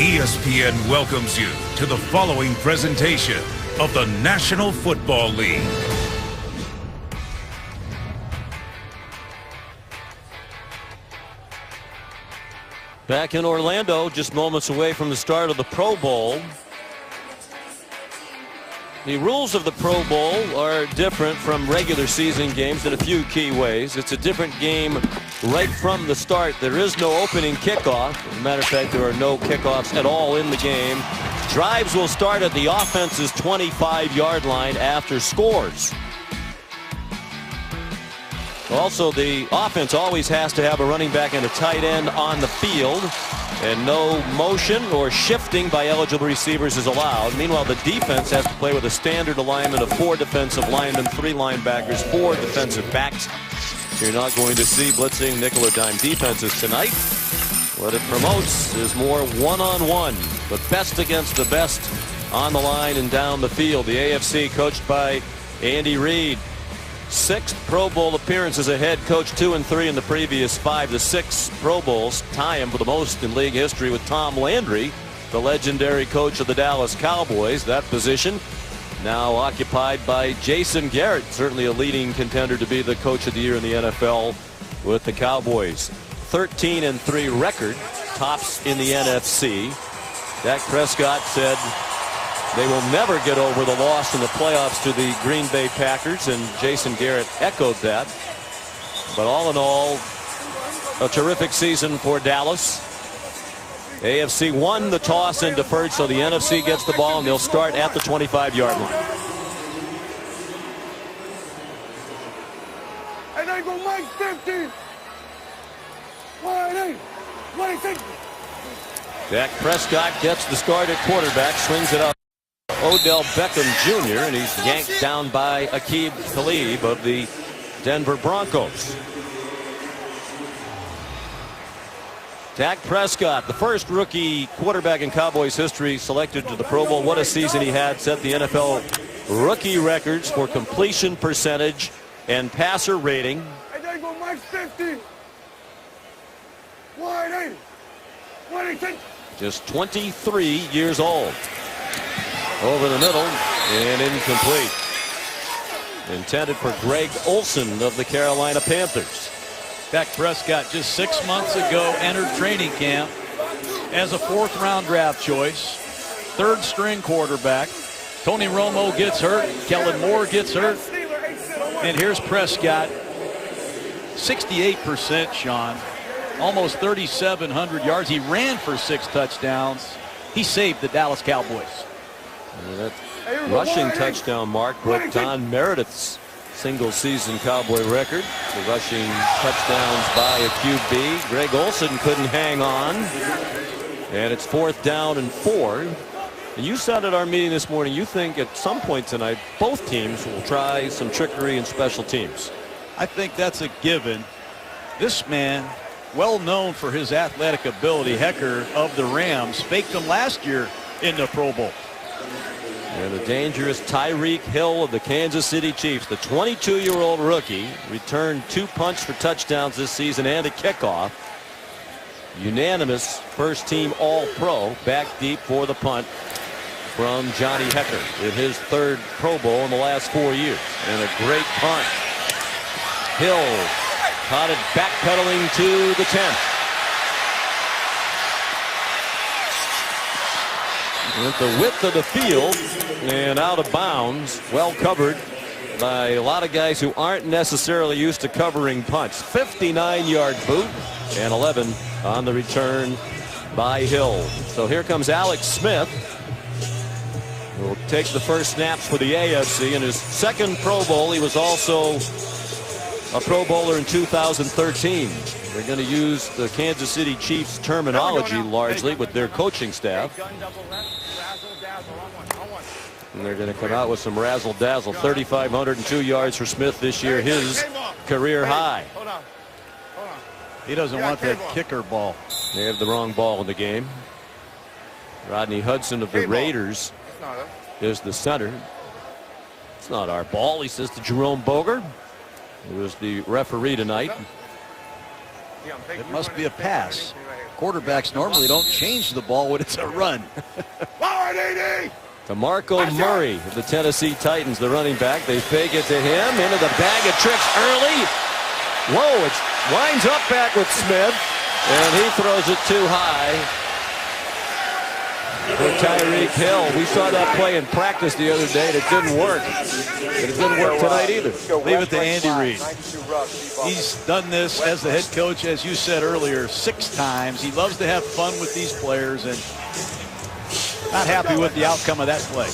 ESPN welcomes you to the following presentation of the National Football League. Back in Orlando, just moments away from the start of the Pro Bowl. The rules of the Pro Bowl are different from regular season games in a few key ways. It's a different game right from the start. There is no opening kickoff. As a matter of fact, there are no kickoffs at all in the game. Drives will start at the offense's 25-yard line after scores. Also, the offense always has to have a running back and a tight end on the field, and no motion or shifting by eligible receivers is allowed. Meanwhile, the defense has to play with a standard alignment of 4 defensive linemen, 3 linebackers, 4 defensive backs. You're not going to see blitzing nickel or dime defenses tonight. What it promotes is more one-on-one, the best against the best on the line and down the field. The AFC, coached by Andy Reid. 6th Pro Bowl appearance as a head coach, 2 and 3 in the previous 5. The 6 Pro Bowls tie him for the most in league history with Tom Landry, the legendary coach of the Dallas Cowboys. That position now occupied by Jason Garrett, certainly a leading contender to be the coach of the year in the NFL with the Cowboys. 13 and 3 record, tops in the NFC. Dak Prescott said they will never get over the loss in the playoffs to the Green Bay Packers, and Jason Garrett echoed that. But all in all, a terrific season for Dallas. AFC won the toss and deferred, so the NFC gets the ball, and they'll start at the 25-yard line. And they go Mike 50. What is it? Dak Prescott gets the start at quarterback, swings it up. Odell Beckham Jr., and he's yanked down by Aqib Talib of the Denver Broncos. Dak Prescott, the first rookie quarterback in Cowboys history selected to the Pro Bowl. What a season he had. Set the NFL rookie records for completion percentage and passer rating. And they go Mike 50. What is it? Just 23 years old. Over the middle and incomplete. Intended for Greg Olsen of the Carolina Panthers. Dak Prescott just 6 months ago entered training camp as a 4th-round draft choice. 3rd-string quarterback. Tony Romo gets hurt. Kellen Moore gets hurt. And here's Prescott. 68%, Sean. Almost 3,700 yards. He ran for 6 touchdowns. He saved the Dallas Cowboys. That rushing touchdown mark broke Don Meredith's single-season Cowboy record. The rushing touchdowns by a QB. Greg Olsen couldn't hang on. And it's 4th down and 4. And you said at our meeting this morning, you think at some point tonight, both teams will try some trickery in special teams. I think that's a given. This man, well known for his athletic ability, Hecker of the Rams, faked him last year in the Pro Bowl. And the dangerous Tyreek Hill of the Kansas City Chiefs, the 22-year-old rookie, returned 2 punts for touchdowns this season and a kickoff. Unanimous first-team All-Pro, back deep for the punt from Johnny Hecker in his 3rd Pro Bowl in the last 4 years. And a great punt. Hill caught it backpedaling to the 10th. With the width of the field and out of bounds, well covered by a lot of guys who aren't necessarily used to covering punts. 59-yard boot and 11 on the return by Hill. So here comes Alex Smith, who will take the first snaps for the AFC in his 2nd Pro Bowl. He was also a Pro Bowler in 2013. They're going to use the Kansas City Chiefs terminology largely with their coaching staff. And they're going to come out with some razzle-dazzle. 3,502 yards for Smith this year, his career high. He doesn't want that kicker ball. They have the wrong ball in the game. Rodney Hudson of the Raiders is the center. It's not our ball, he says to Jerome Boger, who is the referee tonight. It must be a pass. quarterbacks normally don't change the ball when it's a run. DeMarco Murray of the Tennessee Titans, the running back. They fake it to him into the bag of tricks early. Whoa, it winds up back with Smith, and he throws it too high for Tyreek Hill. We saw that play in practice the other day, and it didn't work. But it didn't work tonight either. Leave it to Andy Reid. He's done this as the head coach, as you said earlier, 6 times. He loves to have fun with these players, and not happy with the outcome of that play.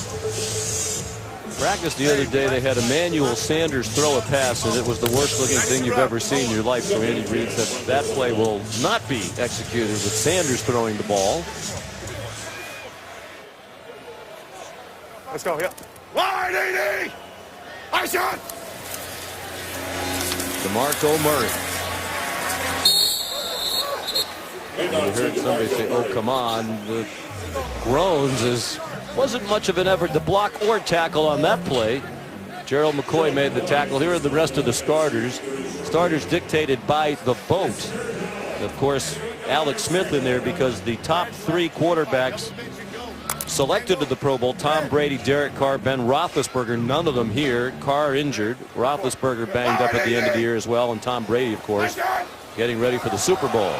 Practice the other day, they had Emmanuel Sanders throw a pass, and it was the worst looking thing you've ever seen in your life. So Andy Reid said that play will not be executed with Sanders throwing the ball. Let's go, yeah. Wide, AD! I shot! DeMarco Murray. You heard somebody say, oh, come on. The groans wasn't much of an effort to block or tackle on that play. Gerald McCoy made the tackle. Here are the rest of the starters. Starters dictated by the boat. And of course, Alex Smith in there because the top 3 quarterbacks selected to the Pro Bowl, Tom Brady, Derek Carr, Ben Roethlisberger, none of them here. Carr injured. Roethlisberger banged up at the end of the year as well. And Tom Brady, of course, getting ready for the Super Bowl.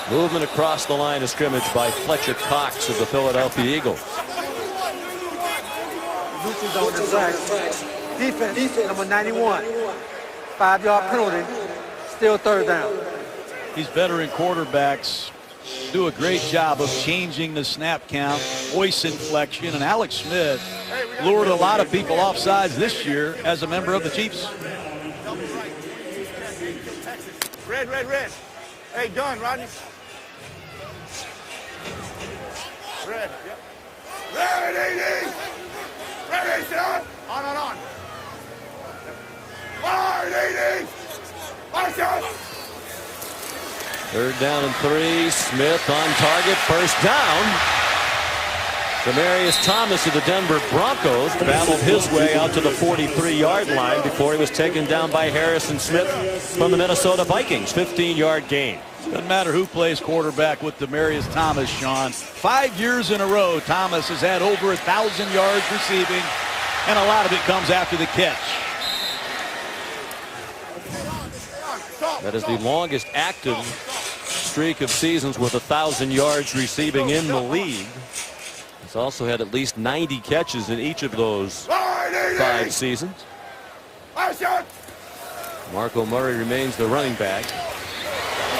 Movement across the line of scrimmage by Fletcher Cox of the Philadelphia Eagles. Defense, number 91. 5-yard penalty. Still third down. These veteran quarterbacks do a great job of changing the snap count, voice inflection, and Alex Smith lured a lot of people off sides this year as a member of the Chiefs. Red. Hey, done, Rodney. Red, yep. Red, AD! Red, son! On. Hard, AD! Shot! Third down and 3. Smith on target. First down. Demaryius Thomas of the Denver Broncos battled his way out to the 43-yard line before he was taken down by Harrison Smith from the Minnesota Vikings. 15-yard gain. Doesn't matter who plays quarterback with Demaryius Thomas, Sean. 5 years in a row, Thomas has had over 1,000 yards receiving, and a lot of it comes after the catch. That is the longest active streak of seasons with 1,000 yards receiving in the league. He's also had at least 90 catches in each of those 5 seasons. Marco Murray remains the running back.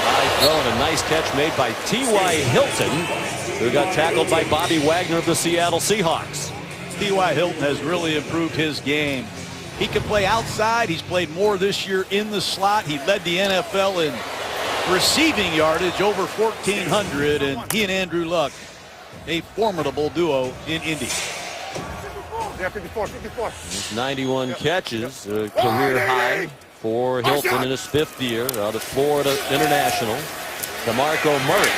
High throw and a nice catch made by T.Y. Hilton, who got tackled by Bobby Wagner of the Seattle Seahawks. T.Y. Hilton has really improved his game. He can play outside. He's played more this year in the slot. He led the NFL in receiving yardage, over 1,400, and he and Andrew Luck, a formidable duo in Indy. Yeah, 54. 91 catches, a career high for Hilton in his 5th year out of Florida International. DeMarco Murray.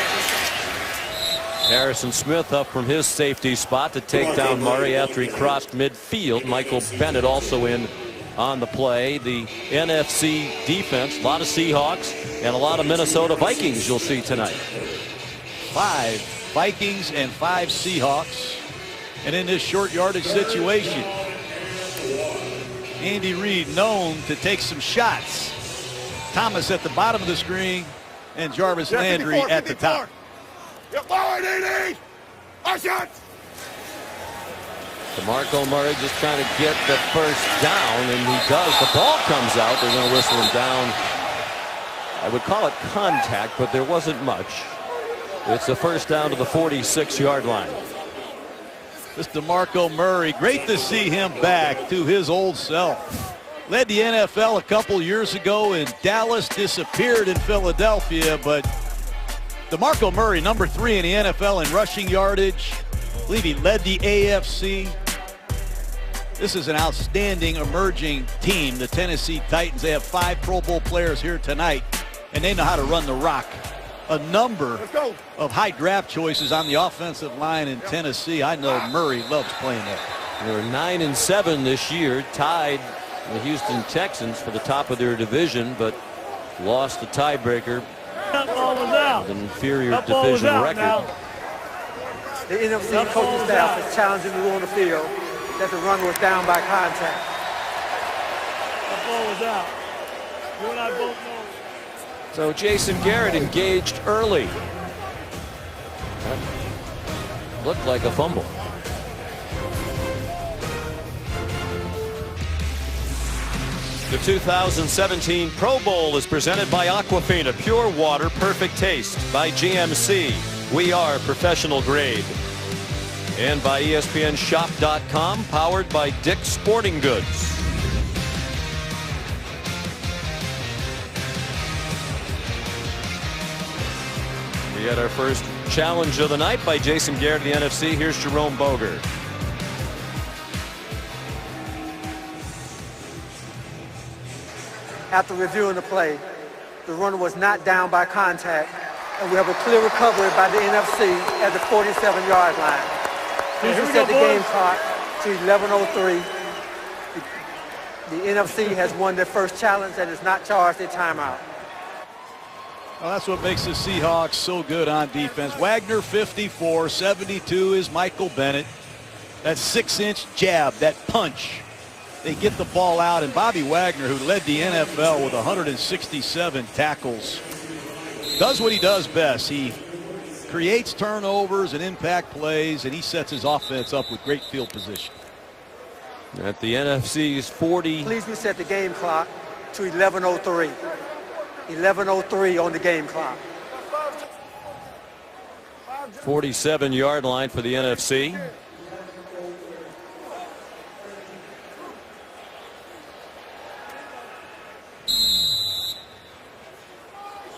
Harrison Smith up from his safety spot to take down Murray after he crossed midfield. Michael Bennett also in on the play. The NFC defense, a lot of Seahawks and a lot of Minnesota Vikings you'll see tonight. 5 Vikings and 5 Seahawks. And in this short yardage situation, Andy Reid known to take some shots. Thomas at the bottom of the screen and Jarvis Landry at the top. DeMarco Murray just trying to get the first down, and he does. The ball comes out. They're going to whistle him down. I would call it contact, but there wasn't much. It's a first down to the 46-yard line. This DeMarco Murray, great to see him back to his old self. Led the NFL a couple years ago in Dallas, disappeared in Philadelphia, but DeMarco Murray, number 3 in the NFL in rushing yardage. I believe he led the AFC. This is an outstanding emerging team, the Tennessee Titans. They have 5 Pro Bowl players here tonight, and they know how to run the rock. A number of high draft choices on the offensive line in Tennessee. I know Murray loves playing there. They were 9-7 this year, tied the Houston Texans for the top of their division, but lost the tiebreaker. That ball was out. An inferior That ball was division out record. now. The NFC That ball coaching was staff out. is challenging the rule on the field that the runner was down by contact. That ball was out. You and I both know. So Jason Garrett engaged early. That looked like a fumble. The 2017 Pro Bowl is presented by Aquafina, pure water, perfect taste. By GMC, we are professional grade. And by ESPNShop.com, powered by Dick's Sporting Goods. We got our first challenge of the night by Jason Garrett of the NFC. Here's Jerome Boger. After reviewing the play, the runner was not down by contact, and we have a clear recovery by the NFC at the 47-yard line. Please Here we set go, the game boys. clock to 11:03. The NFC has won their first challenge and is not charged a timeout. Well, that's what makes the Seahawks so good on defense. Wagner 54, 72 is Michael Bennett. That 6-inch jab, that punch. They get the ball out, and Bobby Wagner, who led the NFL with 167 tackles, does what he does best. He creates turnovers and impact plays, and he sets his offense up with great field position. At the NFC's 40. Please reset the game clock to 11:03. 11:03 on the game clock. 47-yard line for the NFC.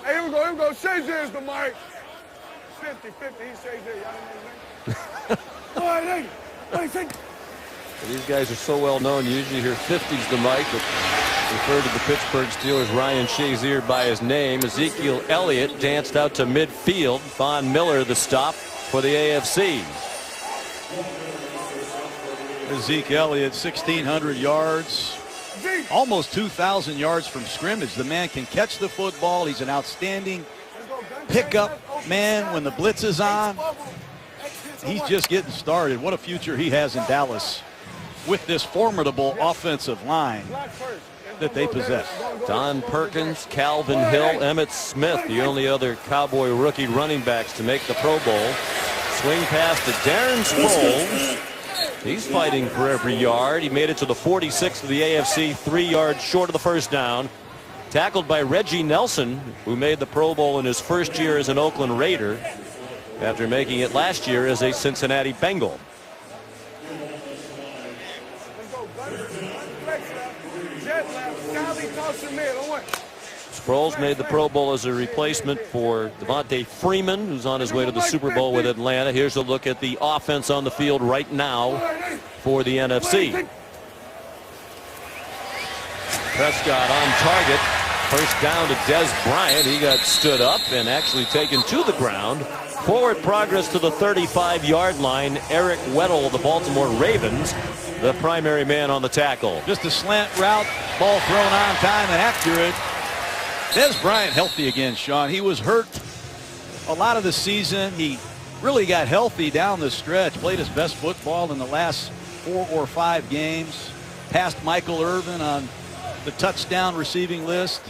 Hey, here we go, here we go. Shazier's the mic. 50, he's Shazier. Y'all know his name? All right, hey, what do you think? These guys are so well known. You usually hear 50's the mic, but referred to the Pittsburgh Steelers' Ryan Shazier by his name. Ezekiel Elliott danced out to midfield. Von Miller the stop for the AFC. Zeke Elliott, 1,600 yards. Almost 2,000 yards from scrimmage. The man can catch the football. He's an outstanding pickup man when the blitz is on. He's just getting started. What a future he has in Dallas with this formidable offensive line that they possess. Don Perkins, Calvin Hill, Emmitt Smith, the only other Cowboy rookie running backs to make the Pro Bowl. Swing pass to Darren Sproles. He's fighting for every yard. He made it to the 46 of the AFC, 3 yards short of the first down. Tackled by Reggie Nelson, who made the Pro Bowl in his first year as an Oakland Raider, after making it last year as a Cincinnati Bengal. Sproles made the Pro Bowl as a replacement for Devontae Freeman, who's on his way to the Super Bowl with Atlanta. Here's a look at the offense on the field right now for the NFC. Prescott on target. First down to Des Bryant. He got stood up and actually taken to the ground. Forward progress to the 35-yard line. Eric Weddle of the Baltimore Ravens, the primary man on the tackle. Just a slant route, ball thrown on time and accurate. Des Bryant healthy again, Sean. He was hurt a lot of the season. He really got healthy down the stretch, played his best football in the last 4 or 5 games. Passed Michael Irvin on the touchdown receiving list.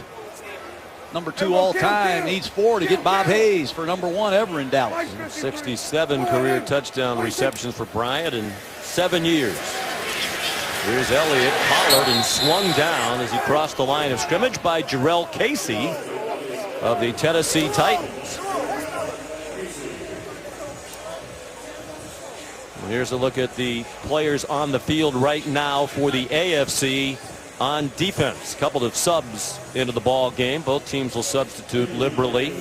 Number 2 all time, needs 4 to get Bob Hayes for number 1 ever in Dallas. 67 career touchdown receptions for Bryant in 7 years. Here's Elliott, followed and swung down as he crossed the line of scrimmage by Jarrell Casey of the Tennessee Titans. And here's a look at the players on the field right now for the AFC on defense. A couple of subs into the ball game. Both teams will substitute liberally.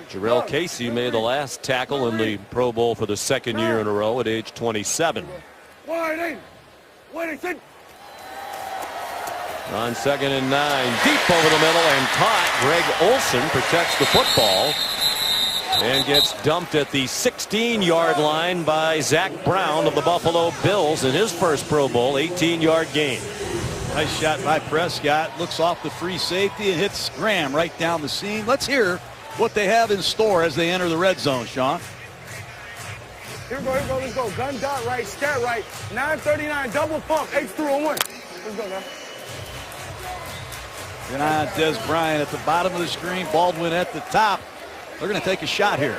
Jarrell Casey made the last tackle in the Pro Bowl for the 2nd year in a row at age 27. On 2nd and 9, deep over the middle and caught. Greg Olsen protects the football and gets dumped at the 16-yard line by Zach Brown of the Buffalo Bills in his first Pro Bowl, 18-yard gain. Nice shot by Prescott. Looks off the free safety and hits Graham right down the seam. Let's hear what they have in store as they enter the red zone, Sean. Here we go, let's go. Gun dot right, scat right. 939, double pump, H through on one. Let's go, man. Good on Des Bryant at the bottom of the screen. Baldwin at the top. They're going to take a shot here.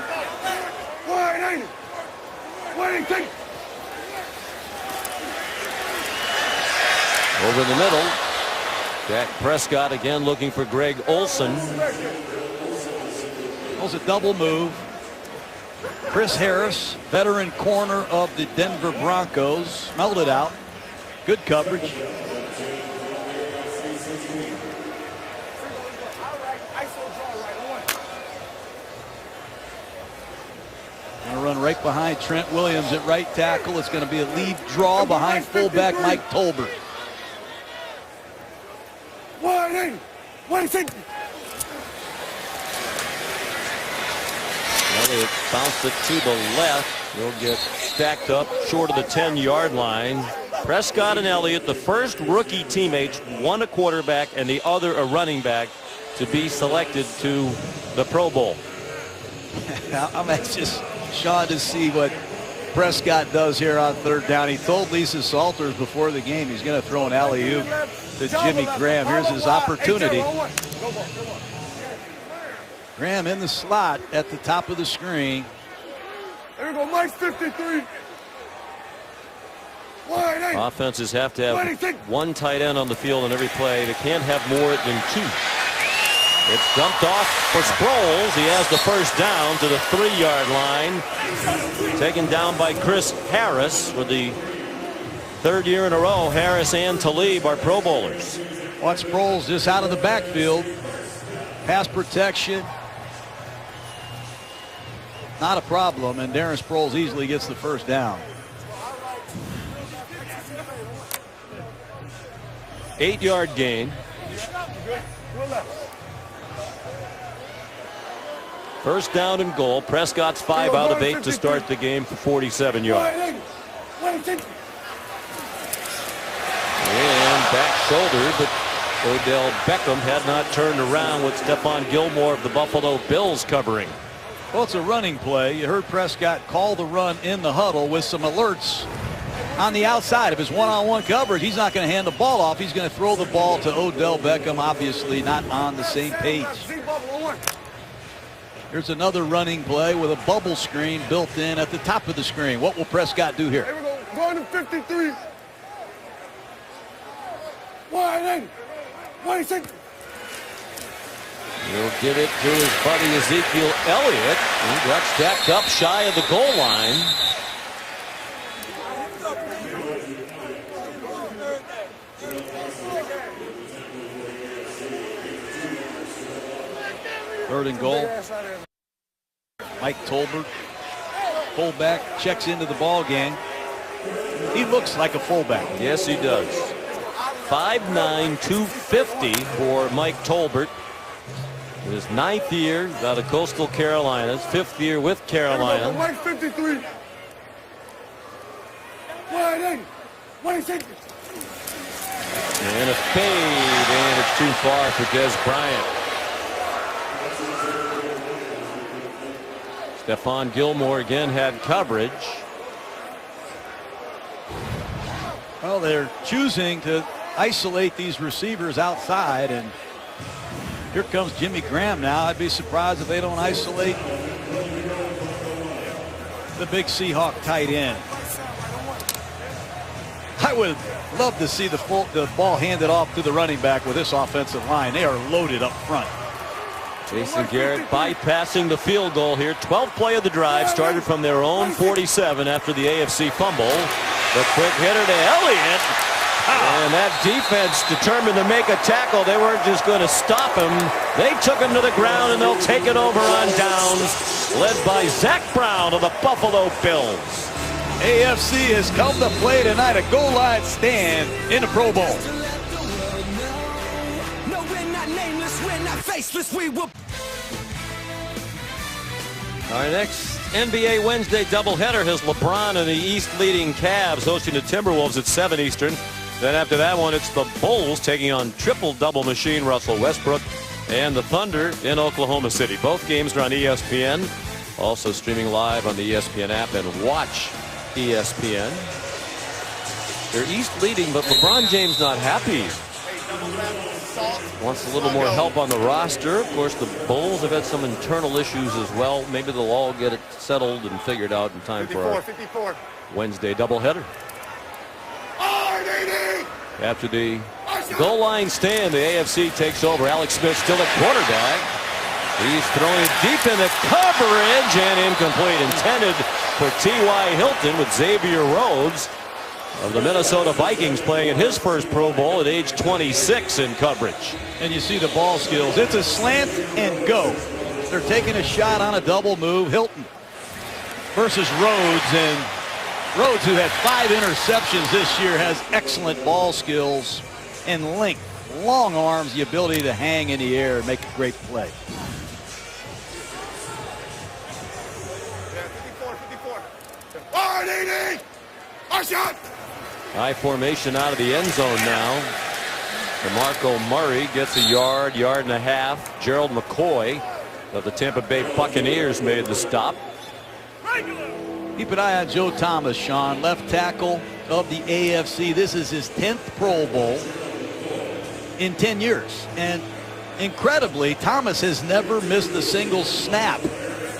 Wide, ain't it? Wide, ain't it? Over the middle, Dak Prescott again looking for Greg Olsen. That was a double move. Chris Harris, veteran corner of the Denver Broncos, smelled it out. Good coverage. Going to run right behind Trent Williams at right tackle. It's going to be a lead draw behind fullback Mike Tolbert. Elliott bounced it to the left. He'll get stacked up short of the 10-yard line. Prescott and Elliott, the first rookie teammates, one a quarterback and the other a running back, to be selected to the Pro Bowl. I'm anxious, Sean, to see what Prescott does here on third down. He told Lisa Salters before the game he's going to throw an alley-oop to Jimmy Graham. Here's his opportunity. Graham in the slot at the top of the screen. There we go, Mike's 53. Offenses have to have one tight end on the field in every play. They can't have more than two. It's dumped off for Sproles. He has the first down to the 3-yard line. Taken down by Chris Harris for the third year in a row. Harris and Talib are Pro Bowlers. Watch Sproles just out of the backfield. Pass protection. Not a problem, and Darren Sproles easily gets the first down. 8-yard gain. First down and goal. Prescott's 5 out of 8 to start the game for 47 yards. And back shoulder, but Odell Beckham had not turned around with Stephon Gilmore of the Buffalo Bills covering. Well, it's a running play. You heard Prescott call the run in the huddle with some alerts on the outside of his one-on-one coverage. He's not going to hand the ball off. He's going to throw the ball to Odell Beckham, obviously not on the same page. Here's another running play with a bubble screen built in at the top of the screen. What will Prescott do here? Here we go. Going to 53. Wide in. 26. He'll give it to his buddy Ezekiel Elliott. He got stacked up shy of the goal line. Third and goal. Mike Tolbert, fullback, checks into the ball game. He looks like a fullback. Yes, he does. 5'9", 250 for Mike Tolbert. His 9th year out of Coastal Carolinas, 5th year with Carolina. Mike 53. Wide in. 26. And a fade, and it's too far for Des Bryant. Stephon Gilmore again had coverage. Well, they're choosing to isolate these receivers outside, and here comes Jimmy Graham now. I'd be surprised if they don't isolate the big Seahawk tight end. I would love to see the ball handed off to the running back with this offensive line. They are loaded up front. Jason Garrett bypassing the field goal here. 12th play of the drive started from their own 47 after the AFC fumble. The quick hitter to Elliott. And that defense determined to make a tackle. They weren't just going to stop him. They took him to the ground, and they'll take it over on downs, led by Zach Brown of the Buffalo Bills. AFC has come to play tonight, a goal line stand in the Pro Bowl. Our next NBA Wednesday doubleheader has LeBron and the East leading Cavs hosting the Timberwolves at 7 Eastern. Then after that one, it's the Bulls taking on triple-double machine Russell Westbrook and the Thunder in Oklahoma City. Both games are on ESPN. Also streaming live on the ESPN app and watch ESPN. They're East leading, but LeBron James not happy. Wants a little more help on the roster. Of course, the Bulls have had some internal issues as well. Maybe they'll all get it settled and figured out in time for our Wednesday doubleheader. After the goal line stand, the AFC takes over. Alex Smith still at quarterback. He's throwing it deep in the coverage and incomplete. Intended for T.Y. Hilton with Xavier Rhodes of the Minnesota Vikings playing in his first Pro Bowl at age 26 in coverage. And you see the ball skills. It's a slant and go. They're taking a shot on a double move. Hilton versus Rhodes, and Rhodes, who had 5 interceptions this year, has excellent ball skills and length, long arms, the ability to hang in the air and make a great play. High formation out of the end zone now. DeMarco Murray gets a yard and a half. Gerald McCoy of the Tampa Bay Buccaneers made the stop. Keep an eye on Joe Thomas, Sean, left tackle of the AFC. This is his 10th Pro Bowl in 10 years. And incredibly, Thomas has never missed a single snap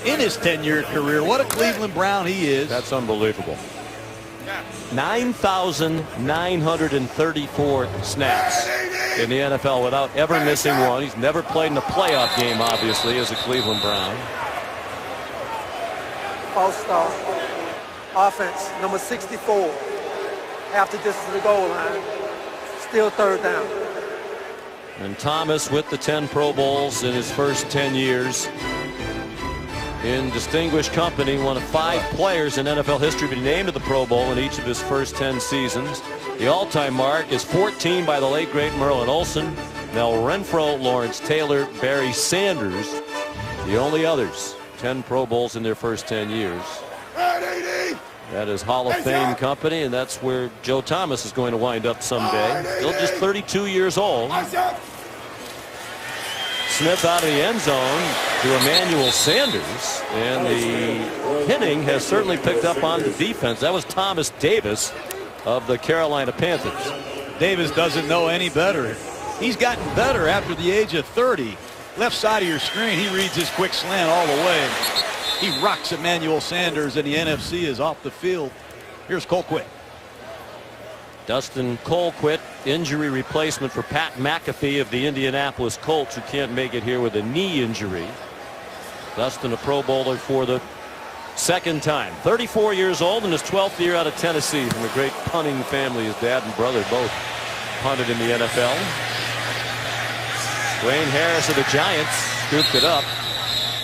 in his 10-year career. What a Cleveland Brown he is. That's unbelievable. 9,934 snaps in the NFL without ever missing one. He's never played in a playoff game, obviously, as a Cleveland Brown. False start. Offense, number 64. After distance to the goal line. Still third down. And Thomas with the 10 Pro Bowls in his first 10 years. In distinguished company, one of 5 players in NFL history to be named to the Pro Bowl in each of his first 10 seasons. The all-time mark is 14 by the late, great Merlin Olsen, Mel Renfro, Lawrence Taylor, Barry Sanders. The only others, 10 Pro Bowls in their first 10 years. That is Hall of Fame company, and that's where Joe Thomas is going to wind up someday. Still just 32 years old. Smith out of the end zone to Emmanuel Sanders, and the hitting has certainly picked up on the defense. That was Thomas Davis of the Carolina Panthers. Davis doesn't know any better. He's gotten better after the age of 30. Left side of your screen, he reads his quick slant all the way. He rocks Emmanuel Sanders, and the NFC is off the field. Here's Colquitt. Dustin Colquitt, injury replacement for Pat McAfee of the Indianapolis Colts, who can't make it here with a knee injury. Dustin, a Pro Bowler for the second time. 34 years old in his 12th year out of Tennessee, from a great punting family. His dad and brother both punted in the NFL. Dwayne Harris of the Giants scooped it up.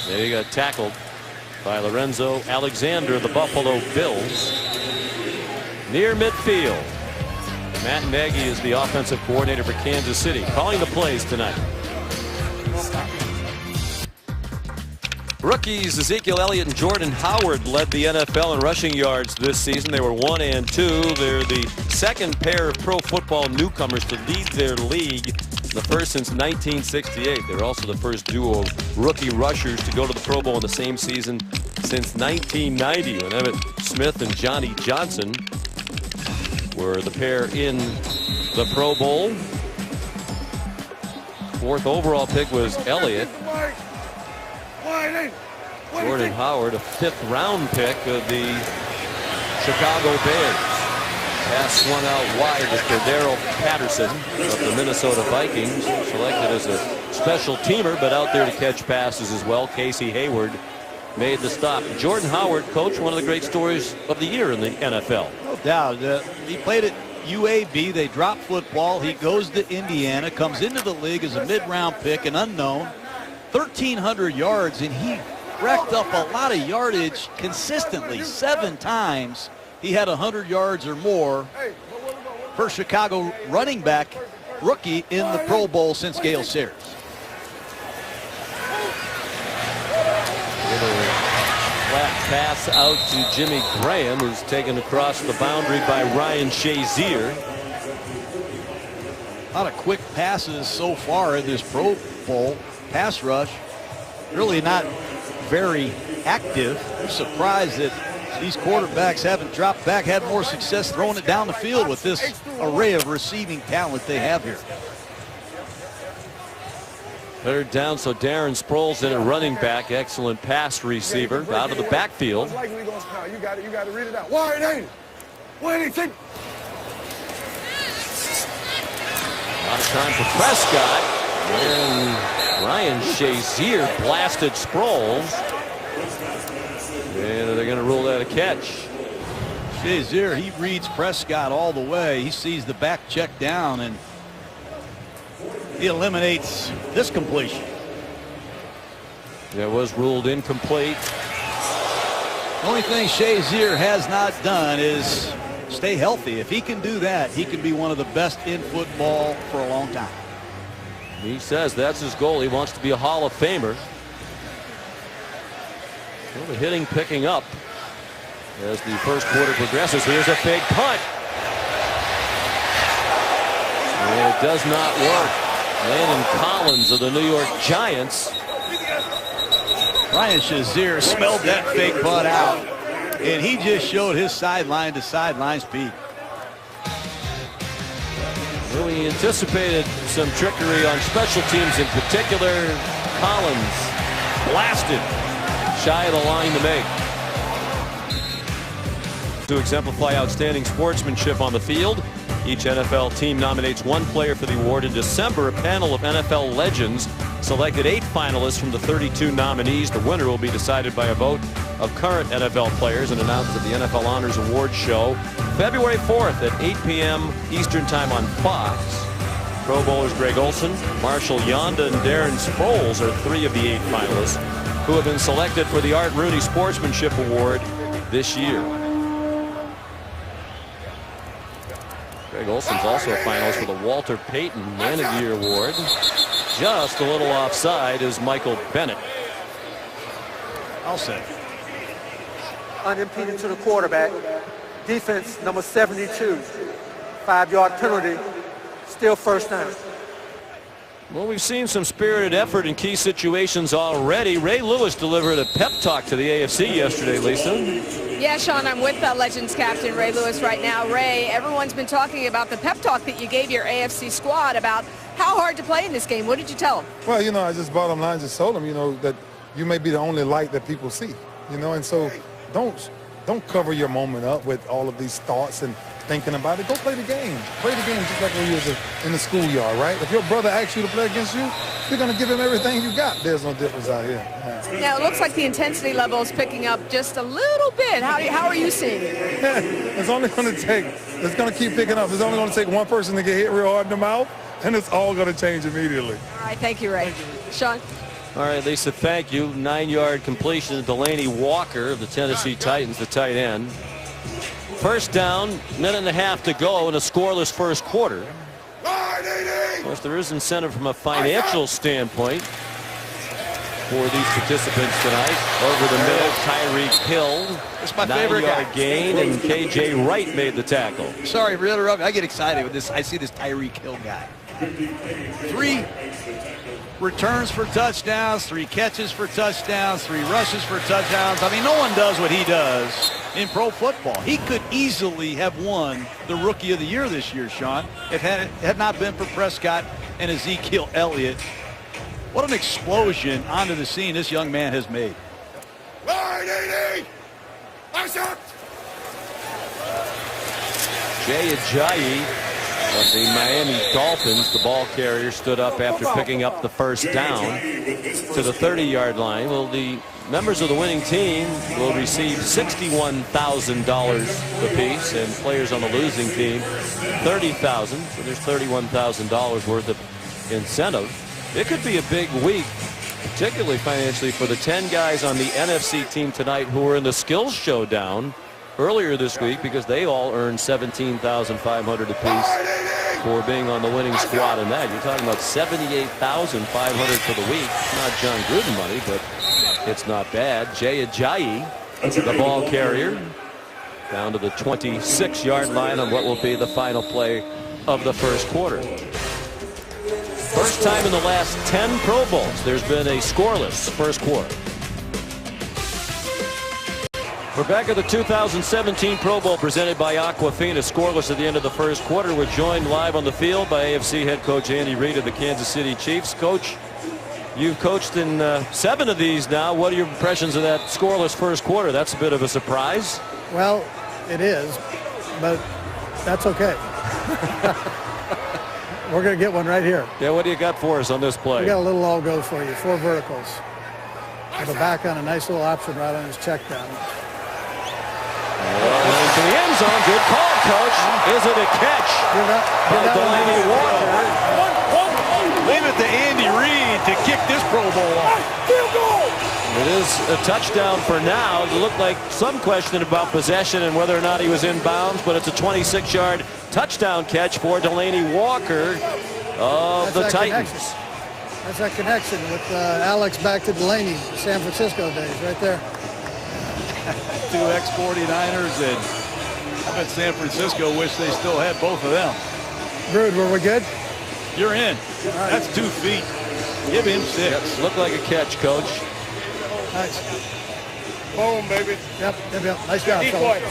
There he got tackled by Lorenzo Alexander of the Buffalo Bills. Near midfield. Matt Nagy is the offensive coordinator for Kansas City, calling the plays tonight. Rookies Ezekiel Elliott and Jordan Howard led the NFL in rushing yards this season. They were 1 and 2. They're the second pair of pro football newcomers to lead their league, the first since 1968. They're also the first duo of rookie rushers to go to the Pro Bowl in the same season since 1990, when Emmitt Smith and Johnny Johnson were the pair in the Pro Bowl. 4th overall pick was Elliott. Jordan Howard, a 5th round pick of the Chicago Bears. Pass swung out wide to Cordero Patterson of the Minnesota Vikings, selected as a special teamer, but out there to catch passes as well. Casey Hayward made the stop. Jordan Howard, coach, one of the great stories of the year in the NFL. No doubt. He played at UAB. They dropped football. He goes to Indiana, comes into the league as a mid-round pick, an unknown. 1,300 yards, and he racked up a lot of yardage consistently. 7 times he had 100 yards or more. First Chicago running back rookie in the Pro Bowl since Gale Sayers. Flat pass out to Jimmy Graham, who's taken across the boundary by Ryan Shazier. A lot of quick passes so far in this Pro Bowl. Pass rush really not very active. I'm surprised that these quarterbacks haven't dropped back, had more success throwing it down the field with this array of receiving talent they have here. Third down, so Darren Sproles in a running back. Excellent pass receiver out of the backfield. You got to read it out. Wide ain't it? Wide ain't it? A lot of time for Prescott. And Ryan Shazier blasted Sproles. And they're going to rule that a catch. Shazier, he reads Prescott all the way. He sees the back check down, and he eliminates this completion. That was ruled incomplete. The only thing Shazier has not done is stay healthy. If he can do that, he can be one of the best in football for a long time. He says that's his goal. He wants to be a Hall of Famer. Well, the hitting picking up as the first quarter progresses. Here's a big punt. And it does not work. Landon Collins of the New York Giants. Ryan Shazier smelled that fake punt out, and he just showed his sideline to sideline speed. Well, we anticipated some trickery on special teams, in particular. Collins blasted shy of the line to make. To exemplify outstanding sportsmanship on the field, each NFL team nominates one player for the award. In December, a panel of NFL legends selected 8 finalists from the 32 nominees. The winner will be decided by a vote of current NFL players and announced at the NFL Honors Awards show February 4th at 8 p.m. Eastern Time on Fox. Pro Bowlers Greg Olsen, Marshall Yonda, and Darren Sproles are 3 of the 8 finalists who have been selected for the Art Rooney Sportsmanship Award this year. Greg Olson's also a finalist for the Walter Payton Man of the Year Award. Just a little offside is Michael Bennett. I'll say. Unimpeded to the quarterback. Defense number 72. 5-yard penalty. Still first down. Well, we've seen some spirited effort in key situations already. Ray Lewis delivered a pep talk to the AFC yesterday, Lisa. Yeah, Sean, I'm with Legends captain Ray Lewis right now. Ray, everyone's been talking about the pep talk that you gave your AFC squad about how hard to play in this game. What did you tell them? Well, you know, I just bottom line just told them, you know, that you may be the only light that people see, you know, and so don't cover your moment up with all of these thoughts and thinking about it. Go play the game. Play the game just like when you was in the schoolyard, right? If your brother asks you to play against you, you're going to give him everything you got. There's no difference out here. Yeah. Now, it looks like the intensity level is picking up just a little bit. How are you seeing it? It's only going to take, it's going to keep picking up. It's only going to take one person to get hit real hard in the mouth, and it's all going to change immediately. All right, thank you, Ray. Sean? All right, Lisa, thank you. 9-yard completion to Delaney Walker of the Tennessee Titans, the tight end. First down, minute and a half to go in a scoreless first quarter. Of course, there is incentive from a financial standpoint for these participants tonight. Over the middle, Tyreek Hill. It's my favorite guy. 9-yard gain, and K.J. Wright made the tackle. Sorry for interrupting. I get excited with this. I see this Tyreek Hill guy. 3 returns for touchdowns, 3 catches for touchdowns, 3 rushes for touchdowns. I mean, no one does what he does in pro football. He could easily have won the Rookie of the Year this year, Sean, if it had not been for Prescott and Ezekiel Elliott. What an explosion onto the scene this young man has made. Jay Ajayi of the Miami Dolphins, the ball carrier, stood up after picking up the first down to the 30-yard line. Well, the members of the winning team will receive $61,000 apiece, and players on the losing team $30,000. So there's $31,000 worth of incentive. It could be a big week, particularly financially, for the 10 guys on the NFC team tonight who were in the skills showdown earlier this week, because they all earned $17,500 apiece for being on the winning squad in that. You're talking about $78,500 for the week. Not John Gruden money, but it's not bad. Jay Ajayi, the ball carrier, down to the 26-yard line on what will be the final play of the first quarter. First time in the last 10 Pro Bowls there's been a scoreless first quarter. We're back at the 2017 Pro Bowl presented by Aquafina. Scoreless at the end of the first quarter. We're joined live on the field by AFC head coach Andy Reid of the Kansas City Chiefs. Coach, you've coached in 7 of these now. What are your impressions of that scoreless first quarter? That's a bit of a surprise. Well, it is, but that's okay. We're going to get one right here. Yeah, what do you got for us on this play? We got a little all go for you. 4 verticals. With a back on a nice little option right on his check down. To the end zone. Good call, Coach. Is it a catch? By Delaney Walker. Leave it to Andy Reid to kick this Pro Bowl off. Field goal! It is a touchdown for now. It looked like some question about possession and whether or not he was in bounds, but it's a 26-yard touchdown catch for Delaney Walker of the Titans. Connection. That's that connection with Alex back to Delaney, San Francisco days, right there. 2 ex-49ers, and I bet San Francisco wish they still had both of them. Brood, were we good? You're in. Right. That's 2 feet. Give him 6. Looked like a catch, Coach. Nice. Boom, baby. Yep. Nice job, fellas.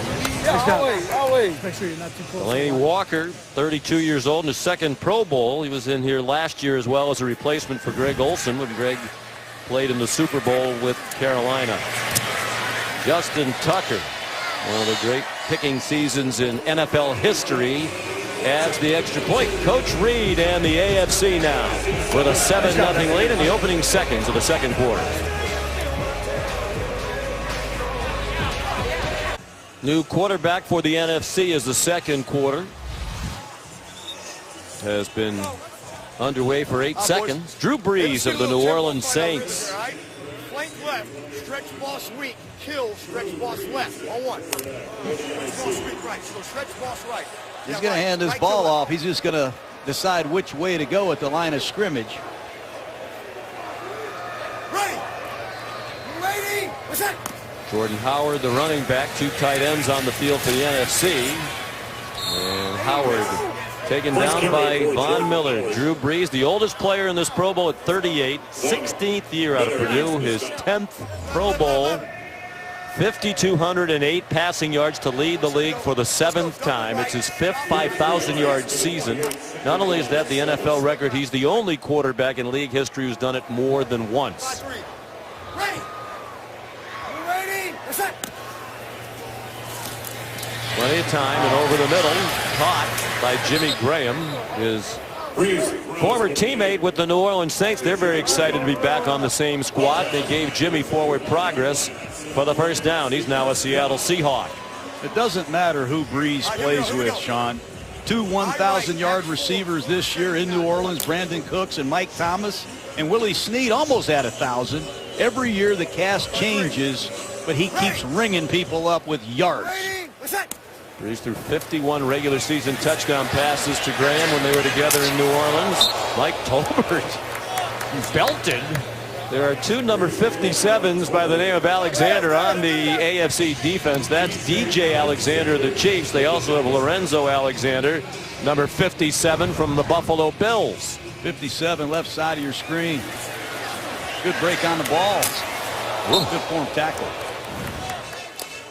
Nice job. Always. Make sure you're not too close. Delaney Walker, 32 years old, in his second Pro Bowl. He was in here last year as well as a replacement for Greg Olsen when Greg played in the Super Bowl with Carolina. Justin Tucker, one of the great kicking seasons in NFL history, adds the extra point. Coach Reid and the AFC now with a 7-0 lead in the opening seconds of the second quarter. New quarterback for the NFC as the second quarter has been underway for 8 seconds. Drew Brees of the New Orleans Saints. Flank left, stretch boss weak, kill, stretch boss left. 1-1. Stretch boss weak right, so stretch boss right. He's going to hand this ball off. He's just going to decide which way to go at the line of scrimmage. Ready. Ready. What's that? Jordan Howard, the running back, 2 tight ends on the field for the NFC. And Howard taken down by Von Miller. Drew Brees, the oldest player in this Pro Bowl at 38, 16th year out of Purdue, his 10th Pro Bowl. 5,208 passing yards to lead the league for the 7th time. It's his 5th 5,000-yard season. Not only is that the NFL record, he's the only quarterback in league history who's done it more than once. Ready. Ready. What's that? Plenty of time, and over the middle, caught by Jimmy Graham, his former teammate with the New Orleans Saints. They're very excited to be back on the same squad. They gave Jimmy forward progress for the first down. He's now a Seattle Seahawk. It doesn't matter who Brees plays with, Sean. 2 1,000-yard receivers this year in New Orleans, Brandon Cooks and Mike Thomas, and Willie Snead almost at 1,000. Every year the cast changes, but he keeps ringing people up with yards. Brees threw 51 regular season touchdown passes to Graham when they were together in New Orleans. Mike Tolbert belted. There are 2 number 57s by the name of Alexander on the AFC defense. That's DJ Alexander of the Chiefs. They also have Lorenzo Alexander, number 57 from the Buffalo Bills. 57 left side of your screen. Good break on the ball. Good form tackle.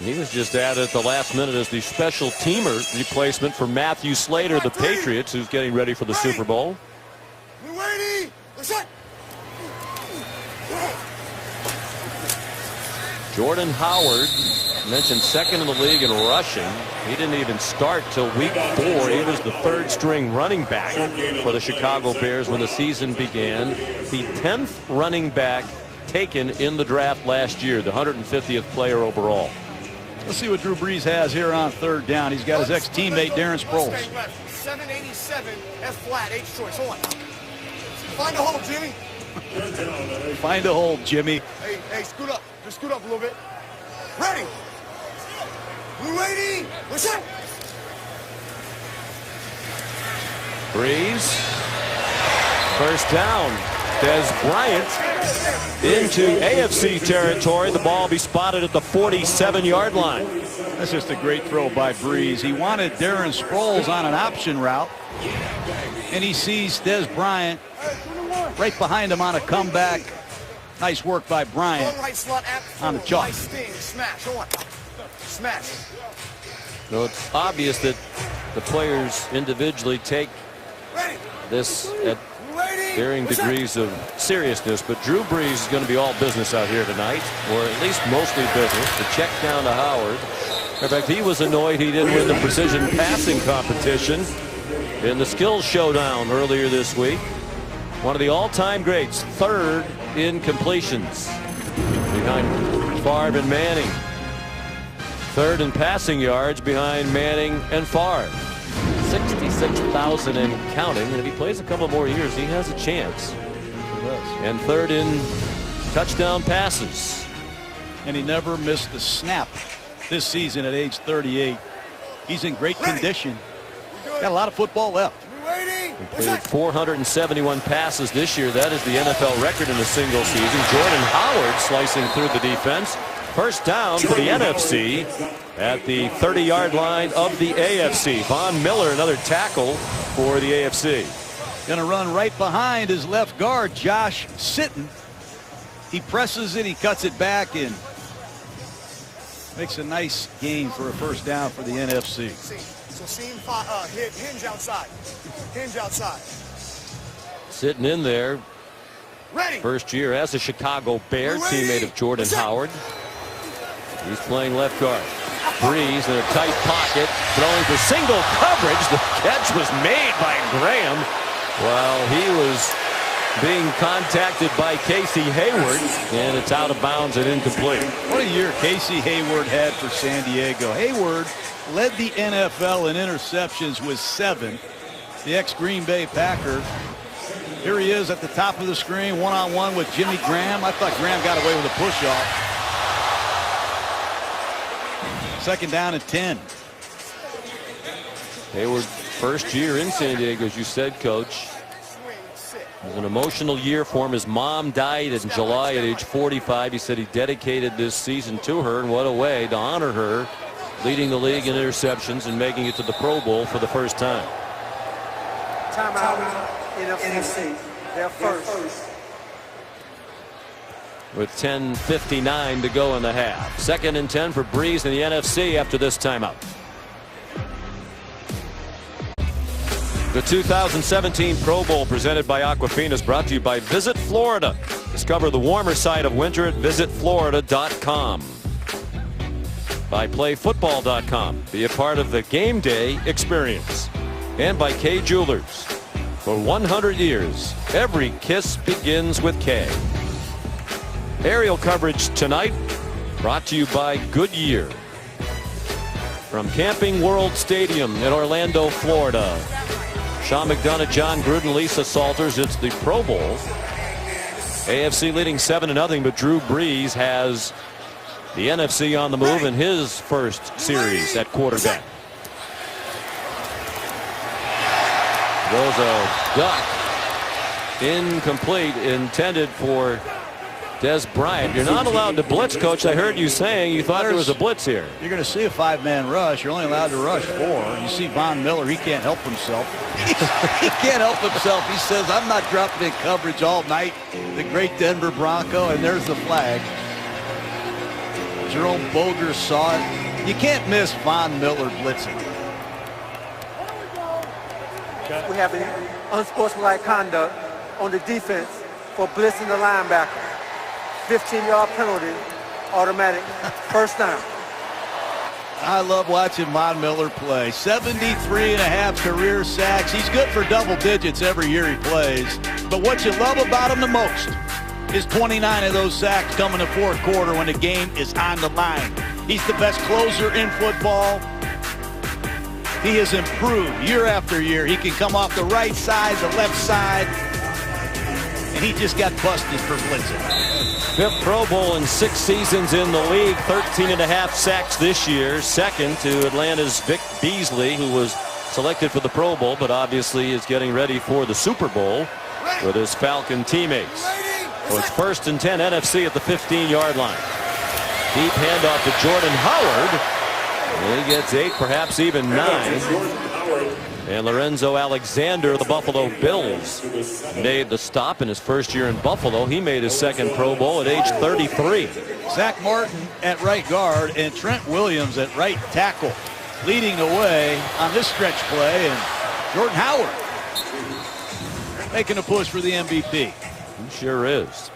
He was just added at the last minute as the special teamer replacement for Matthew Slater, the Patriots, who's getting ready for the Super Bowl. Jordan Howard, mentioned second in the league in rushing. He didn't even start till week 4. He was the 3rd string running back for the Chicago Bears when the season began. The 10th running back taken in the draft last year, the 150th player overall. Let's see what Drew Brees has here on 3rd down. He's got his ex-teammate Darren Sproles. 787 F flat H choice. Hold on. Find a hole, Jimmy. Find a hole, Jimmy. Hey, scoot up. Just scoot up a little bit. Ready. Ready. What's that? Brees. First down. Des Bryant into AFC territory. The ball be spotted at the 47-yard line. That's just a great throw by Breeze. He wanted Darren Sproles on an option route, and he sees Des Bryant right behind him on a comeback. Nice work by Bryant on the chalk. Smash. So it's obvious that the players individually take this at varying degrees of seriousness, but Drew Brees is going to be all business out here tonight, or at least mostly business. The check down to Howard. In fact, he was annoyed he didn't win the precision passing competition in the skills showdown earlier this week. One of the all-time greats, third in completions behind Favre and Manning. Third in passing yards behind Manning and Favre. 66,000 and counting, and if he plays a couple more years, he has a chance. And third in touchdown passes. And he never missed a snap this season at age 38. He's in great condition. Got a lot of football left. He played 471 passes this year. That is the NFL record in a single season. Jordan Howard slicing through the defense. First down for the NFC at the 30-yard line of the AFC. Von Miller, another tackle for the AFC. Going to run right behind his left guard, Josh Sitton. He presses it, he cuts it back, and makes a nice gain for a first down for the NFC. So seam hinge outside. Hinge outside. Sitting in there. Ready. First year as a Chicago Bear, teammate of Jordan Howard. He's playing left guard. Breeze in a tight pocket, throwing for single coverage. The catch was made by Graham while he was being contacted by Casey Hayward, and it's out of bounds and incomplete. What a year Casey Hayward had for San Diego. Hayward led the NFL in interceptions with 7. The ex-Green Bay Packer. Here he is at the top of the screen, one-on-one with Jimmy Graham. I thought Graham got away with a push-off. Second down and 10. Hayward, first year in San Diego, as you said, Coach. It was an emotional year for him. His mom died in July at age 45. He said he dedicated this season to her, and what a way to honor her, leading the league in interceptions and making it to the Pro Bowl for the first time. Timeout, NFC. They're first. With 10:59 to go in the half. Second and 10 for Breeze in the NFC after this timeout. The 2017 Pro Bowl presented by Aquafina is brought to you by Visit Florida. Discover the warmer side of winter at visitflorida.com. By playfootball.com. Be a part of the game day experience. And by Kay Jewelers. For 100 years, every kiss begins with Kay. Aerial coverage tonight brought to you by Goodyear. From Camping World Stadium in Orlando, Florida. Sean McDonough, John Gruden, Lisa Salters. It's the Pro Bowl. AFC leading 7-0, but Drew Brees has the NFC on the move in his first series at quarterback. Goes a duck. Incomplete, intended for Des Bryant. You're not allowed to blitz, Coach. I heard you saying you thought there was a blitz here. You're going to see a 5-man rush. You're only allowed to rush 4. You see Von Miller. He can't help himself. He can't help himself. He says, I'm not dropping in coverage all night. The great Denver Bronco, and there's the flag. Jerome Boger saw it. You can't miss Von Miller blitzing. We have an unsportsmanlike conduct on the defense for blitzing the linebacker. 15-yard penalty, automatic first down. I love watching Von Miller play. 73.5 career sacks. He's good for double digits every year he plays. But what you love about him the most is 29 of those sacks come in the fourth quarter when the game is on the line. He's the best closer in football. He has improved year after year. He can come off the right side, the left side, and he just got busted for blitzing. 5th Pro Bowl in 6 seasons in the league. 13.5 sacks this year. Second to Atlanta's Vic Beasley, who was selected for the Pro Bowl, but obviously is getting ready for the Super Bowl. with his Falcon teammates. So it's 1st and 10, NFC at the 15-yard line. Deep handoff to Jordan Howard. He gets 8, perhaps even 9. And Lorenzo Alexander, the Buffalo Bills, made the stop in his first year in Buffalo. He made his second Pro Bowl at age 33. Zach Martin at right guard and Trent Williams at right tackle, leading the way on this stretch play. And Jordan Howard making a push for the MVP. He sure is.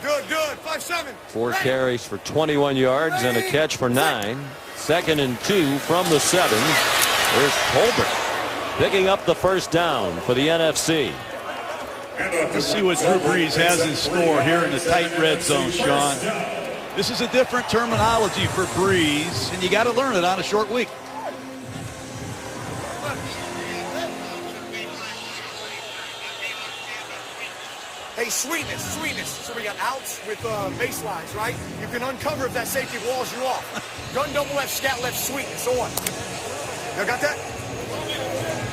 Good, 5-7. 4 carries for 21 yards and a catch for 9. 2nd and 2 from the 7. There's Colbert picking up the first down for the NFC. Let's see what Drew Brees has in store here in the tight red zone, Sean. This is a different terminology for Brees, and you got to learn it on a short week. Hey, sweetness. So we got outs with baselines, right? You can uncover if that safety walls you off. Gun double left, scat left, sweetness on. Y'all got that?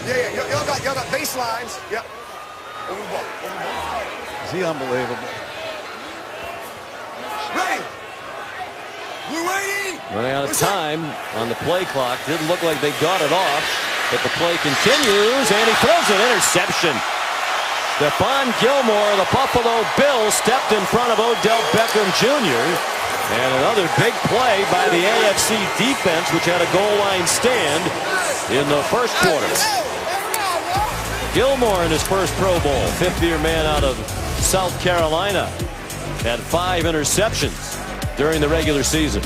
Yeah. Y'all got baselines. Yep. Over the ball. Is he unbelievable? Ready. We're waiting. Running out of time on the play clock. Didn't look like they got it off, but the play continues, and he throws an interception. Stephon Gilmore, the Buffalo Bills, stepped in front of Odell Beckham Jr. And another big play by the AFC defense, which had a goal line stand in the first quarter. Gilmore in his first Pro Bowl, 5th-year man out of South Carolina, had 5 interceptions during the regular season.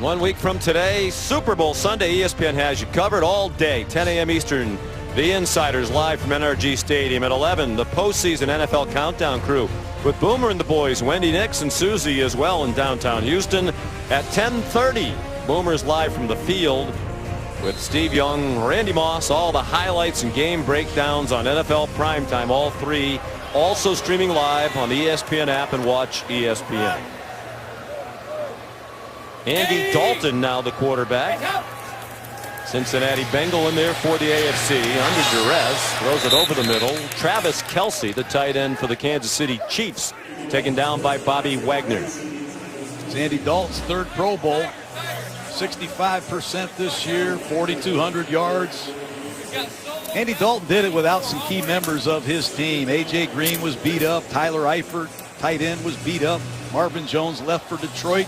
1 week from today, Super Bowl Sunday. ESPN has you covered all day, 10 a.m. Eastern. The Insiders live from NRG Stadium at 11. The postseason NFL Countdown crew with Boomer and the boys, Wendy Nix and Susie as well in downtown Houston at 10:30. Boomer's live from the field with Steve Young, Randy Moss, all the highlights and game breakdowns on NFL Primetime, all 3 also streaming live on the ESPN app and watch ESPN. Andy Dalton now the quarterback. Cincinnati Bengal in there for the AFC under duress, throws it over the middle. Travis Kelce, the tight end for the Kansas City Chiefs, taken down by Bobby Wagner. It's Andy Dalton's 3rd Pro Bowl, 65% this year, 4,200 yards. Andy Dalton did it without some key members of his team. A.J. Green was beat up. Tyler Eifert, tight end, was beat up. Marvin Jones left for Detroit.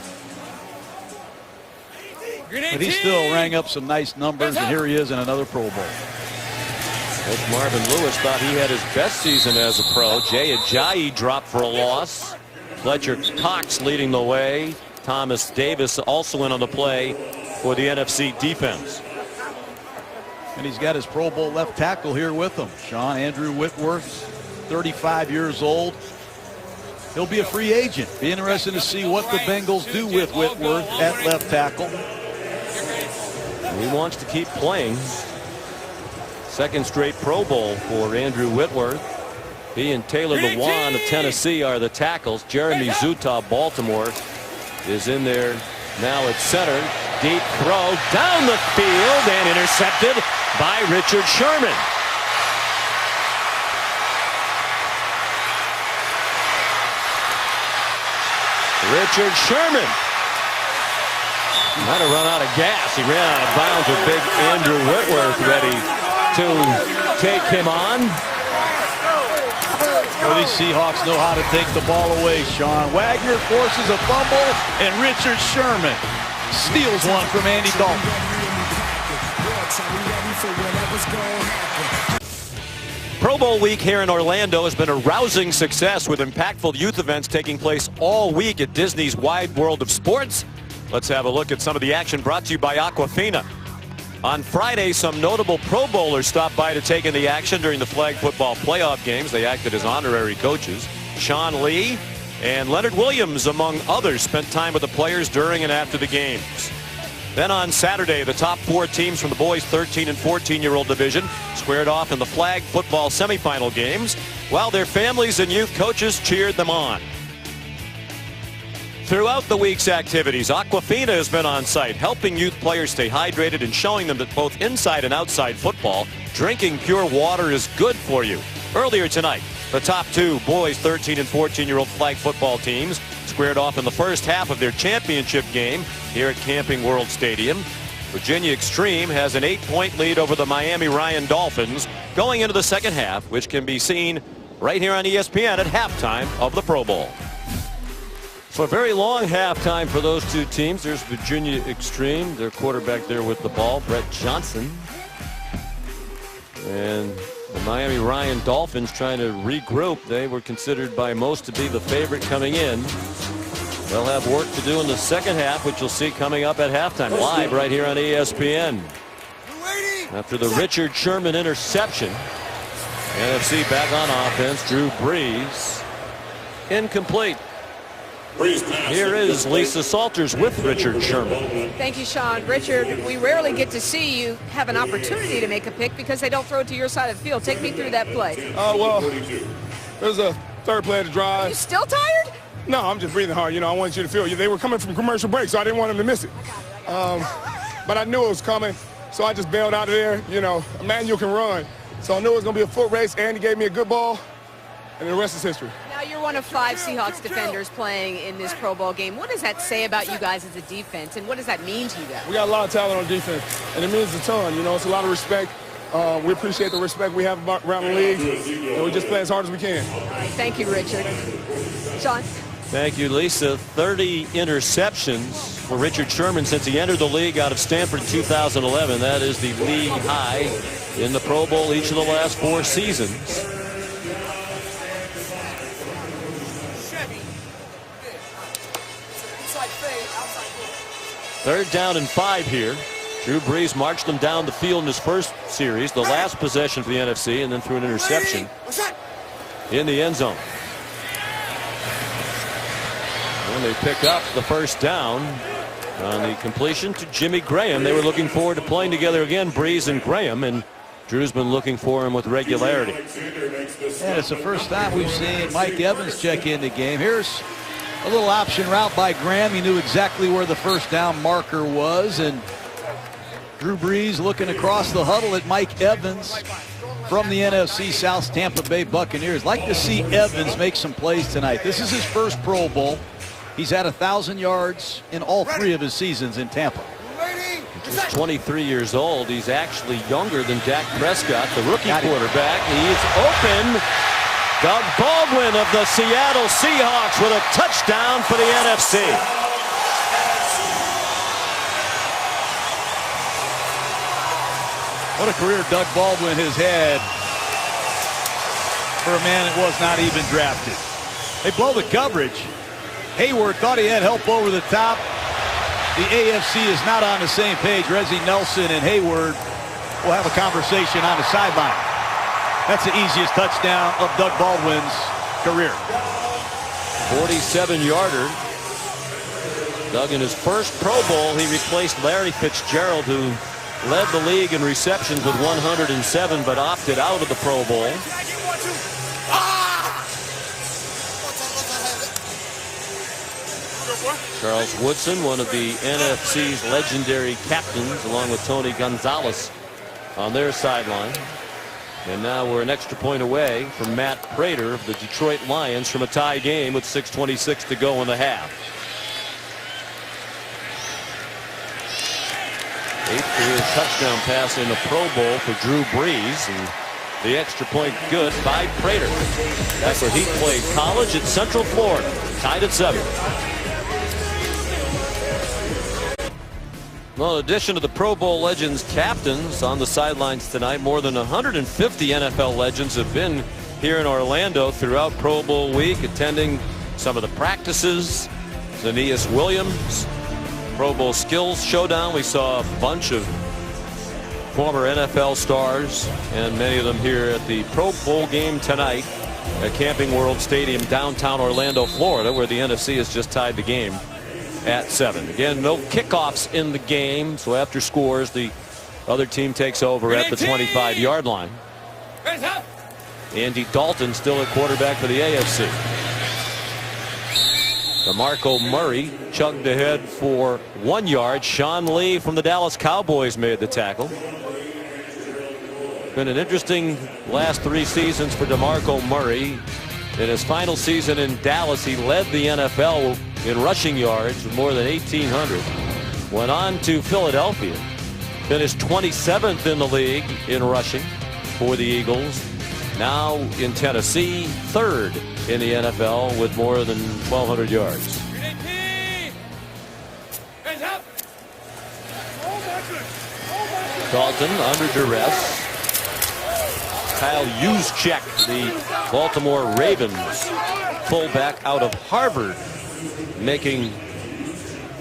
But he still rang up some nice numbers, and here he is in another Pro Bowl. Coach Marvin Lewis thought he had his best season as a pro. Jay Ajayi dropped for a loss. Fletcher Cox leading the way. Thomas Davis also in on the play for the NFC defense. And he's got his Pro Bowl left tackle here with him. Sean Andrew Whitworth, 35 years old. He'll be a free agent. Be interesting to see what the Bengals do with Whitworth at left tackle. He wants to keep playing. 2nd straight Pro Bowl for Andrew Whitworth. He and Taylor Lewan of Tennessee are the tackles. Jeremy Zuta, Baltimore, is in there now at center. Deep throw down the field and intercepted by Richard Sherman. Richard Sherman might have run out of gas. He ran out of bounds with big Andrew Whitworth ready to take him on. Well, these Seahawks know how to take the ball away, Sean. Wagner forces a fumble, and Richard Sherman steals one from Andy Dalton. Pro Bowl week here in Orlando has been a rousing success with impactful youth events taking place all week at Disney's Wide World of Sports. Let's have a look at some of the action brought to you by Aquafina. On Friday, some notable Pro Bowlers stopped by to take in the action during the flag football playoff games. They acted as honorary coaches. Sean Lee and Leonard Williams, among others, spent time with the players during and after the games. Then on Saturday, the top 4 teams from the boys' 13 and 14-year-old division squared off in the flag football semifinal games, while their families and youth coaches cheered them on. Throughout the week's activities, Aquafina has been on site, helping youth players stay hydrated and showing them that both inside and outside football, drinking pure water is good for you. Earlier tonight, the top two boys 13 and 14-year-old flag football teams squared off in the first half of their championship game here at Camping World Stadium. Virginia Extreme has an 8-point lead over the Miami Ryan Dolphins going into the second half, which can be seen right here on ESPN at halftime of the Pro Bowl. So a very long halftime for those two teams. There's Virginia Extreme, their quarterback there with the ball, Brett Johnson. And the Miami Ryan Dolphins trying to regroup. They were considered by most to be the favorite coming in. They'll have work to do in the second half, which you'll see coming up at halftime live right here on ESPN. After the Richard Sherman interception, NFC back on offense. Drew Brees incomplete. Here is Lisa Salters with Richard Sherman. Thank you, Sean. Richard, we rarely get to see you have an opportunity to make a pick because they don't throw it to your side of the field. Take me through that play. Well, there's a third play of the drive. Are you still tired? No, I'm just breathing hard. You know, I wanted you to feel. They were coming from commercial break, so I didn't want them to miss it. But I knew it was coming, so I just bailed out of there. You know, Emmanuel can run. So I knew it was going to be a foot race, and he gave me a good ball, and the rest is history. Now, you're one of 5 Seahawks defenders playing in this Pro Bowl game. What does that say about you guys as a defense, and what does that mean to you guys? We got a lot of talent on defense, and it means a ton. You know, it's a lot of respect. We appreciate the respect we have around the league, and we just play as hard as we can. Thank you, Richard. Sean? Thank you, Lisa. 30 interceptions for Richard Sherman since he entered the league out of Stanford in 2011. That is the league high in the Pro Bowl each of the last 4 seasons. Third down and 5 here. Drew Brees marched them down the field in his first series, the last possession for the NFC, and then threw an interception in the end zone. And they pick up the first down on the completion to Jimmy Graham. They were looking forward to playing together again, Brees and Graham, and Drew's been looking for him with regularity. And it's the first time we've seen Mike Evans check in the game. Here's a little option route by Graham. He knew exactly where the first down marker was, and Drew Brees looking across the huddle at Mike Evans from the NFC South Tampa Bay Buccaneers. Like to see Evans make some plays tonight. This is his first Pro Bowl. He's had 1,000 yards in all 3 of his seasons in Tampa. He's 23 years old. He's actually younger than Dak Prescott, the rookie quarterback. He's open. Doug Baldwin of the Seattle Seahawks with a touchdown for the NFC. What a career Doug Baldwin has had for a man that was not even drafted. They blow the coverage. Hayward thought he had help over the top. The AFC is not on the same page. Reggie Nelson and Hayward will have a conversation on the sideline. That's the easiest touchdown of Doug Baldwin's career. 47-yarder. Doug, in his first Pro Bowl, he replaced Larry Fitzgerald, who led the league in receptions with 107, but opted out of the Pro Bowl. Charles Woodson, one of the NFC's legendary captains, along with Tony Gonzalez on their sideline. And now we're an extra point away from Matt Prater of the Detroit Lions from a tie game with 6:26 to go in the half. 8th career touchdown pass in the Pro Bowl for Drew Brees, and the extra point good by Prater. That's where he played college at Central Florida, tied at 7. Well, in addition to the Pro Bowl legends captains on the sidelines tonight, more than 150 NFL legends have been here in Orlando throughout Pro Bowl week, attending some of the practices. Zaneas Williams, Pro Bowl Skills Showdown. We saw a bunch of former NFL stars, and many of them here at the Pro Bowl game tonight at Camping World Stadium, downtown Orlando, Florida, where the NFC has just tied the game at 7. Again, no kickoffs in the game, so after scores, the other team takes over at the 25-yard line. Andy Dalton still at quarterback for the AFC. DeMarco Murray chugged ahead for 1 yard. Sean Lee from the Dallas Cowboys made the tackle. Been an interesting last 3 seasons for DeMarco Murray. In his final season in Dallas, he led the NFL in rushing yards with more than 1,800. Went on to Philadelphia. Finished 27th in the league in rushing for the Eagles. Now in Tennessee, 3rd in the NFL with more than 1,200 yards. Dalton under duress. Kyle Juszczyk, the Baltimore Ravens fullback out of Harvard, making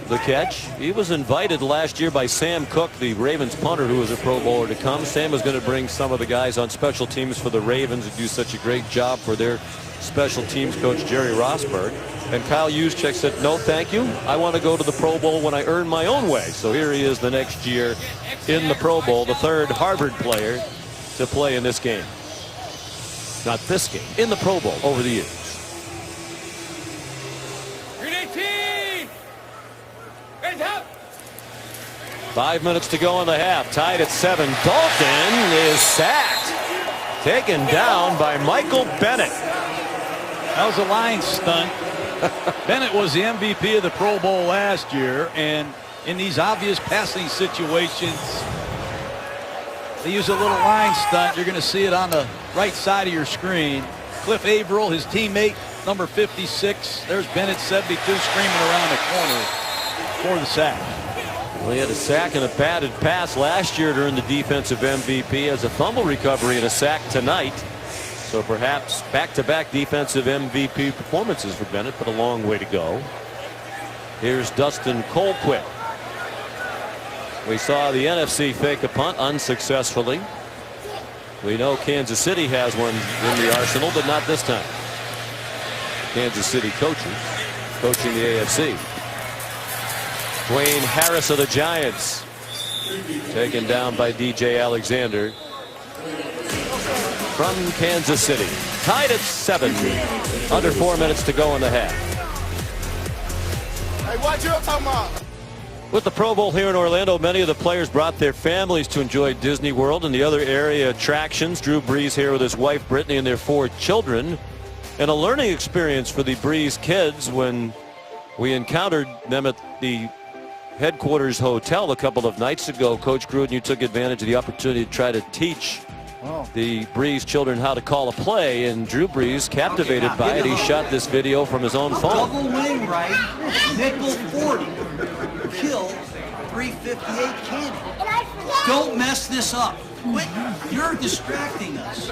the catch. He was invited last year by Sam Cook, the Ravens punter, who was a Pro Bowler, to come. Sam was going to bring some of the guys on special teams for the Ravens who do such a great job for their special teams coach Jerry Rosberg. And Kyle Juszczyk said, no thank you, I want to go to the Pro Bowl when I earn my own way. So here he is the next year in the Pro Bowl, the 3rd Harvard player to play in this game. Not this game, in the Pro Bowl over the years. 5 minutes to go in the half. Tied at 7. Dalton is sacked. Taken down by Michael Bennett. That was a line stunt. Bennett was the MVP of the Pro Bowl last year, and in these obvious passing situations, they use a little line stunt. You're going to see it on the right side of your screen. Cliff Averill, his teammate, number 56. There's Bennett, 72, screaming around the corner for the sack. Well, he had a sack and a batted pass last year during the defensive MVP. Has a fumble recovery and a sack tonight. So perhaps back-to-back defensive MVP performances for Bennett, but a long way to go. Here's Dustin Colquitt. We saw the NFC fake a punt unsuccessfully. We know Kansas City has one in the arsenal, but not this time. Kansas City coaches coaching the AFC. Dwayne Harris of the Giants taken down by DJ Alexander from Kansas City. Tied at 7. Under 4 minutes to go in the half. Hey, what you talking about? With the Pro Bowl here in Orlando, many of the players brought their families to enjoy Disney World and the other area attractions. Drew Brees here with his wife Brittany and their 4 children. And a learning experience for the Brees kids when we encountered them at the headquarters hotel a couple of nights ago. Coach Gruden, you took advantage of the opportunity to try to teach the Brees children how to call a play, and Drew Brees, captivated by it, he shot this video from his own phone. Double wing right, nickel 40, kill 358 cannon. Don't mess this up. Quit, you're distracting us.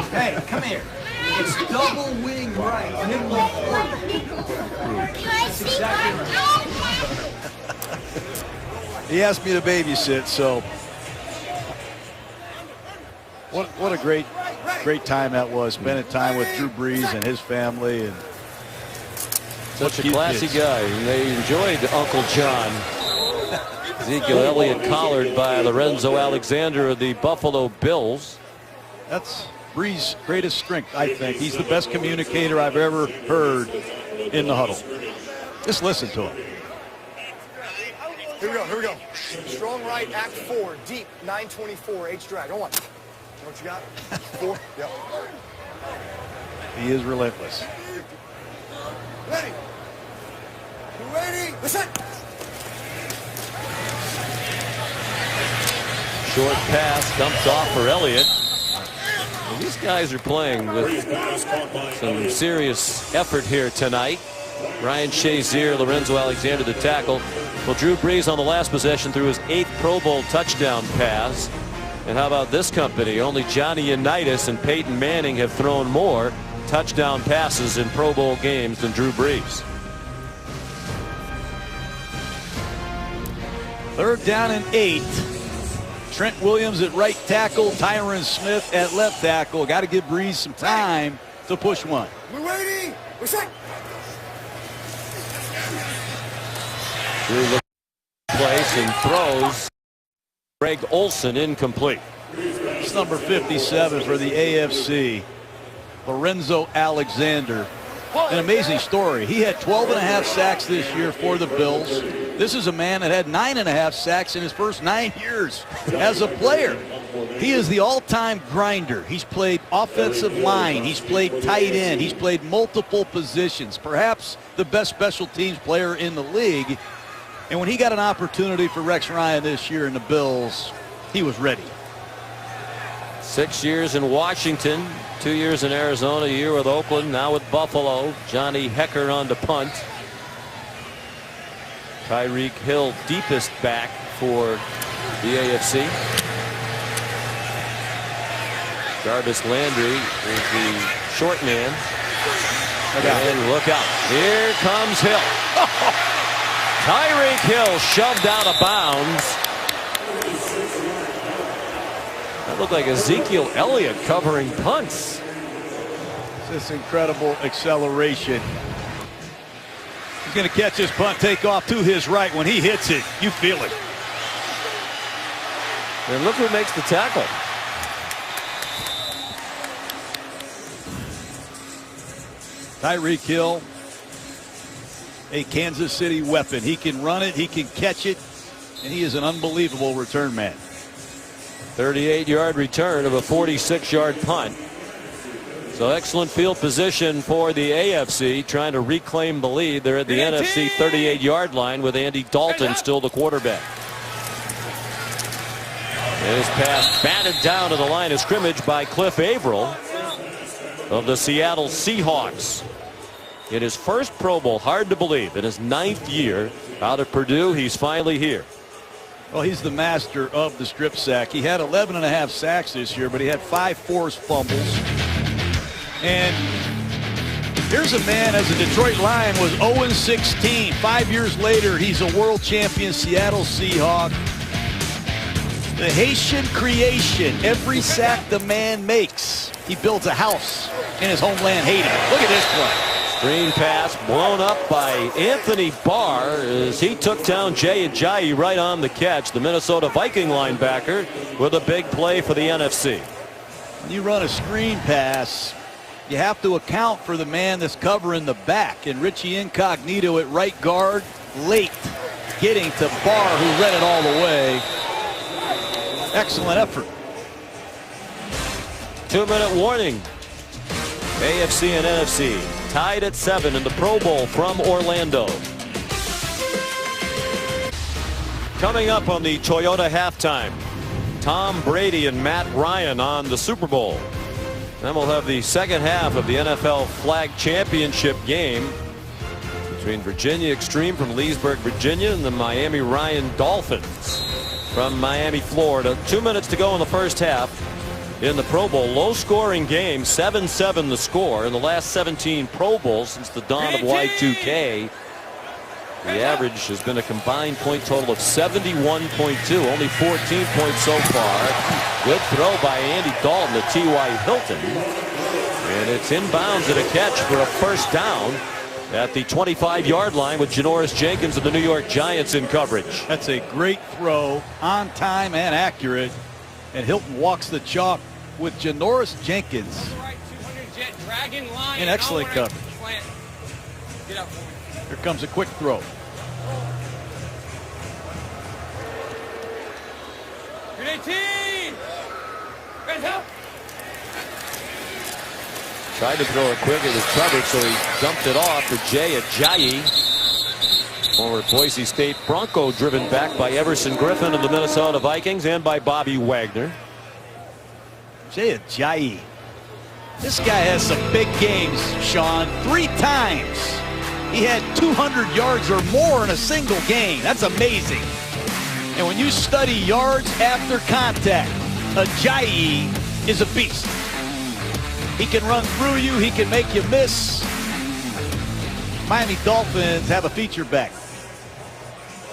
Hey, come here. It's double wing right, nickel 40. That's exactly right. He asked me to babysit, so what a great time that was. Spending time with Drew Brees and his family, and such a classy guy. And they enjoyed Uncle John. Ezekiel Elliott collared by Lorenzo Alexander of the Buffalo Bills. That's Brees' greatest strength, I think. He's the best communicator I've ever heard in the huddle. Just listen to him. Here we go. Strong right, act 4, deep, 924, H drag. Go on. What you got? 4? Yep. He is relentless. Ready. You ready? Listen. Short pass dumped off for Elliott. Well, these guys are playing with some serious effort here tonight. Ryan Shazier, Lorenzo Alexander the tackle. Well, Drew Brees on the last possession threw his 8th Pro Bowl touchdown pass. And how about this company? Only Johnny Unitas and Peyton Manning have thrown more touchdown passes in Pro Bowl games than Drew Brees. 3rd down and 8. Trent Williams at right tackle, Tyron Smith at left tackle. Got to give Brees some time to push one. We're waiting. We're set. Drew looks place and throws. Greg Olsen incomplete. It's number 57 for the AFC. Lorenzo Alexander. An amazing story. He had 12.5 sacks this year for the Bills. This is a man that had 9.5 sacks in his first 9 years as a player. He is the all-time grinder. He's played offensive line. He's played tight end. He's played multiple positions. Perhaps the best special teams player in the league. And when he got an opportunity for Rex Ryan this year in the Bills, he was ready. 6 years in Washington, 2 years in Arizona, a year with Oakland, now with Buffalo. Johnny Hecker on to punt. Tyreek Hill, deepest back for the AFC. Jarvis Landry is the short man. And look out. Here comes Hill. Tyreek Hill shoved out of bounds. That looked like Ezekiel Elliott covering punts. This incredible acceleration. He's going to catch his punt, take off to his right. When he hits it, you feel it. And look who makes the tackle. Tyreek Hill, a Kansas City weapon. He can run it, he can catch it, and he is an unbelievable return man. 38-yard return of a 46-yard punt. So excellent field position for the AFC, trying to reclaim the lead. They're at the NFC 38-yard line with Andy Dalton still the quarterback. His pass batted down to the line of scrimmage by Cliff Averill of the Seattle Seahawks. In his first Pro Bowl, hard to believe, in his 9th year out of Purdue, he's finally here. Well, he's the master of the strip sack. He had 11.5 sacks this year, but he had 5 forced fumbles. And here's a man, as a Detroit Lion, was 0-16. 5 years later, he's a world champion Seattle Seahawk. The Haitian creation. Every sack the man makes, he builds a house in his homeland, Haiti. Look at this play. Screen pass blown up by Anthony Barr as he took down Jay Ajayi right on the catch. The Minnesota Viking linebacker with a big play for the NFC. When you run a screen pass, you have to account for the man that's covering the back. And Richie Incognito at right guard, late getting to Barr, who read it all the way. Excellent effort. 2-minute warning. AFC and NFC tied at 7 in the Pro Bowl from Orlando. Coming up on the Toyota halftime, Tom Brady and Matt Ryan on the Super Bowl. Then we'll have the second half of the NFL Flag Championship game between Virginia Extreme from Leesburg, Virginia, and the Miami Ryan Dolphins from Miami, Florida. 2 minutes to go in the first half. In the Pro Bowl, low-scoring game, 7-7 the score. In the last 17 Pro Bowls since the dawn of Y2K, the average has been a combined point total of 71.2, only 14 points so far. Good throw by Andy Dalton to T.Y. Hilton. And it's inbounds at a catch for a first down at the 25-yard line with Janoris Jenkins of the New York Giants in coverage. That's a great throw, on time and accurate. And Hilton walks the chalk with Janoris Jenkins in excellent coverage. Here comes a quick throw. Tried to throw it quick, it was covered, so he dumped it off to Jay Ajayi. Former Boise State Bronco, driven back by Everson Griffin of the Minnesota Vikings and by Bobby Wagner. Jay Ajayi. This guy has some big games, Sean. 3 times he had 200 yards or more in a single game. That's amazing. And when you study yards after contact, Ajayi is a beast. He can run through you. He can make you miss. Miami Dolphins have a feature back.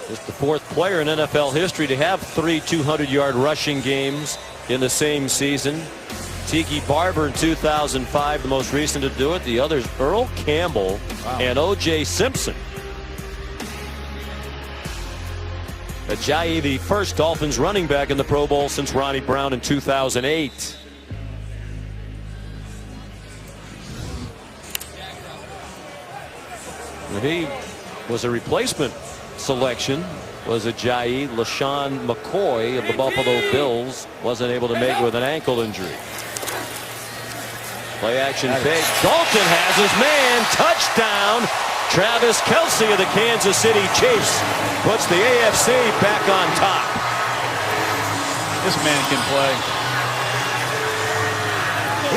Just the 4th player in NFL history to have 3 200-yard rushing games in the same season. Tiki Barber in 2005, the most recent to do it. The others, Earl Campbell and O.J. Simpson. Ajayi, the first Dolphins running back in the Pro Bowl since Ronnie Brown in 2008. he was a replacement selection. Was Ajayi. LaShawn McCoy of the Buffalo Bills wasn't able to make it with an ankle injury. Play action fake. Dalton has his man. Touchdown. Travis Kelce of the Kansas City Chiefs puts the AFC back on top. This man can play.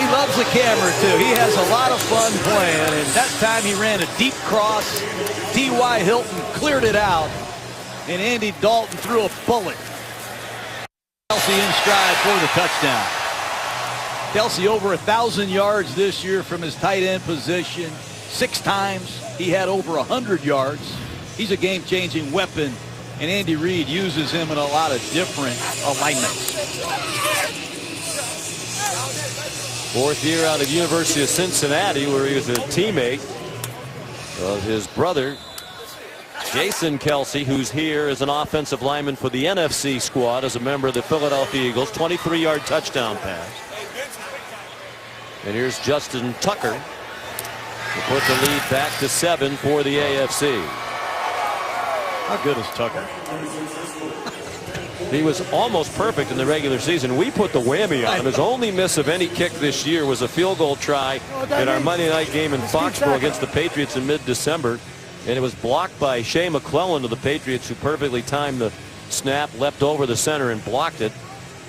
He loves the camera, too. He has a lot of fun playing. And that time he ran a deep cross. T.Y. Hilton cleared it out. And Andy Dalton threw a bullet. Kelce in stride for the touchdown. Kelce over 1,000 yards this year from his tight end position. 6 times he had over 100 yards. He's a game-changing weapon, and Andy Reid uses him in a lot of different alignments. 4th year out of University of Cincinnati, where he was a teammate of his brother, Jason Kelce, who's here as an offensive lineman for the NFC squad as a member of the Philadelphia Eagles. 23-yard touchdown pass. And here's Justin Tucker to put the lead back to 7 for the AFC. How good is Tucker? He was almost perfect in the regular season. We put the whammy on him. His only miss of any kick this year was a field goal try in our Monday night game in Foxborough against the Patriots in mid-December. And it was blocked by Shea McClellan of the Patriots, who perfectly timed the snap, leapt over the center, and blocked it.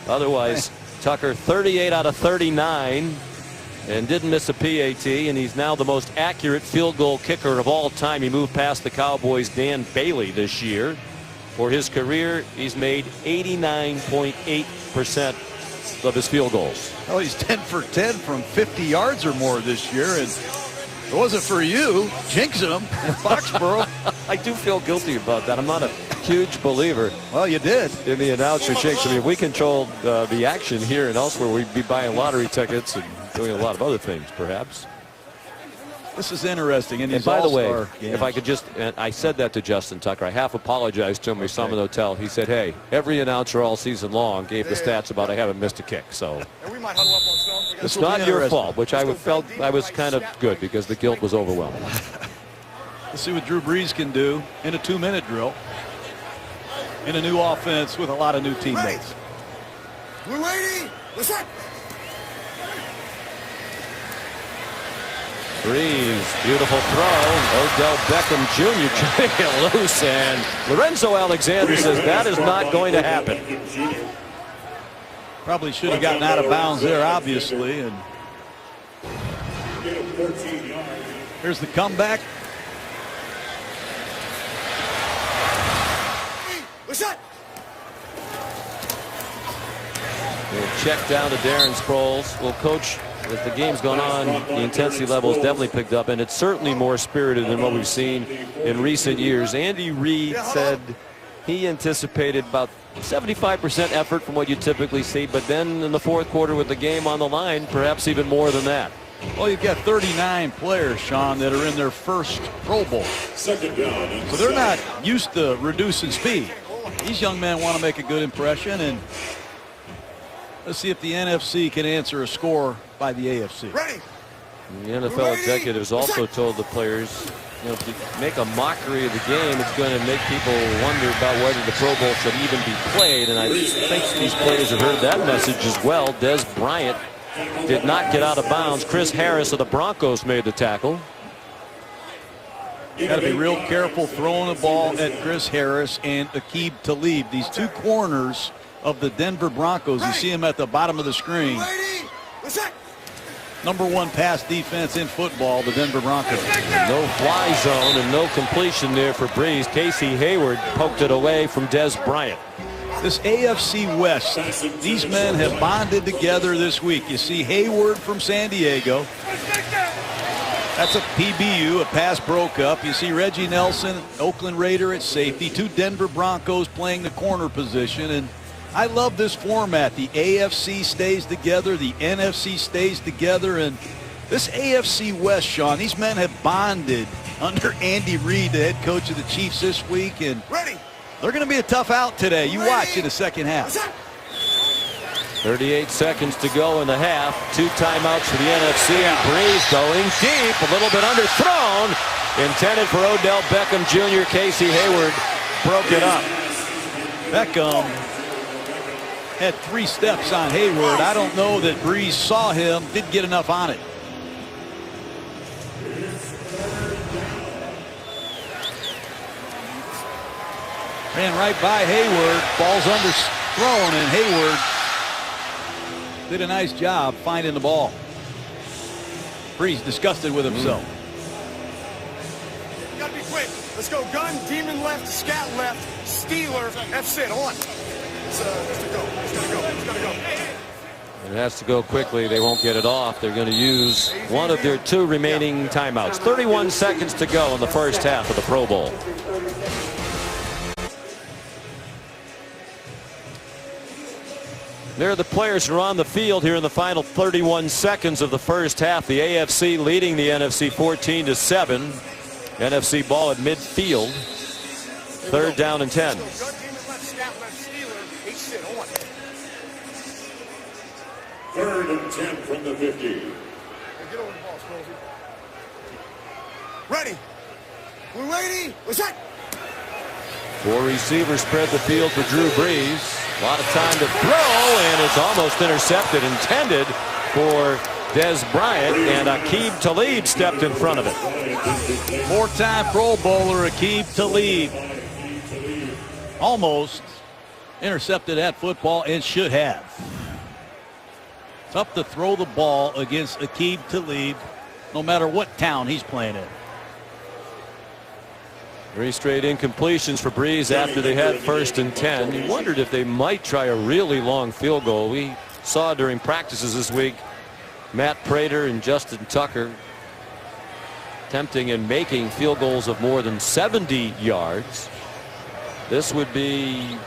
Otherwise, Tucker 38 out of 39 and didn't miss a PAT, and he's now the most accurate field goal kicker of all time. He moved past the Cowboys' Dan Bailey this year. For his career, he's made 89.8% of his field goals. Oh, he's 10 for 10 from 50 yards or more this year, and if it wasn't for you jinxing him in Foxborough. I do feel guilty about that. I'm not a huge believer. Well, you did. In the announcer jinx. I mean, if we controlled the action here and elsewhere, we'd be buying lottery tickets and doing a lot of other things, perhaps. This is interesting. And by the way, if I could just, and I said that to Justin Tucker. I half apologized to him. We saw him in the hotel. He said, hey, every announcer all season long gave the stats about I haven't missed a kick. So it's not your fault, which I felt I was kind of good because the guilt was overwhelming. Let's see what Drew Brees can do in a 2-minute drill in a new offense with a lot of new teammates. We're waiting. Listen. Brees, beautiful throw. Odell Beckham Jr. trying to get loose, and Lorenzo Alexander says that is not going to happen. Probably should have gotten out of bounds there, obviously. And here's the comeback. We'll check down to Darren Sproles. Well, Coach, as the game's gone on, the intensity level has definitely picked up, and it's certainly more spirited than what we've seen in recent years. Andy Reid said he anticipated about 75% effort from what you typically see, but then in the 4th quarter with the game on the line, perhaps even more than that. Well, you've got 39 players, Sean, that are in their first Pro Bowl. So they're not used to reducing speed. These young men want to make a good impression, and let's see if the NFC can answer a score by the AFC. Ready. The NFL executives also told the players, you know, to make a mockery of the game, it's going to make people wonder about whether the Pro Bowl should even be played. And I think these players have heard that message as well. Des Bryant did not get out of bounds. Chris Harris of the Broncos made the tackle. Got to be real careful throwing the ball at Chris Harris and Aqib Talib. These two corners of the Denver Broncos. You see them at the bottom of the screen. #1 pass defense in football, the Denver Broncos. And no fly zone and no completion there for Brees. Casey Hayward poked it away from Des Bryant. This AFC West, these men have bonded together this week. You see Hayward from San Diego. That's a PBU, a pass broke up. You see Reggie Nelson, Oakland Raider at safety. 2 Denver Broncos playing the corner position. And I love this format. The AFC stays together. The NFC stays together. And this AFC West, Sean, these men have bonded under Andy Reid, the head coach of the Chiefs this week. And they're going to be a tough out today. You watch in the second half. 38 seconds to go in the half. 2 timeouts for the NFC. Brees going deep, a little bit underthrown, Intended for Odell Beckham Jr. Casey Hayward broke it up. Beckham had 3 steps on Hayward. I don't know that Breeze saw him, didn't get enough on it. Ran right by Hayward. Ball's underthrown, and Hayward did a nice job finding the ball. Breeze disgusted with himself. You gotta be quick. Let's go. Gun, demon left, scat left, Steeler, FC. On. It's to go. It's gotta go. It's gotta go. It has to go quickly. They won't get it off. They're going to use one of their 2 remaining timeouts. 31 seconds to go in the first half of the Pro Bowl. They're the players who are on the field here in the final 31 seconds of the first half. The AFC leading the NFC 14-7. NFC ball at midfield. 3rd down and 10. Third and 10 from the 50. Get over the ball, Scrolls. Ready. We're ready. What's that? 4 receivers spread the field for Drew Brees. A lot of time to throw, and it's almost intercepted. Intended for Des Bryant, and Aqib Talib stepped in front of it. 4-time Pro Bowler Aqib Talib almost intercepted that football and should have. Tough to throw the ball against Aqib Talib, no matter what town he's playing in. 3 straight incompletions for Breeze after they had 1st and 10. You wondered if they might try a really long field goal. We saw during practices this week Matt Prater and Justin Tucker attempting and making field goals of more than 70 yards. This would be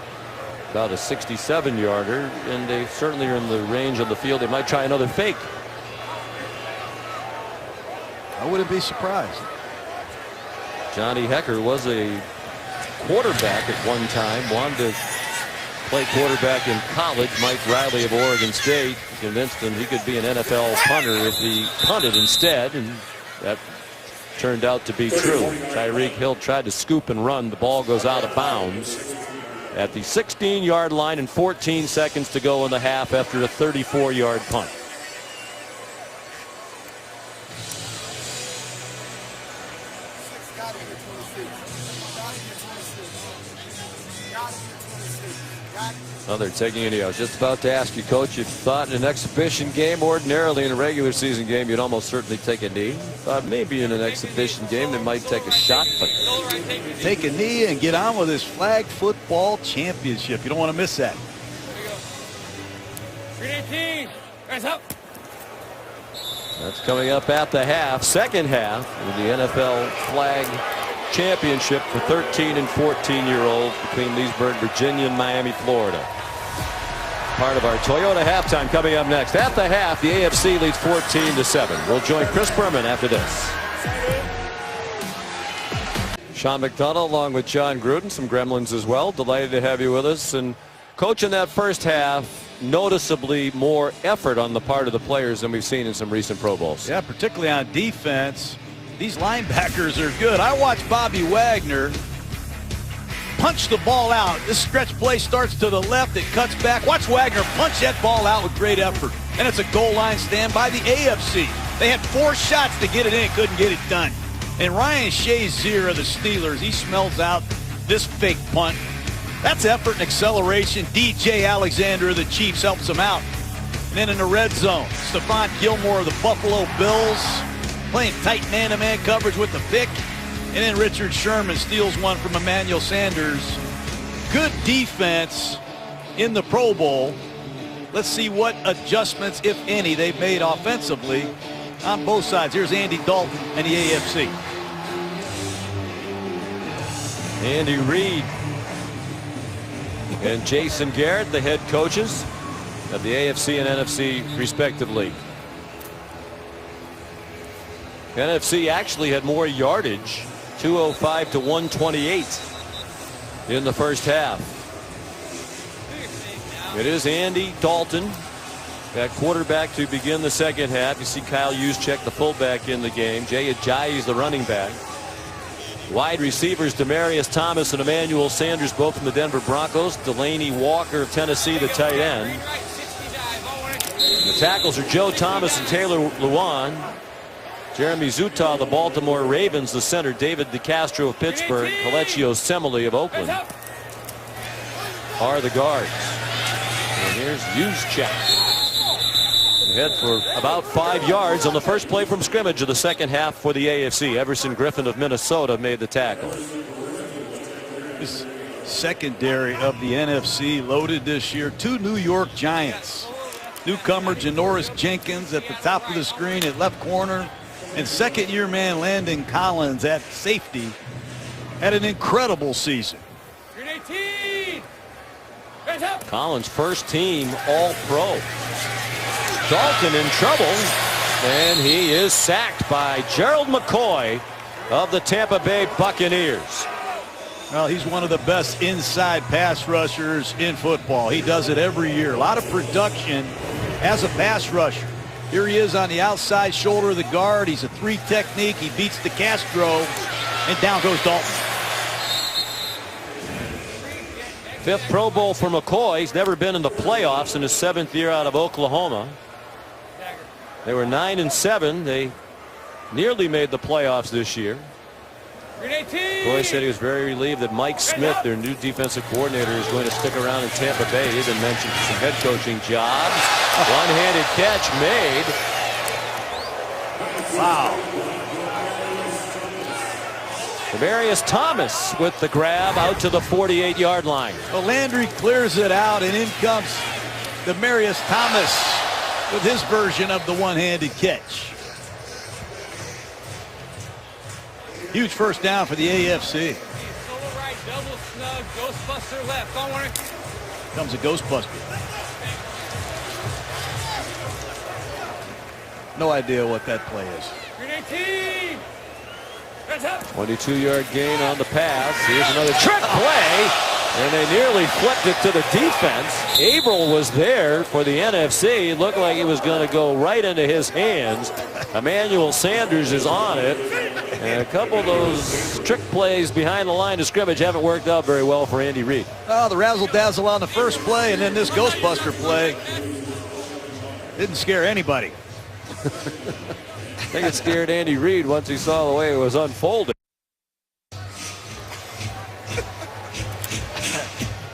about a 67-yarder, and they certainly are in the range of the field. They might try another fake. I wouldn't be surprised. Johnny Hecker was a quarterback at one time, wanted to play quarterback in college. Mike Riley of Oregon State convinced him he could be an NFL punter if he punted instead, and that turned out to be true. Tyreek Hill tried to scoop and run. The ball goes out of bounds at the 16-yard line and 14 seconds to go in the half after a 34-yard punt. Well, they're taking it. I was just about to ask you, Coach, if you thought in an exhibition game, ordinarily in a regular season game, you'd almost certainly take a knee. Thought maybe in an exhibition game they might take a shot, but take a knee and get on with this flag football championship. You don't want to miss that. 318. Guys up. That's coming up at the half, second half of the NFL flag championship for 13 and 14-year-olds between Leesburg, Virginia, and Miami, Florida. Part of our Toyota halftime coming up next. At the half, the AFC leads 14-7. We'll join Chris Berman after this. Sean McDonough along with John Gruden, some Gremlins as well. Delighted to have you with us. And Coach, in that first half, noticeably more effort on the part of the players than we've seen in some recent Pro Bowls. Yeah, particularly on defense. These linebackers are good. I watched Bobby Wagner punch the ball out. This stretch play starts to the left. It cuts back. Watch Wagner punch that ball out with great effort. And it's a goal line stand by the AFC. They had 4 shots to get it in. Couldn't get it done. And Ryan Shazier of the Steelers, he smells out this fake punt. That's effort and acceleration. DJ Alexander of the Chiefs helps him out. And then in the red zone, Stephon Gilmore of the Buffalo Bills playing tight man-to-man coverage with the pick. And then Richard Sherman steals one from Emmanuel Sanders. Good defense in the Pro Bowl. Let's see what adjustments, if any, they've made offensively on both sides. Here's Andy Dalton and the AFC. Andy Reid and Jason Garrett, the head coaches of the AFC and NFC respectively. NFC actually had more yardage, 205 to 128 in the first half. It is Andy Dalton at quarterback to begin the second half. You see Kyle Juszczyk, the fullback, in the game. Jay Ajayi is the running back. Wide receivers Demaryius Thomas and Emmanuel Sanders, both from the Denver Broncos. Delaney Walker of Tennessee, the tight end. The tackles are Joe Thomas and Taylor Lewan. Jeremy Zutaw, the Baltimore Ravens, the center. David DeCastro of Pittsburgh. Colecchio Semele of Oakland are the guards. And here's Juszczyk. Ahead for about 5 yards on the first play from scrimmage of the second half for the AFC. Everson Griffin of Minnesota made the tackle. This secondary of the NFC loaded this year. 2 New York Giants. Newcomer Janoris Jenkins at the top of the screen at left corner. And second-year man Landon Collins at safety had an incredible season. Collins first team All-Pro. Dalton in trouble, and he is sacked by Gerald McCoy of the Tampa Bay Buccaneers. Well, he's one of the best inside pass rushers in football. He does it every year. A lot of production as a pass rusher. Here he is on the outside shoulder of the guard. He's a 3 technique. He beats DeCastro, and down goes Dalton. 5th Pro Bowl for McCoy. He's never been in the playoffs in his 7th year out of Oklahoma. They were 9-7. They nearly made the playoffs this year. McCoy said he was very relieved that Mike Smith, their new defensive coordinator, is going to stick around in Tampa Bay. He even mentioned some head coaching jobs. One-handed catch made. Wow. Demaryius Thomas with the grab out to the 48-yard line. Well, Landry clears it out, and in comes Demaryius Thomas with his version of the one-handed catch. Huge first down for the AFC. Solo right, double snug, Ghostbuster left. Don't worry. Comes a Ghostbuster. No idea what that play is. 22-yard gain on the pass. Here's another trick play, and they nearly flipped it to the defense. Averill was there for the NFC. It looked like it was going to go right into his hands. Emmanuel Sanders is on it, and a couple of those trick plays behind the line of scrimmage haven't worked out very well for Andy Reid. Oh, the razzle-dazzle on the first play, and then this Ghostbuster play didn't scare anybody. I think it scared Andy Reid once he saw the way it was unfolding.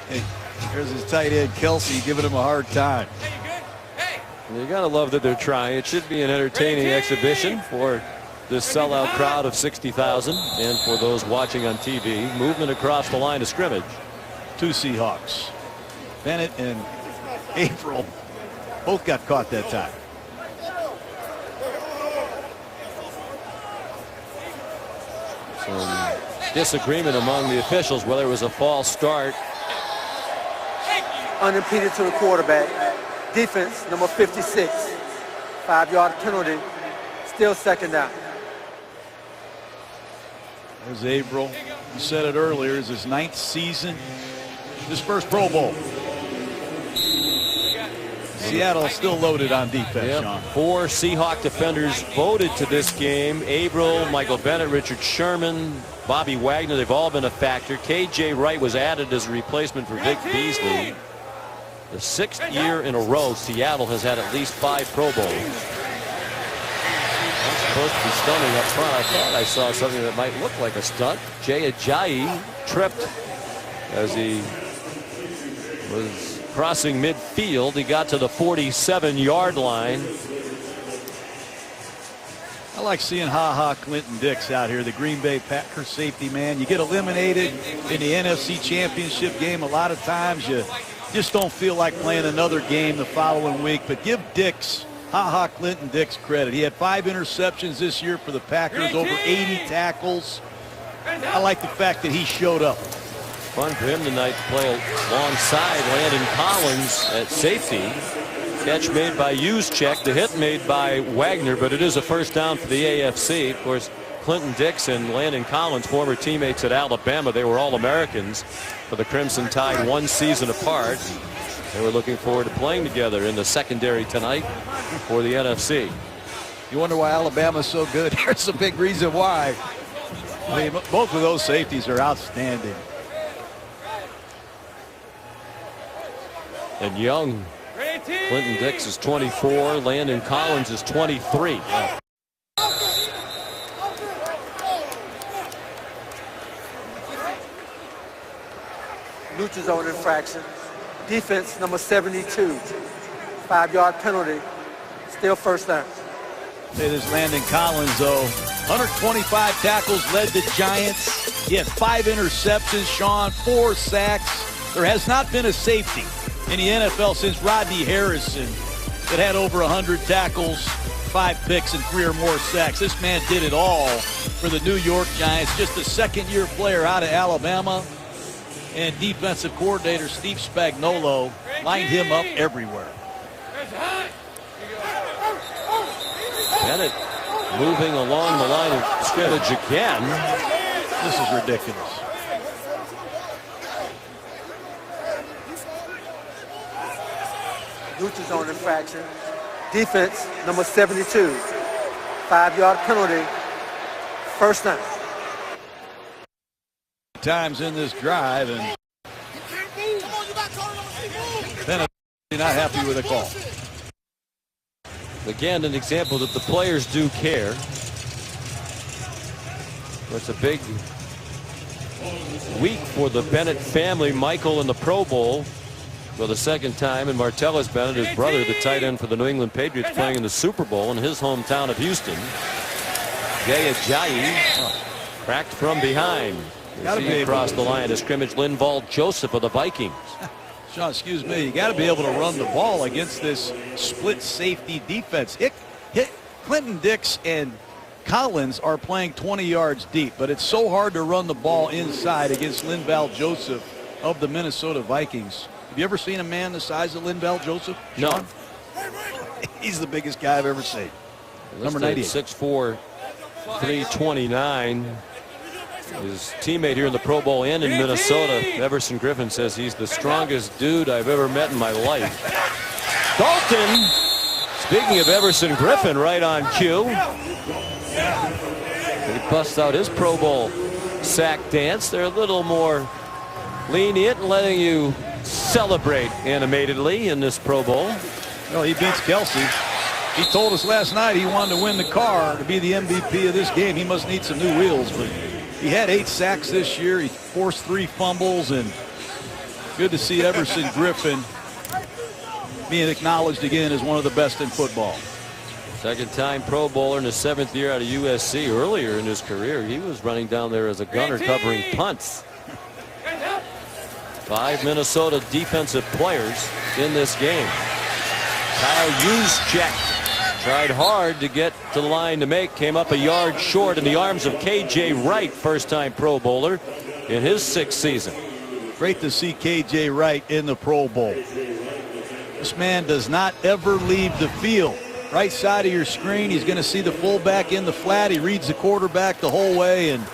Hey, here's his tight end Kelsey giving him a hard time. You gotta love that they're trying. It should be an entertaining exhibition for this sellout crowd of 60,000 and for those watching on TV. Movement across the line of scrimmage. 2 Seahawks. Bennett and Averill both got caught that time. Some disagreement among the officials whether it was a false start. Unimpeded to the quarterback. Defense, number 56. 5-yard penalty. Still second down. There's Averill. You said it earlier. It's his 9th season. His first Pro Bowl. Seattle still loaded on defense, Sean. 4 Seahawk defenders voted to this game. Averill, Michael Bennett, Richard Sherman, Bobby Wagner. They've all been a factor. K.J. Wright was added as a replacement for Vic Beasley. The 6th year in a row Seattle has had at least 5 Pro Bowls. That's supposed to be stunning up front. I thought I saw something that might look like a stunt. Jay Ajayi tripped as he was crossing midfield. He got to the 47-yard line. I like seeing Clinton Dix out here, the Green Bay Packers safety man. You get eliminated in the NFC Championship game. A lot of times you just don't feel like playing another game the following week. But give Dix, Clinton Dix, credit. He had 5 interceptions this year for the Packers, over 80 tackles. I like the fact that he showed up. Fun for him tonight to play alongside Landon Collins at safety. Catch made by Juszczyk, the hit made by Wagner, but it is a first down for the AFC. Of course, Clinton Dix and Landon Collins, former teammates at Alabama. They were All-Americans for the Crimson Tide 1 season apart. They were looking forward to playing together in the secondary tonight for the NFC. You wonder why Alabama's so good? Here's a big reason why. I mean, both of those safeties are outstanding. And young Clinton Dix is 24. Landon Collins is 23. Neutral zone infraction. Defense number 72. 5-yard penalty. Still first down. It is Landon Collins, though. 125 tackles, led the Giants. He had 5 interceptions, Sean, 4 sacks. There has not been a safety in the NFL since Rodney Harrison that had over 100 tackles, 5 picks, and 3 or more sacks. This man did it all for the New York Giants. Just a second-year player out of Alabama. And defensive coordinator Steve Spagnuolo lined him up everywhere. Bennett moving along the line of scrimmage again. This is ridiculous. Neutral zone infraction. Defense number 72. 5-yard penalty. First down. Times in this drive, and Bennett not happy with the call. Again, an example that the players do care. It's a big week for the Bennett family. Michael in the Pro Bowl for the second time, and Martellus Bennett, his brother, the tight end for the New England Patriots, playing in the Super Bowl in his hometown of Houston. Jay Ajayi cracked from behind. He crossed the line of scrimmage. Linval Joseph of the Vikings. Sean, excuse me, you got to be able to run the ball against this split safety defense. Clinton Dix and Collins are playing 20 yards deep, but it's so hard to run the ball inside against Linval Joseph of the Minnesota Vikings. Have you ever seen a man the size of Linval Joseph, Sean? No. He's the biggest guy I've ever seen. Number 98. 6'4", 329. His teammate here in the Pro Bowl and in Minnesota, Everson Griffin, says he's the strongest dude I've ever met in my life. Dalton, speaking of Everson Griffin, right on cue. He busts out his Pro Bowl sack dance. They're a little more lenient, letting you celebrate animatedly in this Pro Bowl. Well, he beats Kelsey. He told us last night he wanted to win the car to be the MVP of this game. He must need some new wheels, but he had 8 sacks this year. He forced 3 fumbles, and good to see Everson Griffin being acknowledged again as one of the best in football. Second-time Pro Bowler in his 7th year out of USC. Earlier in his career, he was running down there as a gunner covering punts. 5 Minnesota defensive players in this game. Kyle Juszczyk tried hard to get to the line to make, came up a yard short in the arms of K.J. Wright, first-time Pro Bowler in his 6th season. Great to see K.J. Wright in the Pro Bowl. This man does not ever leave the field. Right side of your screen, he's going to see the fullback in the flat. He reads the quarterback the whole way, and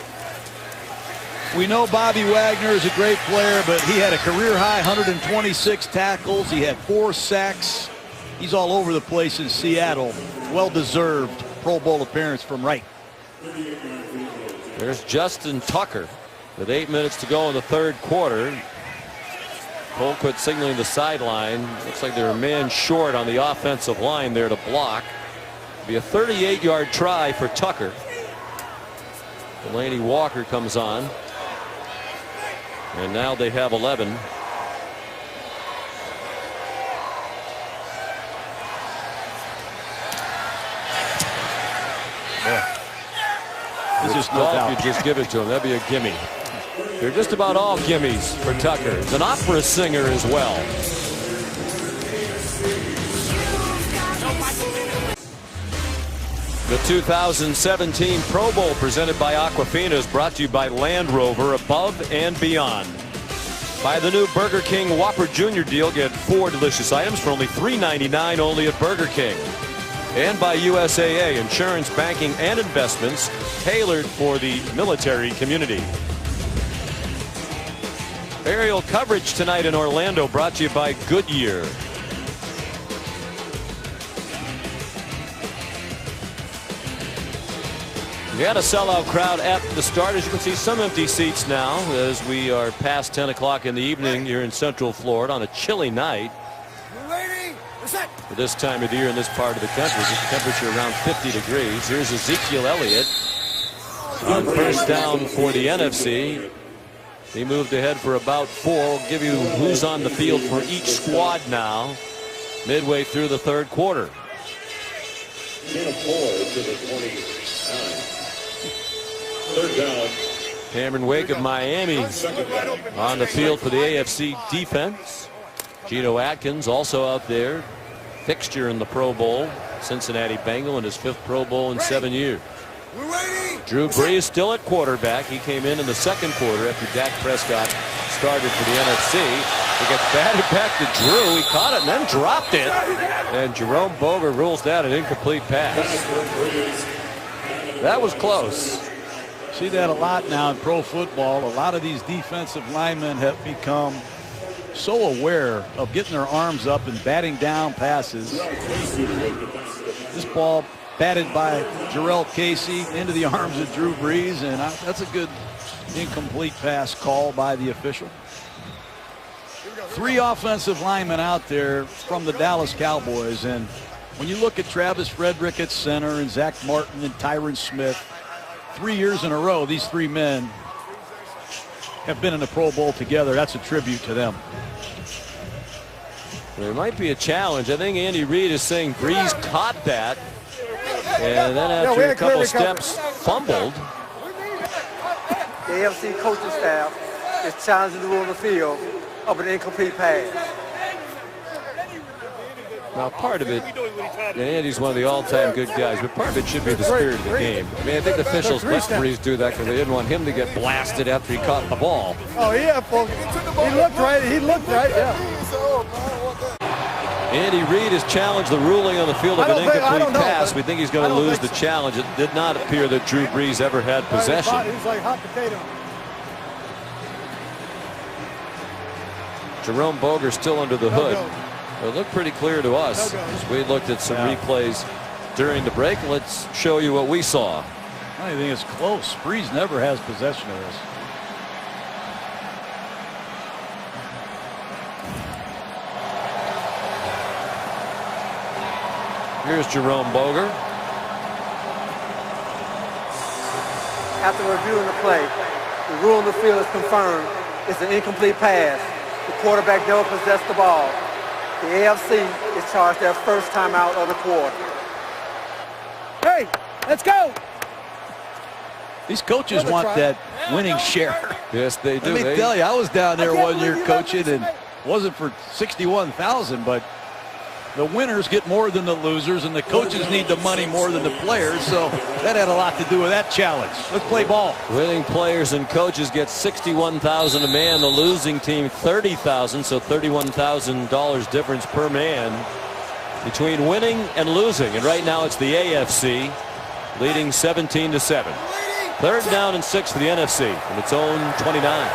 we know Bobby Wagner is a great player, but he had a career-high 126 tackles. He had 4 sacks. He's all over the place in Seattle. Well-deserved Pro Bowl appearance from Wright. There's Justin Tucker with 8 minutes to go in the 3rd quarter. Colquitt signaling the sideline. Looks like they're a man short on the offensive line there to block. It'll be a 38-yard try for Tucker. Delaney Walker comes on. And now they have 11. It's just you just give it to him. That'd be a gimme. They're just about all gimmies for Tucker. He's an opera singer as well. The 2017 Pro Bowl presented by Aquafina is brought to you by Land Rover, above and beyond. Buy the new Burger King Whopper Jr. deal. Get 4 delicious items for only $3.99 only at Burger King. And by USAA, insurance, banking, and investments tailored for the military community. Aerial coverage tonight in Orlando brought to you by Goodyear. We had a sellout crowd at the start. As you can see, some empty seats now as we are past 10 o'clock in the evening here in Central Florida on a chilly night. For this time of the year in this part of the country, the temperature around 50 degrees. Here's Ezekiel Elliott on first down for the NFC. He moved ahead for about 4. We'll give you who's on the field for each squad now midway through the third quarter. Third down. Cameron Wake of Miami on the field for the AFC defense. Geno Atkins also out there, fixture in the Pro Bowl. Cincinnati Bengal in his 5th Pro Bowl in 7 years. Drew Brees still at quarterback. He came in the second quarter after Dak Prescott started for the NFC. He gets batted back to Drew. He caught it and then dropped it. And Jerome Boger rules that an incomplete pass. That was close. See that a lot now in pro football. A lot of these defensive linemen have become so aware of getting their arms up and batting down passes. This ball batted by Jarrell Casey into the arms of Drew Brees, and that's a good incomplete pass call by the official. 3 offensive linemen out there from the Dallas Cowboys, and when you look at Travis Frederick at center and Zach Martin and Tyron Smith, 3 years in a row these 3 men have been in the Pro Bowl together. That's a tribute to them. There might be a challenge. I think Andy Reid is saying Brees caught that, and then after a couple steps fumbled. The AFC coaching staff is challenging the rule on the field of an incomplete pass. Now, part of it, and Andy's one of the all-time good guys, but part of it should be the spirit of the game. I mean, I think the officials let Brees do that because they didn't want him to get blasted after he caught the ball. Oh, yeah, folks. He looked right. He looked right, yeah. Andy Reid has challenged the ruling on the field of an incomplete pass. We think he's going to lose the challenge. It did not appear that Drew Brees ever had possession. He's like hot potato. Jerome Boger still under the hood. It looked pretty clear to us as we looked at some replays during the break. Let's show you what we saw. I don't think it's close. Brees never has possession of this. Here's Jerome Boger. After reviewing the play, the rule on the field is confirmed. It's an incomplete pass. The quarterback never possessed the ball. The AFC is charged their first timeout of the quarter. Hey, let's go. These coaches want that winning share. Yes, they do. Let me tell you, I was down there 1 year coaching, and it wasn't for 61,000, but the winners get more than the losers, and the coaches need the money more than the players, so that had a lot to do with that challenge. Let's play ball. Winning players and coaches get $61,000 a man. The losing team $30,000, so $31,000 difference per man between winning and losing. And right now it's the AFC leading 17-7. 3rd down and 6 for the NFC from its own 29.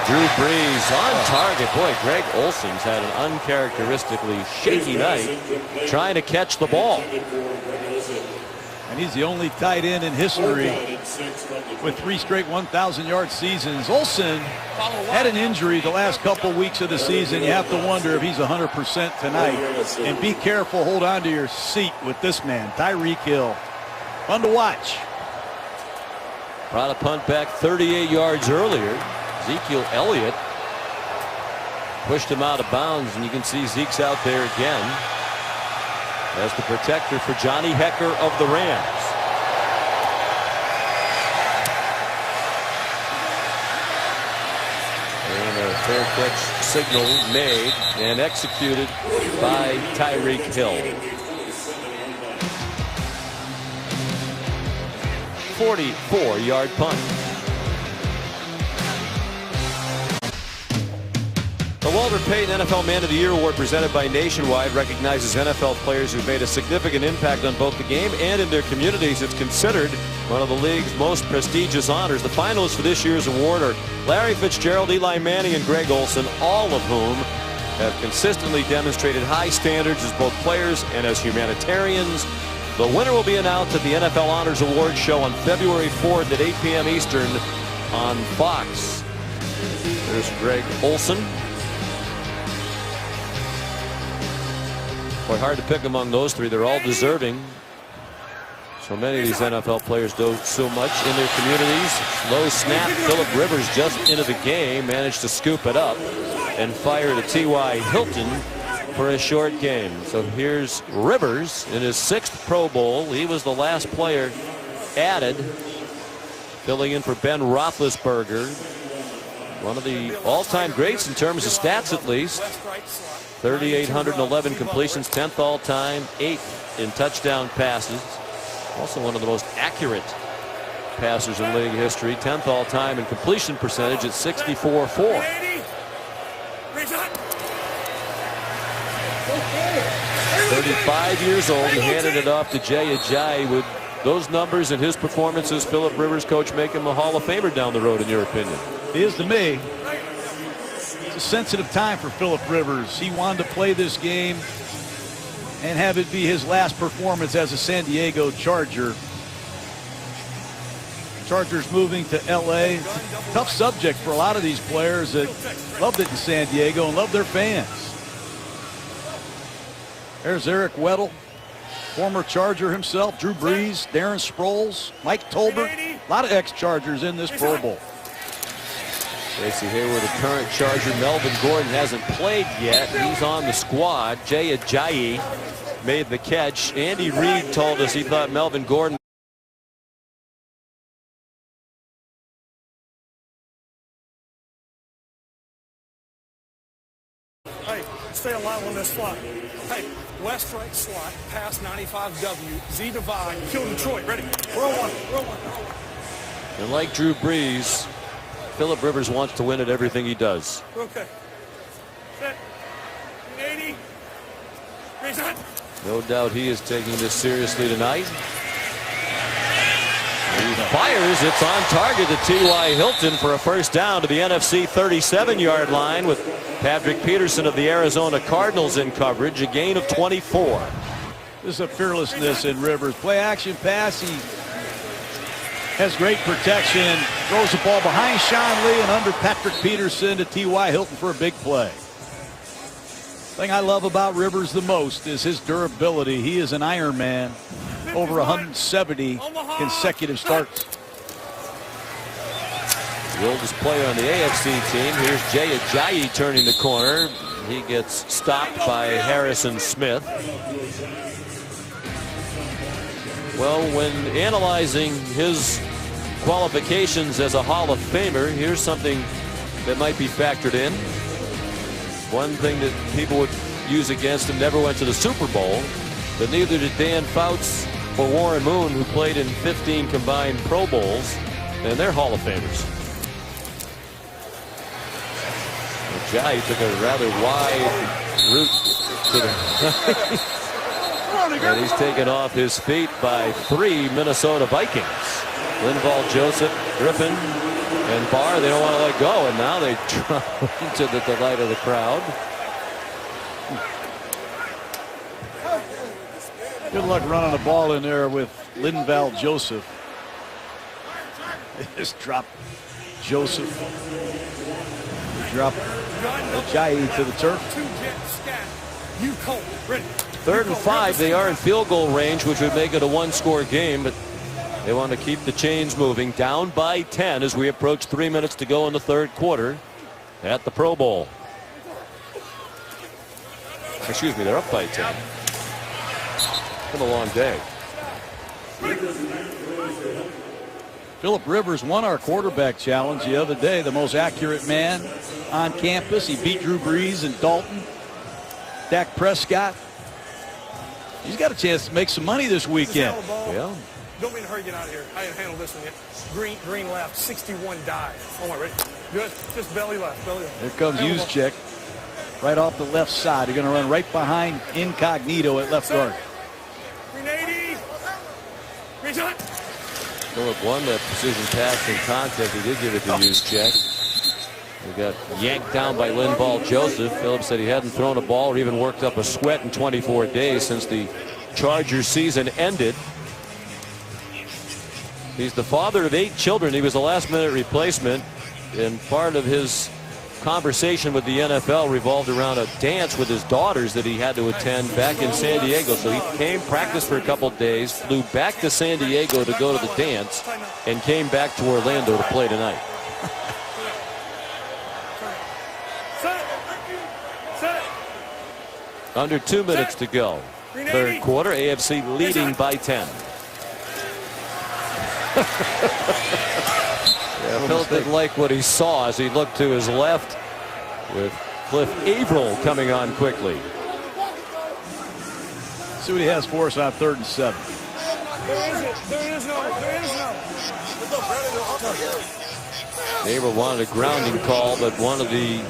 Drew Brees on target. Boy, Greg Olson's had an uncharacteristically shaky night trying to catch the ball. And he's the only tight end in history with 3 straight 1,000-yard seasons. Olson had an injury the last couple weeks of the season. You have to wonder if he's 100% tonight. And be careful, hold on to your seat with this man, Tyreek Hill. Fun to watch. Brought a punt back 38 yards earlier. Ezekiel Elliott pushed him out of bounds, and you can see Zeke's out there again as the protector for Johnny Hecker of the Rams. And a fair catch signal made and executed by Tyreek Hill. 44-yard punt. The Walter Payton NFL Man of the Year Award presented by Nationwide recognizes NFL players who've made a significant impact on both the game and in their communities. It's considered one of the league's most prestigious honors. The finalists for this year's award are Larry Fitzgerald, Eli Manning, and Greg Olson, all of whom have consistently demonstrated high standards as both players and as humanitarians. The winner will be announced at the NFL Honors Awards show on February 4th at 8 p.m. Eastern on Fox. There's Greg Olson. Boy, hard to pick among those three. They're all deserving. So many of these NFL players do so much in their communities. Low snap. Phillip Rivers just into the game, managed to scoop it up and fire to T.Y. Hilton for a short game. So here's Rivers in his 6th Pro Bowl. He was the last player added, filling in for Ben Roethlisberger, one of the all-time greats in terms of stats, at least. 3,811 completions, 10th all-time, 8th in touchdown passes. Also one of the most accurate passers in league history. 10th all-time in completion percentage at 64.4. 35 years old. He handed it off to Jay Ajayi. With those numbers and his performances, Phillip Rivers, coach, make him a Hall of Famer down the road, in your opinion? He is to me. It's a sensitive time for Phillip Rivers. He wanted to play this game and have it be his last performance as a San Diego Charger. Chargers moving to L.A. Tough subject for a lot of these players that loved it in San Diego and love their fans. There's Eric Weddle, former Charger himself, Drew Brees, Darren Sproles, Mike Tolbert. A lot of ex-Chargers in this Pro Bowl. Casey Hayward, a current Charger. Melvin Gordon hasn't played yet. He's on the squad. Jay Ajayi made the catch. Andy Reid told us he thought Melvin Gordon stay alive on this slot. Hey, left right slot, pass 95W, Z divide, kill Detroit. Ready? Roll one, roll one, roll one. And like Drew Brees, Phillip Rivers wants to win at everything he does. Okay. Set. 80. Reset. No doubt he is taking this seriously tonight. He fires. It's on target to T.Y. Hilton for a first down to the NFC 37-yard line with Patrick Peterson of the Arizona Cardinals in coverage. A gain of 24. This is a fearlessness in Rivers. Play action pass. He has great protection. Throws the ball behind Sean Lee and under Patrick Peterson to T.Y. Hilton for a big play. The thing I love about Rivers the most is his durability. He is an Iron Man. Over 170 consecutive starts. The oldest player on the AFC team. Here's Jay Ajayi turning the corner. He gets stopped by Harrison Smith. Well, when analyzing his qualifications as a Hall of Famer, here's something that might be factored in. One thing that people would use against him: never went to the Super Bowl, but neither did Dan Fouts or Warren Moon, who played in 15 combined Pro Bowls, and they're Hall of Famers. Ajayi took a rather wide route to the and he's taken off his feet by 3 Minnesota Vikings. Linval, Joseph, Griffin, and Barr. They don't want to let go, and now they drop into the delight of the crowd. Good luck running the ball in there with Linval Joseph. They just drop Joseph. They drop Ajayi to the turf. 3rd and 5. They are in field goal range, which would make it a 1-score game, but they want to keep the chains moving. Down by 10 as we approach 3 minutes to go in the 3rd quarter at the Pro Bowl. Excuse me, they're up by 10. It's been a long day. Phillip Rivers won our quarterback challenge the other day. The most accurate man on campus. He beat Drew Brees and Dalton. Dak Prescott. He's got a chance to make some money this weekend. Yeah. Don't mean to hurry, get out of here. I didn't handle this one yet. Green left, 61 dive. All right, ready? Good. Just belly left, belly left. Here comes Juszczyk. Right off the left side. They're going to run right behind Incognito at left guard. 380. Reset. Phillip won that precision pass in contact. He did give it to Juszczyk. He got yanked down by Linval Joseph. Phillip said he hadn't thrown a ball or even worked up a sweat in 24 days since the Chargers season ended. He's the father of 8 children. He was a last-minute replacement, and part of his conversation with the NFL revolved around a dance with his daughters that he had to attend back in San Diego. So he came, practiced for a couple of days, flew back to San Diego to go to the dance, and came back to Orlando to play tonight. Under 2 minutes to go. Third quarter, AFC leading by 10. Phil didn't like what he saw as he looked to his left with Cliff Averill coming on quickly. See what he has for us on 3rd and 7. Averill wanted a grounding call, but one of the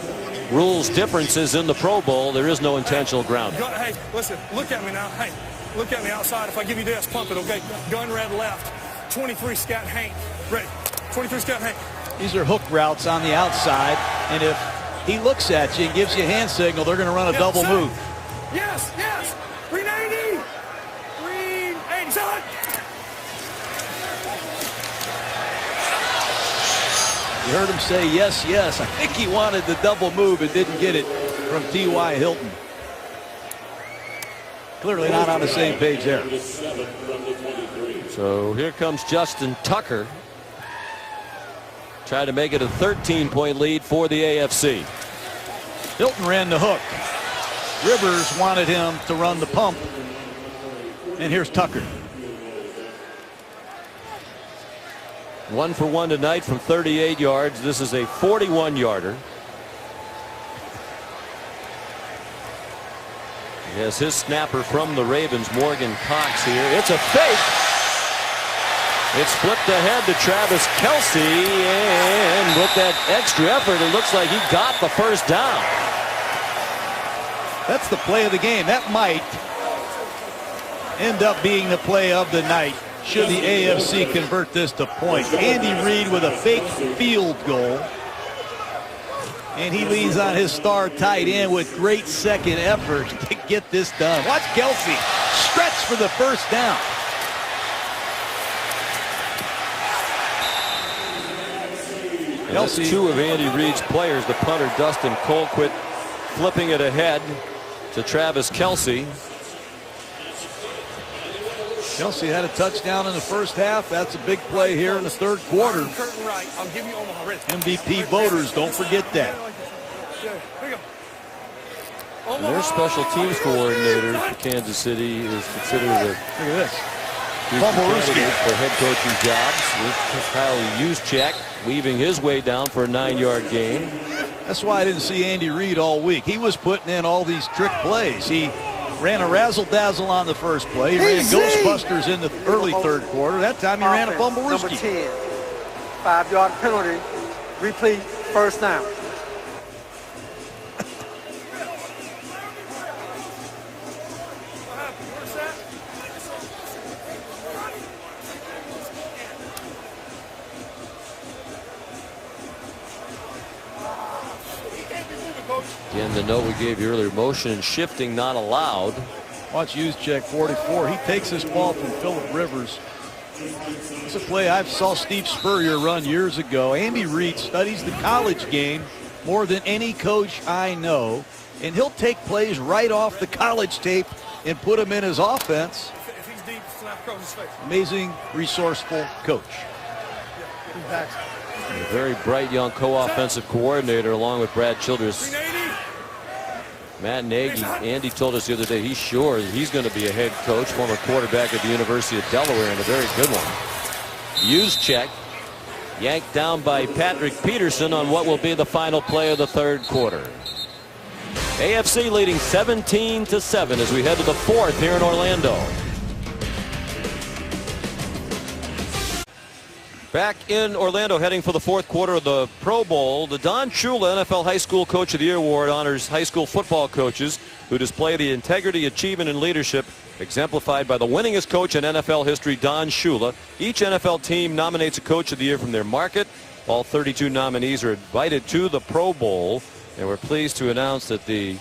rules differences in the Pro Bowl, there is no intentional grounding. Hey, listen, look at me now. Hey, look at me outside. If I give you this, pump it, okay? Gun red left. 23 scat Hank. Ready. 23 scat Hank. These are hook routes on the outside, and if he looks at you and gives you a hand signal, they're going to run a double move. Yes, yes. Green 80. Green 80. Son. You heard him say yes, yes. I think he wanted the double move and didn't get it from T.Y. Hilton. Clearly not on the same page there. So here comes Justin Tucker. Trying to make it a 13-point lead for the AFC. Hilton ran the hook. Rivers wanted him to run the pump. And here's Tucker. 1 for 1 tonight from 38 yards. This is a 41-yarder. He has his snapper from the Ravens, Morgan Cox, here. It's a fake. It's flipped ahead to Travis Kelce, and with that extra effort, it looks like he got the first down. That's the play of the game. That might end up being the play of the night should the AFC convert this to points. Andy Reid with a fake field goal. And he leans on his star tight end with great second effort to get this done. Watch Kelce stretch for the first down. That's 2 of Andy Reid's players. The punter Dustin Colquitt flipping it ahead to Travis Kelce. Kelce had a touchdown in the first half. That's a big play here in the third quarter. MVP voters, don't forget that. And their special teams coordinator for Kansas City is considered a look at this. candidate for head coaching jobs. With Kyle Juszczyk weaving his way down for a 9-yard gain. That's why I didn't see Andy Reid all week. He was putting in all these trick plays. He ran a razzle-dazzle on the first play. He ran Ghostbusters in the early third quarter. That time he ran a fumble-rooski. Number 10, 5-yard penalty, replay, first down. Again, the note we gave you earlier, motion and shifting not allowed. Watch Juszczyk, 44. He takes this ball from Phillip Rivers. It's a play I saw Steve Spurrier run years ago. Andy Reid studies the college game more than any coach I know, and he'll take plays right off the college tape and put them in his offense. Amazing, resourceful coach. A very bright young co-offensive coordinator along with Brad Childress. Matt Nagy, Andy told us the other day he's sure he's going to be a head coach, former quarterback at the University of Delaware, and a very good one. Juszczyk yanked down by Patrick Peterson on what will be the final play of the third quarter. AFC leading 17-7 as we head to the fourth here in Orlando. Back in Orlando, heading for the fourth quarter of the Pro Bowl, the Don Shula NFL High School Coach of the Year Award honors high school football coaches who display the integrity, achievement, and leadership exemplified by the winningest coach in NFL history, Don Shula. Each NFL team nominates a Coach of the Year from their market. All 32 nominees are invited to the Pro Bowl, and we're pleased to announce that the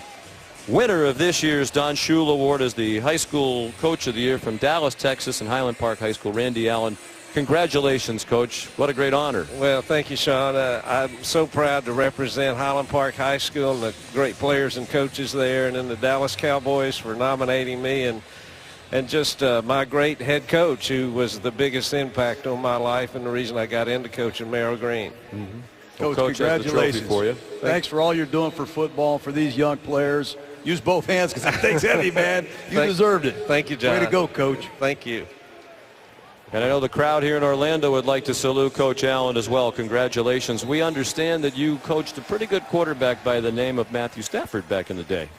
winner of this year's Don Shula Award is the High School Coach of the Year from Dallas, Texas, and Highland Park High School, Randy Allen. Congratulations, Coach. What a great honor. Well, thank you, Sean. I'm so proud to represent Highland Park High School and the great players and coaches there, and then the Dallas Cowboys for nominating me, and just my great head coach, who was the biggest impact on my life and the reason I got into coaching, Merrill Green. Coach, Coach, congratulations. for you. Thanks for all you're doing for football, for these young players. Use both hands because that thing's heavy, man. You deserved it. Thank you, John. Way to go, Coach. Thank you. And I know the crowd here in Orlando would like to salute Coach Allen as well. Congratulations. We understand that you coached a pretty good quarterback by the name of Matthew Stafford back in the day.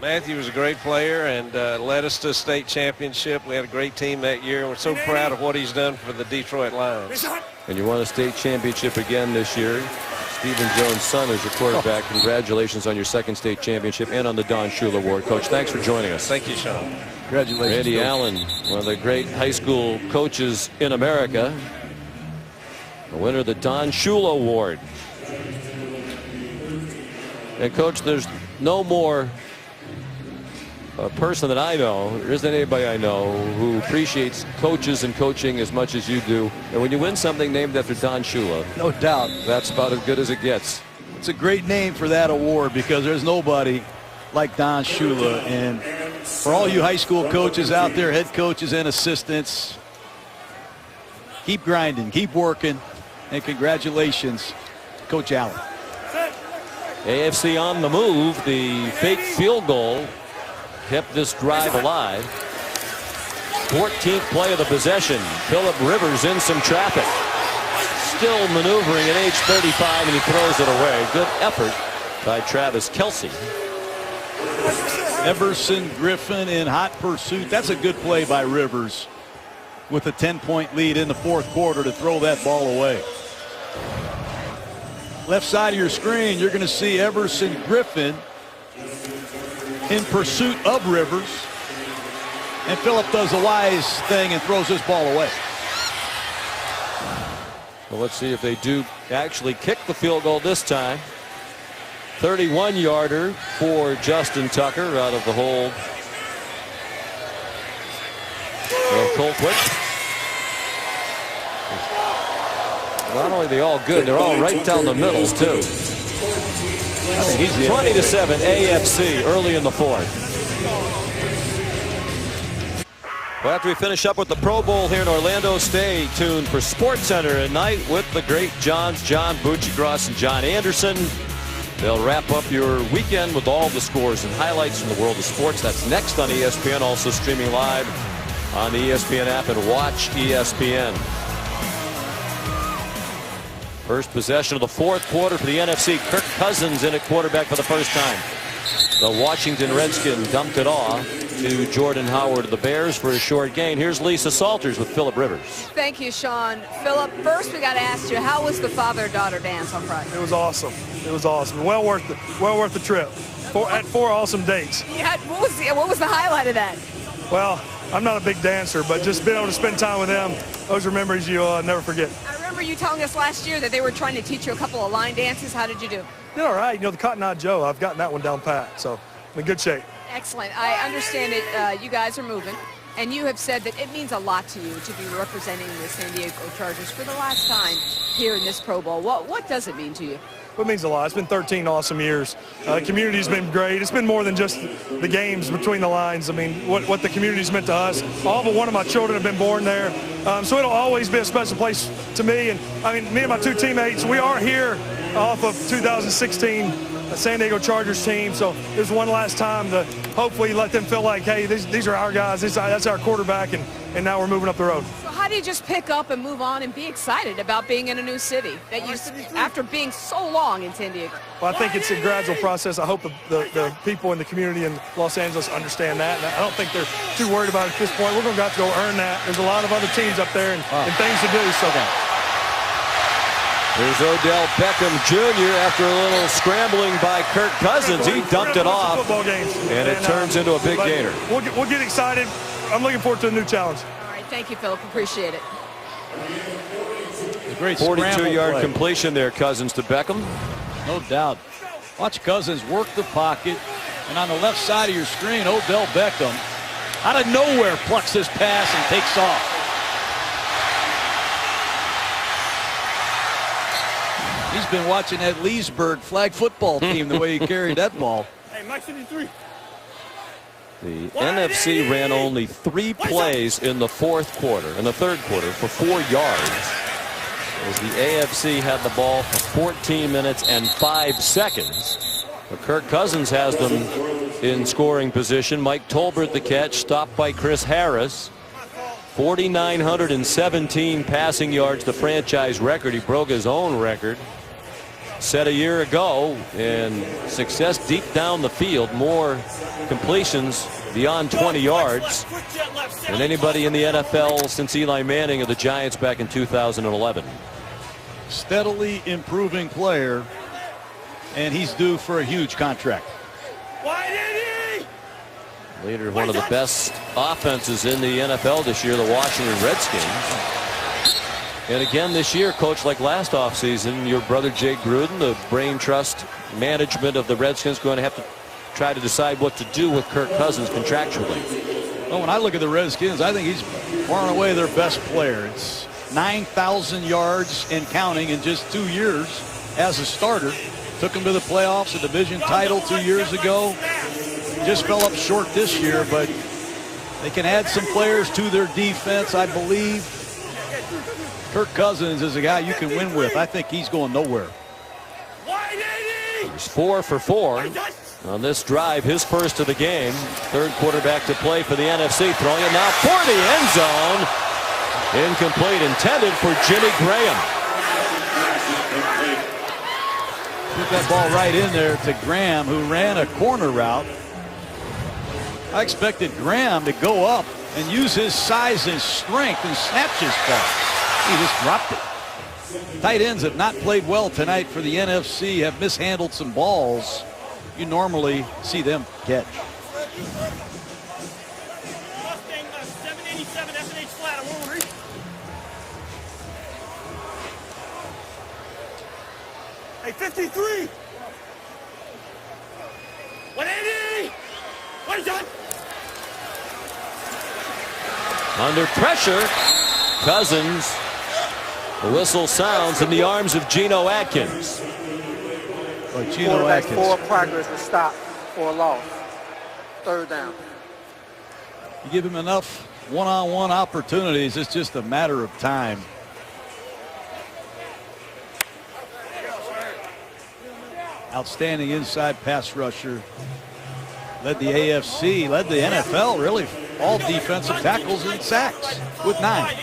Matthew was a great player and led us to a state championship. We had a great team that year, and we're so proud of what he's done for the Detroit Lions. And you won a state championship again this year. Stephen Jones' son is your quarterback. Congratulations on your second state championship and on the Don Shula Award. Coach, thanks for joining us. Thank you, Sean. Congratulations, Randy Coach. Allen, one of the great high school coaches in America. The winner of the Don Shula Award. And, Coach, there's no more a person that I know, there isn't anybody I know who appreciates coaches and coaching as much as you do. And when you win something named after Don Shula, no doubt, that's about as good as it gets. It's a great name for that award because there's nobody like Don Shula. And for all you high school coaches out there, head coaches and assistants, keep grinding, keep working, and congratulations, Coach Allen. AFC on the move. The fake field goal kept this drive alive. 14th play of the possession. Phillip Rivers in some traffic. Still maneuvering at age 35, and he throws it away. Good effort by Travis Kelce. Everson Griffin in hot pursuit. That's a good play by Rivers with a 10-point lead in the fourth quarter to throw that ball away. Left side of your screen, you're going to see Everson Griffin in pursuit of Rivers, and Phillip does a wise thing and throws this ball away. Well, let's see if they do actually kick the field goal this time. 31-yarder for Justin Tucker out of the hold. Colquitt. Not only are they all good, they're all right down the middle too. 20-7 AFC early in the fourth. Well, after we finish up with the Pro Bowl here in Orlando, stay tuned for SportsCenter at night with the great Johns, John Buccigross and John Anderson. They'll wrap up your weekend with all the scores and highlights from the world of sports. That's next on ESPN, also streaming live on the ESPN app and Watch ESPN. First possession of the fourth quarter for the NFC. Kirk Cousins in at quarterback for the first time. The Washington Redskin dumped it off to Jordan Howard of the Bears for a short gain. Here's Lisa Salters with Phillip Rivers. Thank you, Sean. Phillip, first we got to ask you, how was the father-daughter dance on Friday? It was awesome. It was awesome. Well worth the trip. Had four awesome dates. Yeah, what was the highlight of that? Well, I'm not a big dancer, but just being able to spend time with them, those are memories you'll never forget. I remember you telling us last year that they were trying to teach you a couple of line dances. How did you do? Did all right. You know, the Cotton Eye Joe, I've gotten that one down pat, so I'm in good shape. Excellent. I understand that you guys are moving, and you have said that it means a lot to you to be representing the San Diego Chargers for the last time here in this Pro Bowl. What does it mean to you? It means a lot. It's been 13 awesome years. The community's been great. It's been more than just the games between the lines. I mean, what the community's meant to us. All but one of my children have been born there. So it'll always be a special place to me. And, I mean, me and my two teammates, we are here off of 2016 San Diego Chargers team. So there's one last time to hopefully let them feel like, hey, these are our guys. That's our quarterback, and now we're moving up the road. So how do you just pick up and move on and be excited about being in a new city that you, after being so long in San Diego? Well, I think it's a gradual process. I hope the people in the community in Los Angeles understand that. And I don't think they're too worried about it at this point. We're going to have to go earn that. There's a lot of other teams up there and things to do. So. Here's Odell Beckham Jr. after a little scrambling by Kirk Cousins. He dumped it off, and it turns into a big gainer. We'll get excited. I'm looking forward to a new challenge. All right, thank you, Phillip. Appreciate it. A great 42-yard completion there, Cousins to Beckham. No doubt. Watch Cousins work the pocket, And on the left side of your screen, Odell Beckham, out of nowhere, plucks this pass and takes off. He's been watching that Leesburg flag football team the way he carried that ball. Hey, Mike 73. The NFC ran only 3 plays in the third quarter for 4 yards. As the AFC had the ball for 14 minutes and 5 seconds. But Kirk Cousins has them in scoring position. Mike Tolbert the catch, stopped by Chris Harris. 4,917 passing yards, the franchise record. He broke his own record set a year ago, and success deep down the field. More completions beyond 20 yards than anybody in the NFL since Eli Manning of the Giants back in 2011. Steadily improving player, and he's due for a huge contract. Leader of one of the best offenses in the NFL this year, the Washington Redskins. And again this year, coach, like last offseason, your brother Jay Gruden, the brain trust management of the Redskins, going to have to try to decide what to do with Kirk Cousins contractually. Well, when I look at the Redskins, I think he's far and away their best player. It's 9,000 yards and counting in just 2 years as a starter. Took him to the playoffs, a division title 2 years ago. Just fell up short this year, but they can add some players to their defense, I believe. Kirk Cousins is a guy you can win with. I think he's going nowhere. He's 4 for 4 on this drive, his first of the game. Third quarterback to play for the NFC, throwing it now for the end zone. Incomplete, intended for Jimmy Graham. Put that ball right in there to Graham, who ran a corner route. I expected Graham to go up and use his size and strength and snatch his ball. He just dropped it. Tight ends have not played well tonight for the NFC, have mishandled some balls you normally see them catch. Hey, 53. 180. What is that? Under pressure, Cousins. The whistle sounds in the arms of Geno Atkins. Geno Atkins. 4 progress to stop for a loss. Third down. You give him enough one-on-one opportunities, it's just a matter of time. Outstanding inside pass rusher. Led the AFC, led the NFL, really, all defensive tackles and sacks with 9.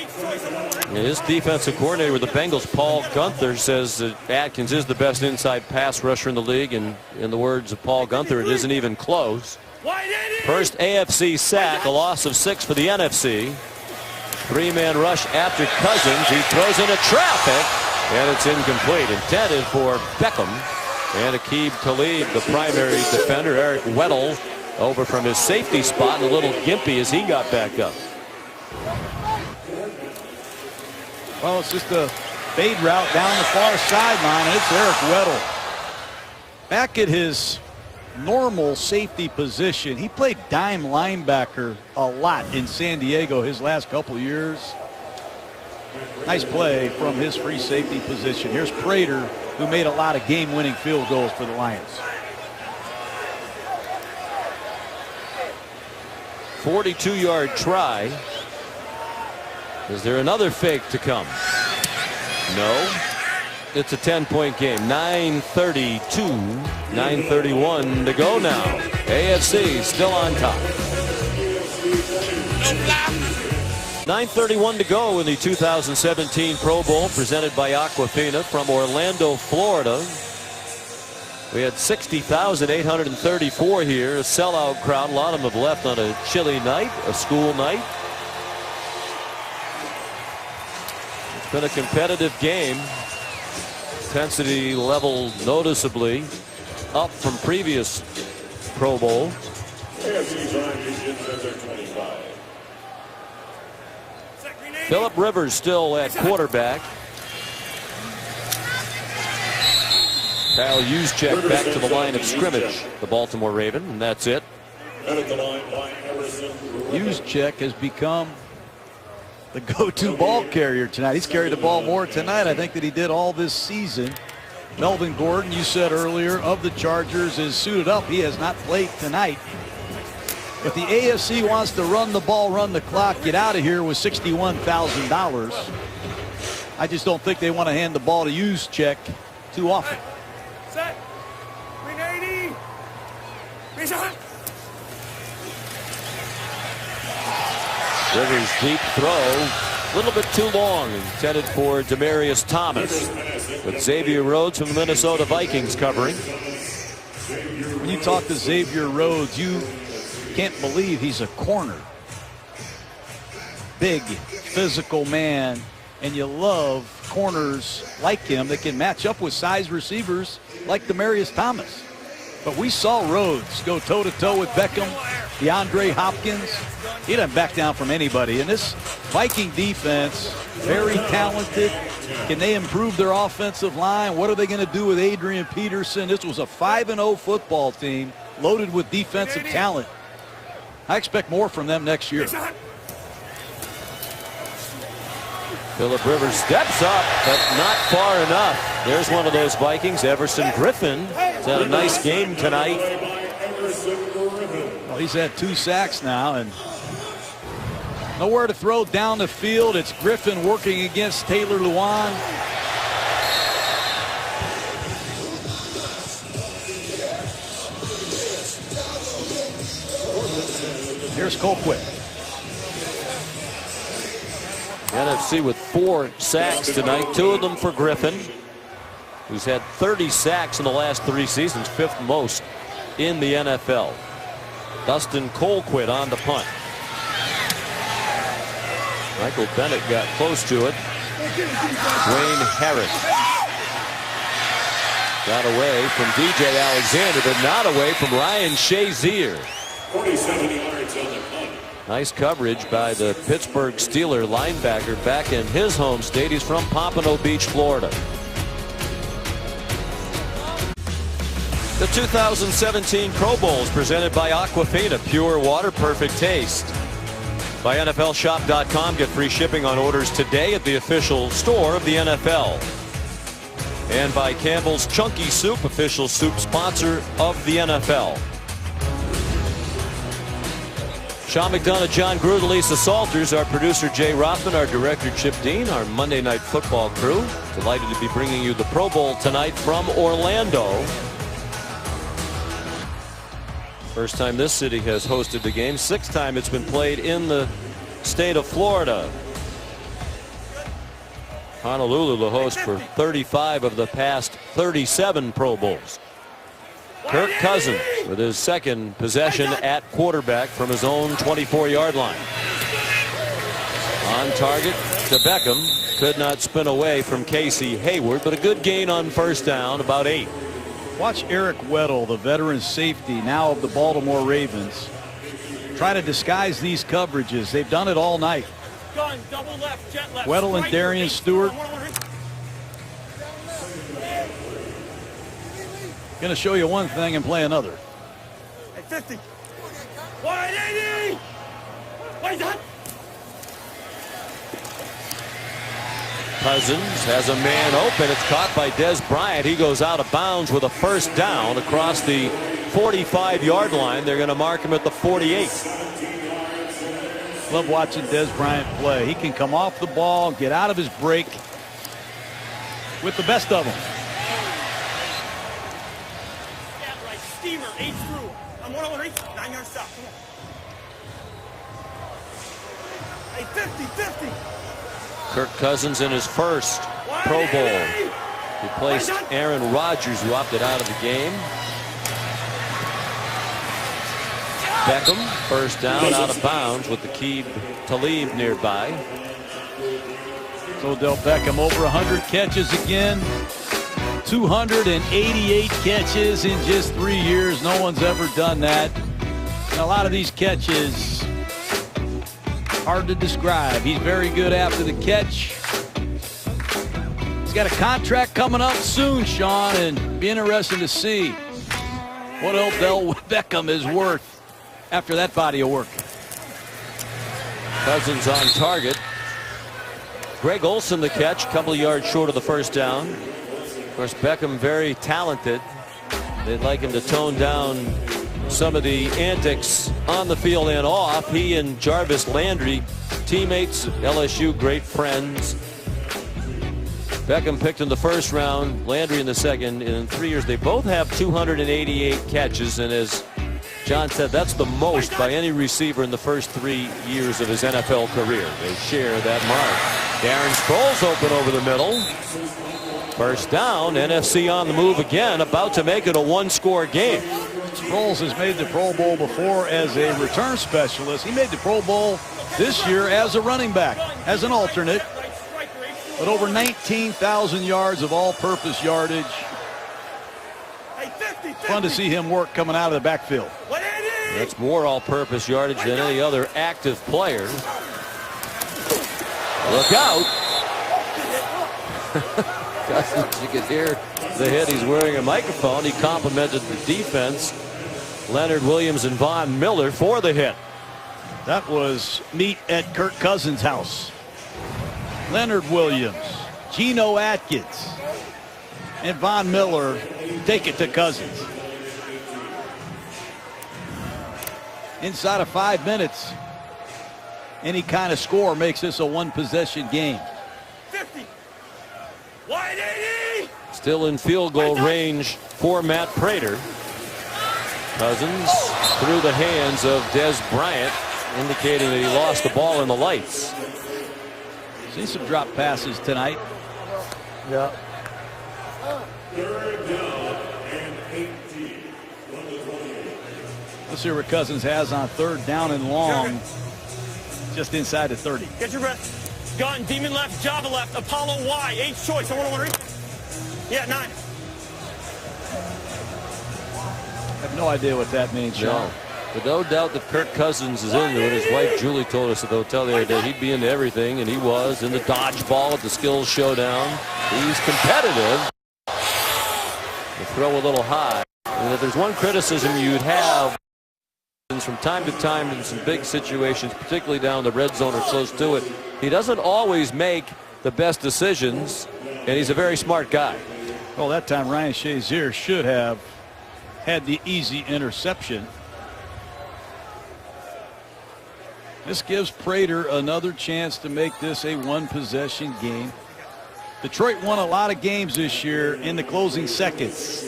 His defensive coordinator with the Bengals, Paul Gunther, says that Atkins is the best inside pass rusher in the league, and in the words of Paul Gunther, it isn't even close. First AFC sack, a loss of 6 for the NFC. 3-man rush after Cousins. He throws into traffic, and it's incomplete. Intended for Beckham. And Aqib Talib, the primary defender. Eric Weddle over from his safety spot, and a little gimpy as he got back up. Well, it's just a fade route down the far sideline, and it's Eric Weddle. Back at his normal safety position. He played dime linebacker a lot in San Diego his last couple years. Nice play from his free safety position. Here's Prater, who made a lot of game-winning field goals for the Lions. 42-yard try. Is there another fake to come? No. It's a 10-point game. 9:32, 9:31 to go now. AFC still on top. 9:31 to go in the 2017 Pro Bowl, presented by Aquafina from Orlando, Florida. We had 60,834 here, a sellout crowd. A lot of them have left on a chilly night, a school night. It's been a competitive game. Intensity level noticeably up from previous Pro Bowl. Phillip Rivers still at quarterback. Kyle Juszczyk back to the line of scrimmage, the Baltimore Raven, and that's it. Juszczyk has become the go-to ball carrier tonight. He's carried the ball more tonight, I think, than he did all this season. Melvin Gordon, you said earlier, of the Chargers, is suited up. He has not played tonight. If the AFC wants to run the ball, run the clock, get out of here with $61,000, I just don't think they want to hand the ball to Juszczyk too often. Set. 380. Reset. Rivers' deep throw, a little bit too long, intended for Demaryius Thomas. But Xavier Rhodes from the Minnesota Vikings covering. When you talk to Xavier Rhodes, you can't believe he's a corner. Big, physical man, and you love corners like him that can match up with size receivers like Demaryius Thomas. But we saw Rhodes go toe-to-toe with Beckham, DeAndre Hopkins. He doesn't back down from anybody. And this Viking defense, very talented. Can they improve their offensive line? What are they going to do with Adrian Peterson? This was a 5-0 football team loaded with defensive talent. I expect more from them next year. Phillip Rivers steps up, but not far enough. There's one of those Vikings. Everson Griffin has had a nice game tonight. Well, he's had 2 sacks now and nowhere to throw down the field. It's Griffin working against Taylor Lewan. Here's Colquitt. NFC with 4 sacks tonight, 2 of them for Griffin, who's had 30 sacks in the last 3 seasons, 5th most in the NFL. Dustin Colquitt on the punt. Michael Bennett got close to it. Wayne Harris got away from DJ Alexander, but not away from Ryan Shazier. 47 yards on the punt. Nice coverage by the Pittsburgh Steelers linebacker back in his home state. He's from Pompano Beach, Florida. The 2017 Pro Bowl is presented by Aquafina, pure water, perfect taste. By NFLshop.com, get free shipping on orders today at the official store of the NFL. And by Campbell's Chunky Soup, official soup sponsor of the NFL. Sean McDonough, John Gruden, Lisa Salters, our producer Jay Rothman, our director Chip Dean, our Monday Night Football crew. Delighted to be bringing you the Pro Bowl tonight from Orlando. First time this city has hosted the game. 6th time it's been played in the state of Florida. Honolulu, the host for 35 of the past 37 Pro Bowls. Kirk Cousins with his 2nd possession at quarterback from his own 24-yard line. On target to Beckham. Could not spin away from Casey Hayward, but a good gain on 1st down, about 8. Watch Eric Weddle, the veteran safety now of the Baltimore Ravens, try to disguise these coverages. They've done it all night. Gun, double left, jet left. Weddle and Darian Stewart going to show you one thing and play another. Hey, 50. 180. Wait, that. Cousins has a man open. It's caught by Dez Bryant. He goes out of bounds with a 1st down across the 45-yard line. They're going to mark him at the 48. Love watching Dez Bryant play. He can come off the ball, get out of his break with the best of them. Steamer, 8 through. I'm 101, 9-yard stop. Come on. Hey, 50, 50. Kirk Cousins in his 1st Pro Bowl. He placed Aaron Rodgers, who opted out of the game. Beckham, 1st down, out of bounds with the Aqib Talib nearby. So Odell Beckham over 100 catches again. 288 catches in just 3 years. No one's ever done that. And a lot of these catches, hard to describe. He's very good after the catch. He's got a contract coming up soon, Sean, and be interesting to see what Odell Beckham is worth after that body of work. Cousins on target. Greg Olsen the catch, a couple of yards short of the first down. Of course, Beckham very talented. They'd like him to tone down some of the antics on the field and off. He and Jarvis Landry, teammates, LSU, great friends. Beckham picked in the first round, Landry in the second. In 3 years, they both have 288 catches, and as John said, that's the most by any receiver in the first 3 years of his NFL career. They share that mark. Darren Sproles open over the middle. First down, NFC on the move again, about to make it a one-score game. Sproles has made the Pro Bowl before as a return specialist. He made the Pro Bowl this year as a running back, as an alternate. But over 19,000 yards of all-purpose yardage. Fun to see him work coming out of the backfield. That's more all-purpose yardage than any other active player. Look out. Cousins, you can hear the hit. He's wearing a microphone. He complimented the defense, Leonard Williams and Von Miller, for the hit. That was meet at Kirk Cousins' house. Leonard Williams, Geno Atkins, and Von Miller take it to Cousins. Inside of 5 minutes, any kind of score makes this a one-possession game. 50. 180. Still in field goal range for Matt Prater. Cousins through the hands of Des Bryant, indicating that he lost the ball in the lights. Seen some drop passes tonight. Yeah. Let's see what Cousins has on third down and long. Just inside the 30. Get your breath. Gun, Demon left, Java left, Apollo Y, H choice. I want to read. Yeah, 9. I have no idea what that means, Sean. But no doubt that Kirk Cousins is into it. His wife Julie told us at the hotel the other day he'd be into everything, and he was in the dodgeball at the skills showdown. He's competitive. They throw a little high. And if there's one criticism you'd have from time to time in some big situations, particularly down the red zone or close to it, he doesn't always make the best decisions, and he's a very smart guy. Well, that time Ryan Shazier should have had the easy interception. This gives Prater another chance to make this a one-possession game. Detroit won a lot of games this year in the closing seconds.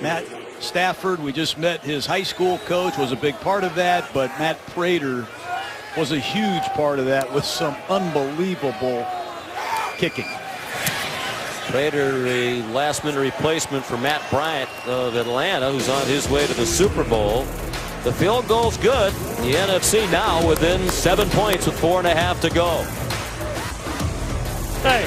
Matt Stafford, we just met his high school coach, was a big part of that, but Matt Prater was a huge part of that with some unbelievable kicking. Prater, a last-minute replacement for Matt Bryant of Atlanta, who's on his way to the Super Bowl. The field goal's good. The NFC now within 7 points with 4.5 to go. Hey.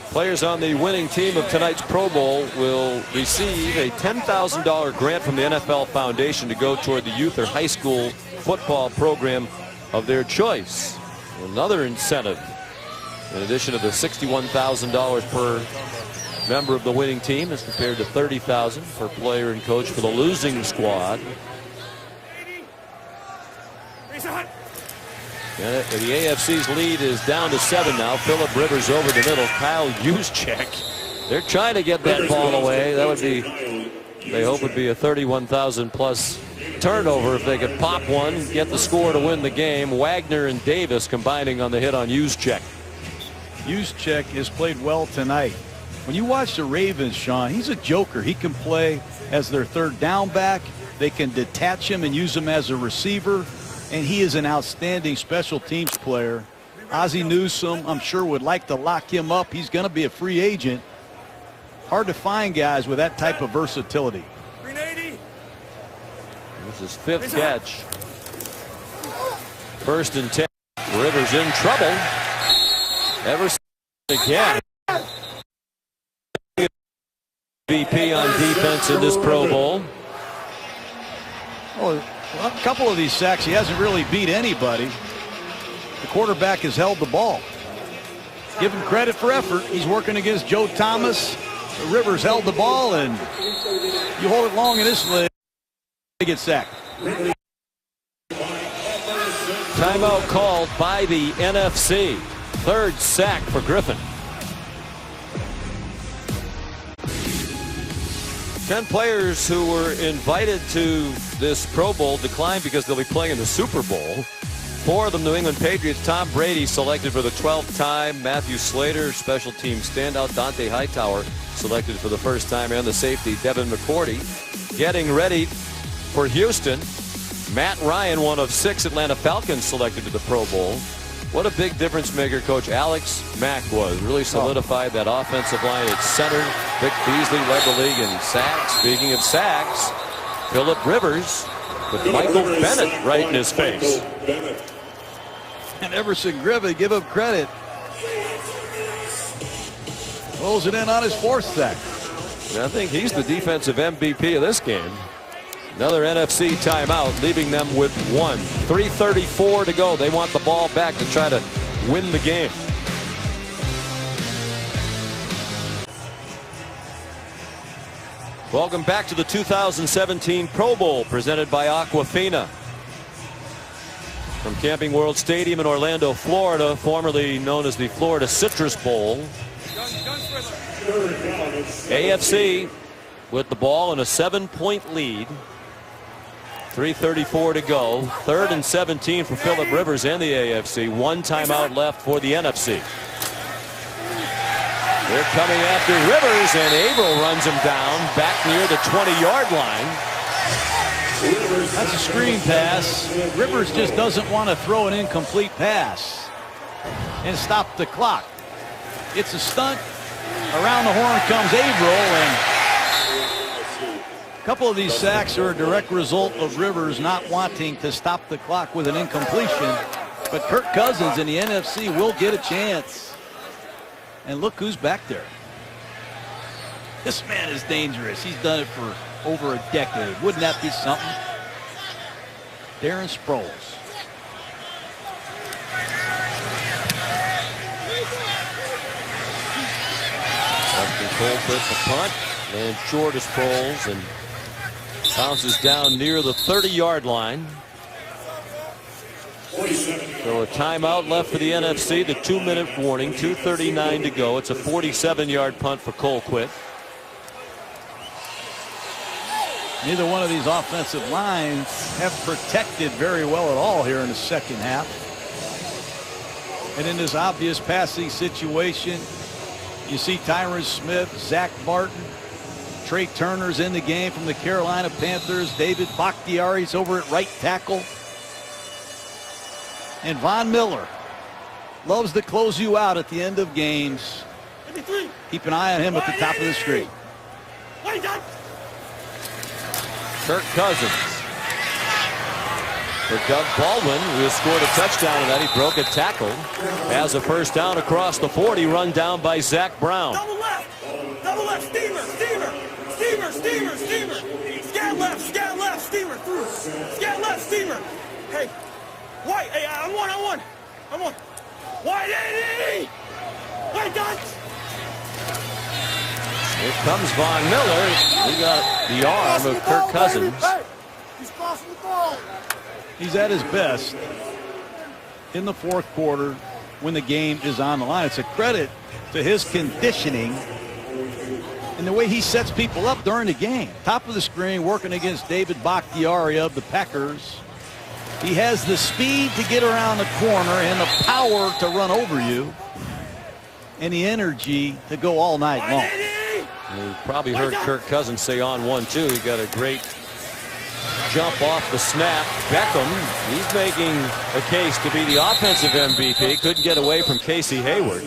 Players on the winning team of tonight's Pro Bowl will receive a $10,000 grant from the NFL Foundation to go toward the youth or high school football program of their choice. Another incentive, in addition to the $61,000 per member of the winning team, as compared to $30,000 per player and coach for the losing squad. And the AFC's lead is down to 7 now. Phillip Rivers over the middle. Kyle Juszczyk. They're trying to get that ball away. That would be, they hope, would be a 31,000 plus turnover if they could pop one, get the score to win the game. Wagner and Davis combining on the hit on Juszczyk. Juszczyk has played well tonight. When you watch the Ravens, Sean, he's a joker. He can play as their third down back. They can detach him and use him as a receiver. And he is an outstanding special teams player. Ozzie Newsome, I'm sure, would like to lock him up. He's going to be a free agent. Hard to find guys with that type of versatility. This is fifth catch. First and 10. Rivers in trouble. Everson again. VP on defense in this Pro Bowl. Oh, well, a couple of these sacks, he hasn't really beat anybody. The quarterback has held the ball. Give him credit for effort. He's working against Joe Thomas. Rivers held the ball, and you hold it long in this league, they get sacked. Timeout called by the NFC. Third sack for Griffin. 10 players who were invited to this Pro Bowl declined because they'll be playing in the Super Bowl. 4 of them New England Patriots. Tom Brady selected for the 12th time. Matthew Slater, special team standout. Dante Hightower selected for the first time. And the safety, Devin McCourty. Getting ready for Houston. Matt Ryan, one of 6 Atlanta Falcons selected to the Pro Bowl. What a big difference maker Coach Alex Mack was. Really solidified that offensive line at center. Vic Beasley led the league in sacks. Speaking of sacks, Phillip Rivers with Michael Bennett right in his face. And Everson Griffin, give him credit. Rolls it in on his 4th sack. And I think he's the defensive MVP of this game. Another NFC timeout, leaving them with 1. 3:34 to go. They want the ball back to try to win the game. Welcome back to the 2017 Pro Bowl, presented by Aquafina. From Camping World Stadium in Orlando, Florida, formerly known as the Florida Citrus Bowl. AFC with the ball in a 7-point lead. 3:34 to go. 3rd and 17 for Phillip Rivers and the AFC. 1 timeout left for the NFC. They're coming after Rivers, and Averill runs him down back near the 20-yard line. That's a screen pass. Rivers just doesn't want to throw an incomplete pass and stop the clock. It's a stunt. Around the horn comes Averill, and a couple of these sacks are a direct result of Rivers not wanting to stop the clock with an incompletion. But Kirk Cousins in the NFC will get a chance. And look who's back there. This man is dangerous. He's done it for over a decade. Wouldn't that be something? Darren Sproles. Justin Colbert the punt, and short of Sproles, and bounces down near the 30-yard line. So a timeout left for the NFC. The 2-minute warning. 2:39 to go. It's a 47-yard punt for Colquitt. Neither one of these offensive lines have protected very well at all here in the second half. And in this obvious passing situation, you see Tyron Smith, Zach Martin, Trey Turner's in the game from the Carolina Panthers. David Bakhtiari's over at right tackle. And Von Miller loves to close you out at the end of games. Keep an eye on him at the top of the screen. Kirk Cousins. For Doug Baldwin, who has scored a touchdown tonight. He broke a tackle. Has a first down across the 40, run down by Zach Brown. Double left, steamer. Scat left, steamer through. Scat left, steamer. Hey, White, hey, I'm one. White 80! White got. Here comes Von Miller. We got the arm of Kirk Cousins. He's crossing the ball. He's at his best in the 4th quarter when the game is on the line. It's a credit to his conditioning and the way he sets people up during the game. Top of the screen, working against David Bakhtiari of the Packers. He has the speed to get around the corner and the power to run over you and the energy to go all night long. You probably heard Kirk Cousins say on 1-2. He got a great jump off the snap. Beckham, he's making a case to be the offensive MVP. Couldn't get away from Casey Hayward.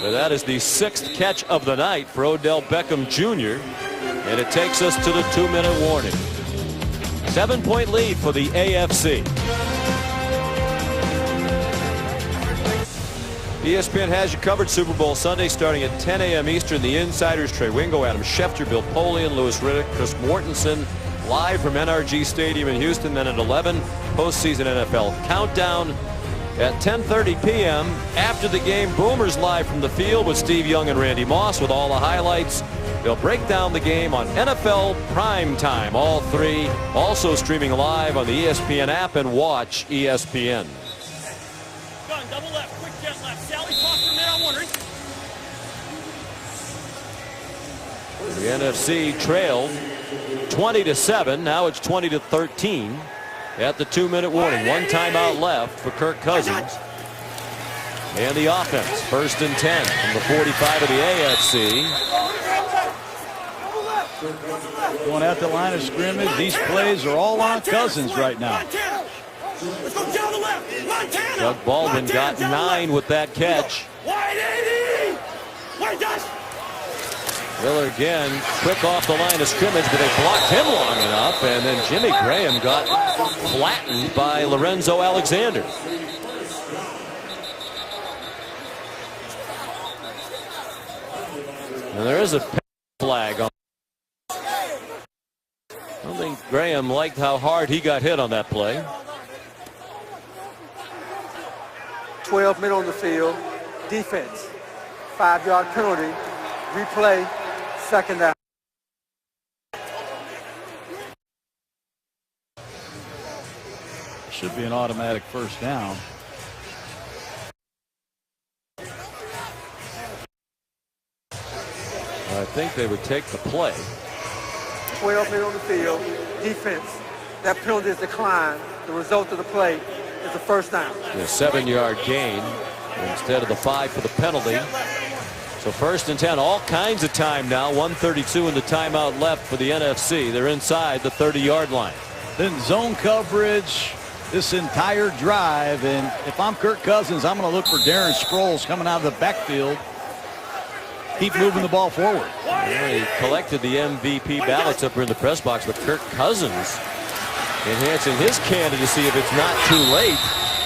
But that is the 6th catch of the night for Odell Beckham Jr. And it takes us to the 2-minute warning. 7-point lead for the AFC. ESPN has you covered Super Bowl Sunday starting at 10 a.m. Eastern. The Insiders, Trey Wingo, Adam Schefter, Bill Polian, Louis Riddick, Chris Mortensen, live from NRG Stadium in Houston. Then at 11, postseason NFL Countdown. at 10:30 p.m. After the game, Boomers live from the field with Steve Young and Randy Moss with all the highlights. They'll break down the game on NFL Prime Time. All three also streaming live on the ESPN app and watch ESPN. Gun, double left, quick jet left. Sally toss from there, I'm wondering. The NFC trailed 20-7. Now it's 20-13 at the 2-minute warning. One timeout left for Kirk Cousins. And the offense, 1st and 10 from the 45 of the AFC. Going at the line of scrimmage. These plays are all on Cousins right now. Let's go down the left. Montana. Doug Baldwin got 9 with that catch. Wide 80. Wide dash. Miller again, quick off the line of scrimmage, but they blocked him long enough, and then Jimmy Graham got flattened by Lorenzo Alexander. And there is a flag on. I don't think Graham liked how hard he got hit on that play. 12 men on the field. Defense. 5-yard penalty. Replay. 2nd down. Should be an automatic 1st down. I think they would take the play. 12 men on the field. Defense. That penalty is declined. The result of the play is a 1st down. A 7-yard gain instead of the 5 for the penalty. So 1st and 10, all kinds of time now. 1:32 in the timeout left for the NFC. They're inside the 30-yard line. Then zone coverage this entire drive. And if I'm Kirk Cousins, I'm going to look for Darren Sproles coming out of the backfield. Keep moving the ball forward. Yeah, he collected the MVP ballots up here in the press box, but Kirk Cousins enhancing his candidacy if it's not too late.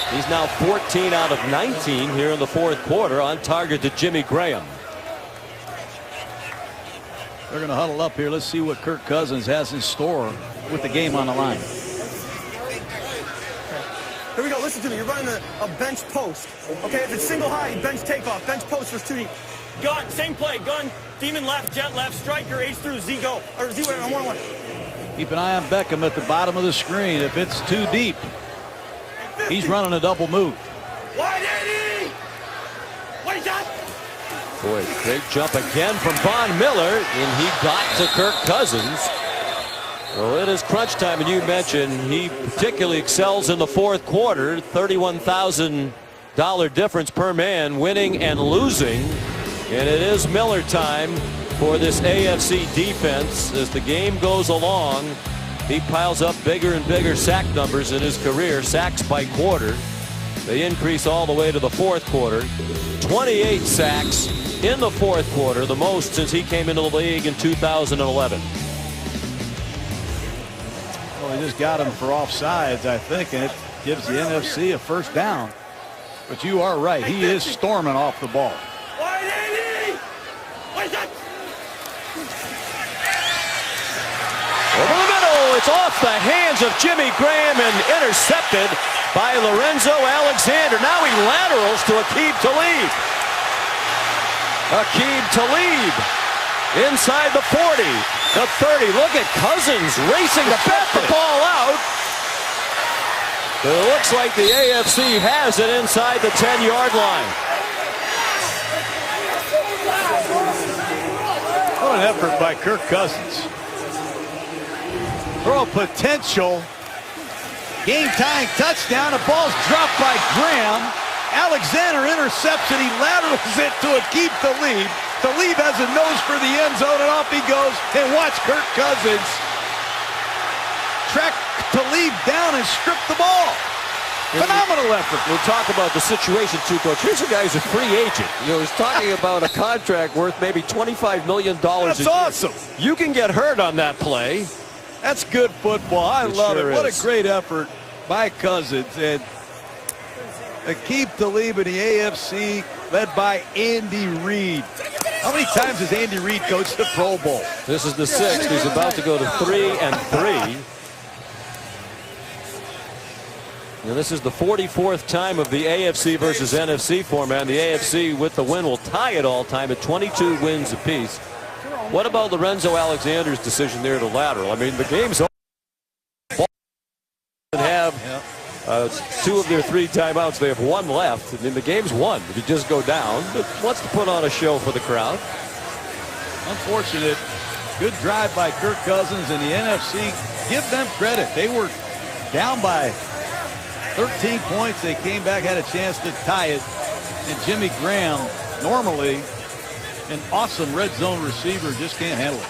He's now 14 out of 19 here in the 4th quarter, on target to Jimmy Graham. They're going to huddle up here. Let's see what Kirk Cousins has in store with the game on the line. Here we go. Listen to me. You're running a bench post. Okay, if it's single high, bench takeoff. Bench post for 2 deep. Gun, same play. Gun, demon left, jet left, striker, H through Z go. Or Z whatever, 1-1. Keep an eye on Beckham at the bottom of the screen. If it's too deep, he's running a double move. Wide 80. What is that? Boy, great jump again from Von Miller, and he got to Kirk Cousins. Well, it is crunch time, and you mentioned he particularly excels in the 4th quarter. $31,000 difference per man, winning and losing. And it is Miller time for this AFC defense. As the game goes along, he piles up bigger and bigger sack numbers in his career. Sacks by quarter. They increase all the way to the 4th quarter. 28 sacks in the 4th quarter, the most since he came into the league in 2011. Well, he just got him for offsides, I think, and it gives the NFC a 1st down. But you are right. He is storming off the ball. Over the middle, it's off the hands of Jimmy Graham and intercepted by Lorenzo Alexander. Now he laterals to Aqib Talib. Aqib Talib inside the 40, the 30. Look at Cousins racing to bat the ball out. It looks like the AFC has it inside the 10-yard line. What an effort by Kirk Cousins. Throw a potential game-tying touchdown. The ball's dropped by Graham. Alexander intercepts it. He laterals it to Aqib Talib. Talib has a nose for the end zone, and off he goes. And watch Kirk Cousins track Talib down and strip the ball. Phenomenal effort. We'll talk about the situation too, Coach. Here's a guy who's a free agent. You know, he's talking about a contract worth maybe $25 million a year. That's awesome. You can get hurt on that play. That's good football. I love it. What is. a great effort by Cousins. And Aqib Talib in the AFC, led by Andy Reid. How many times has Andy Reid coached the Pro Bowl? This is the 6th. He's about to go to 3-3. Now, this is the 44th time of the AFC versus NFC format. The AFC with the win will tie it all time at 22 wins apiece. What about Lorenzo Alexander's decision there to lateral? I mean, the game's over. Have 2 of their 3 timeouts. They have 1 left. I mean, the game's won if you just go down. But wants to put on a show for the crowd. Unfortunate. Good drive by Kirk Cousins and the NFC. Give them credit. They were down by 13 points. They came back, had a chance to tie it. And Jimmy Graham, normally an awesome red zone receiver, just can't handle it.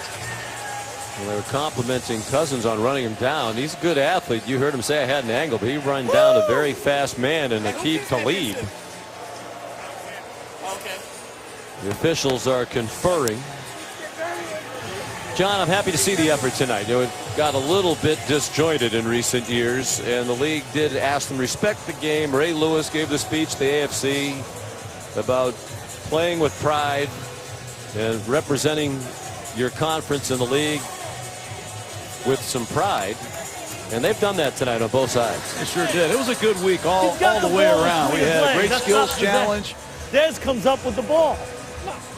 Well, they were complimenting Cousins on running him down. He's a good athlete. You heard him say I had an angle, but he ran down a very fast man in Aqib Talib. The officials are conferring. John, I'm happy to see the effort tonight. It got a little bit disjointed in recent years, and the league did ask them to respect the game. Ray Lewis gave the speech to the AFC about playing with pride and representing your conference in the league with some pride, and they've done that tonight on both sides. They sure did. It was a good week all the way around. We had a great skills challenge. Dez comes up with the ball.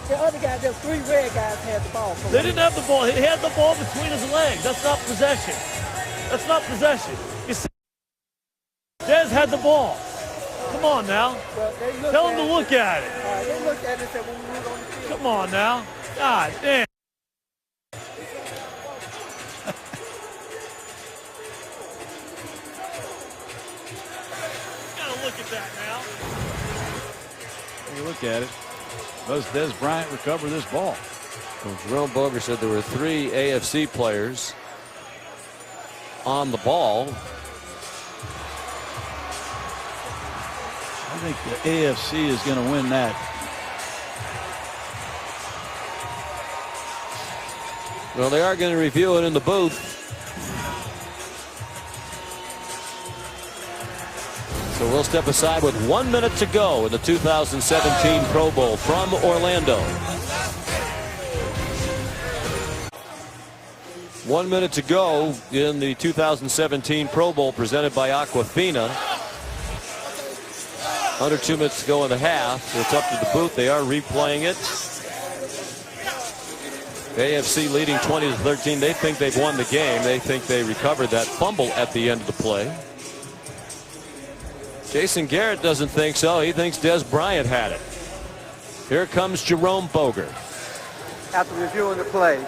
The other guy, the 3 red guys had the ball. They didn't have the ball. He had the ball between his legs. That's not possession. That's not possession. You see, Dez had the ball. Come on now. Well, tell him to look at it. They looked at it and said, well, we were on the field. Come on now. God damn. Gotta look at that now. Take a look at it. Does Des Bryant recover this ball? Well, Jerome Boger said there were 3 AFC players on the ball. I think the AFC is going to win that. Well, they are going to review it in the booth. So we'll step aside with 1 minute to go in the 2017 Pro Bowl from Orlando. 1 minute to go in the 2017 Pro Bowl presented by Aquafina. Under 2 minutes to go in the half. It's up to the booth. They are replaying it. AFC leading 20-13. They think they've won the game. They think they recovered that fumble at the end of the play. Jason Garrett doesn't think so. He thinks Des Bryant had it. Here comes Jerome Boger. After reviewing the play,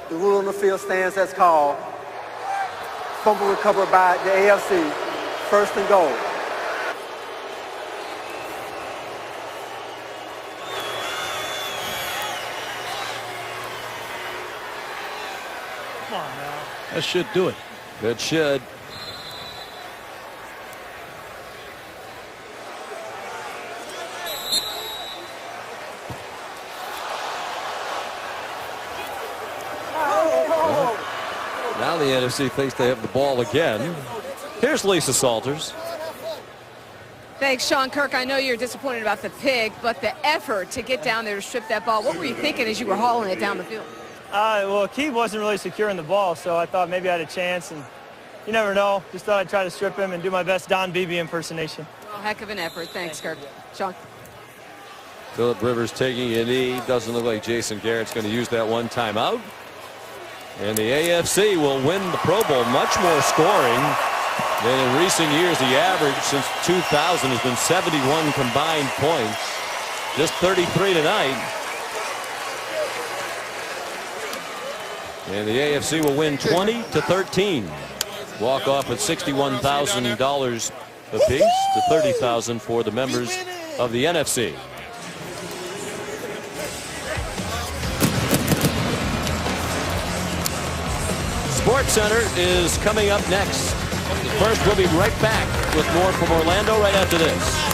the rule on the field stands as called. Fumble recovered by the AFC. 1st and goal. Come on now. That should do it. That should. Now the NFC thinks they have the ball again. Here's Lisa Salters. Thanks, Sean. Kirk, I know you're disappointed about the pick, but the effort to get down there to strip that ball, what were you thinking as you were hauling it down the field? Well, Aqib wasn't really securing the ball, so I thought maybe I had a chance, and you never know. Just thought I'd try to strip him and do my best Don Beebe impersonation. Well, heck of an effort. Thanks, Kirk. Sean. Phillip Rivers taking a knee. Doesn't look like Jason Garrett's going to use that one timeout. And the AFC will win the Pro Bowl. Much more scoring than in recent years. The average since 2000 has been 71 combined points. Just 33 tonight. And the AFC will win 20-13. Walk off with $61,000 apiece to $30,000 for the members of the NFC. Sports Center is coming up next. First, we'll be right back with more from Orlando right after this.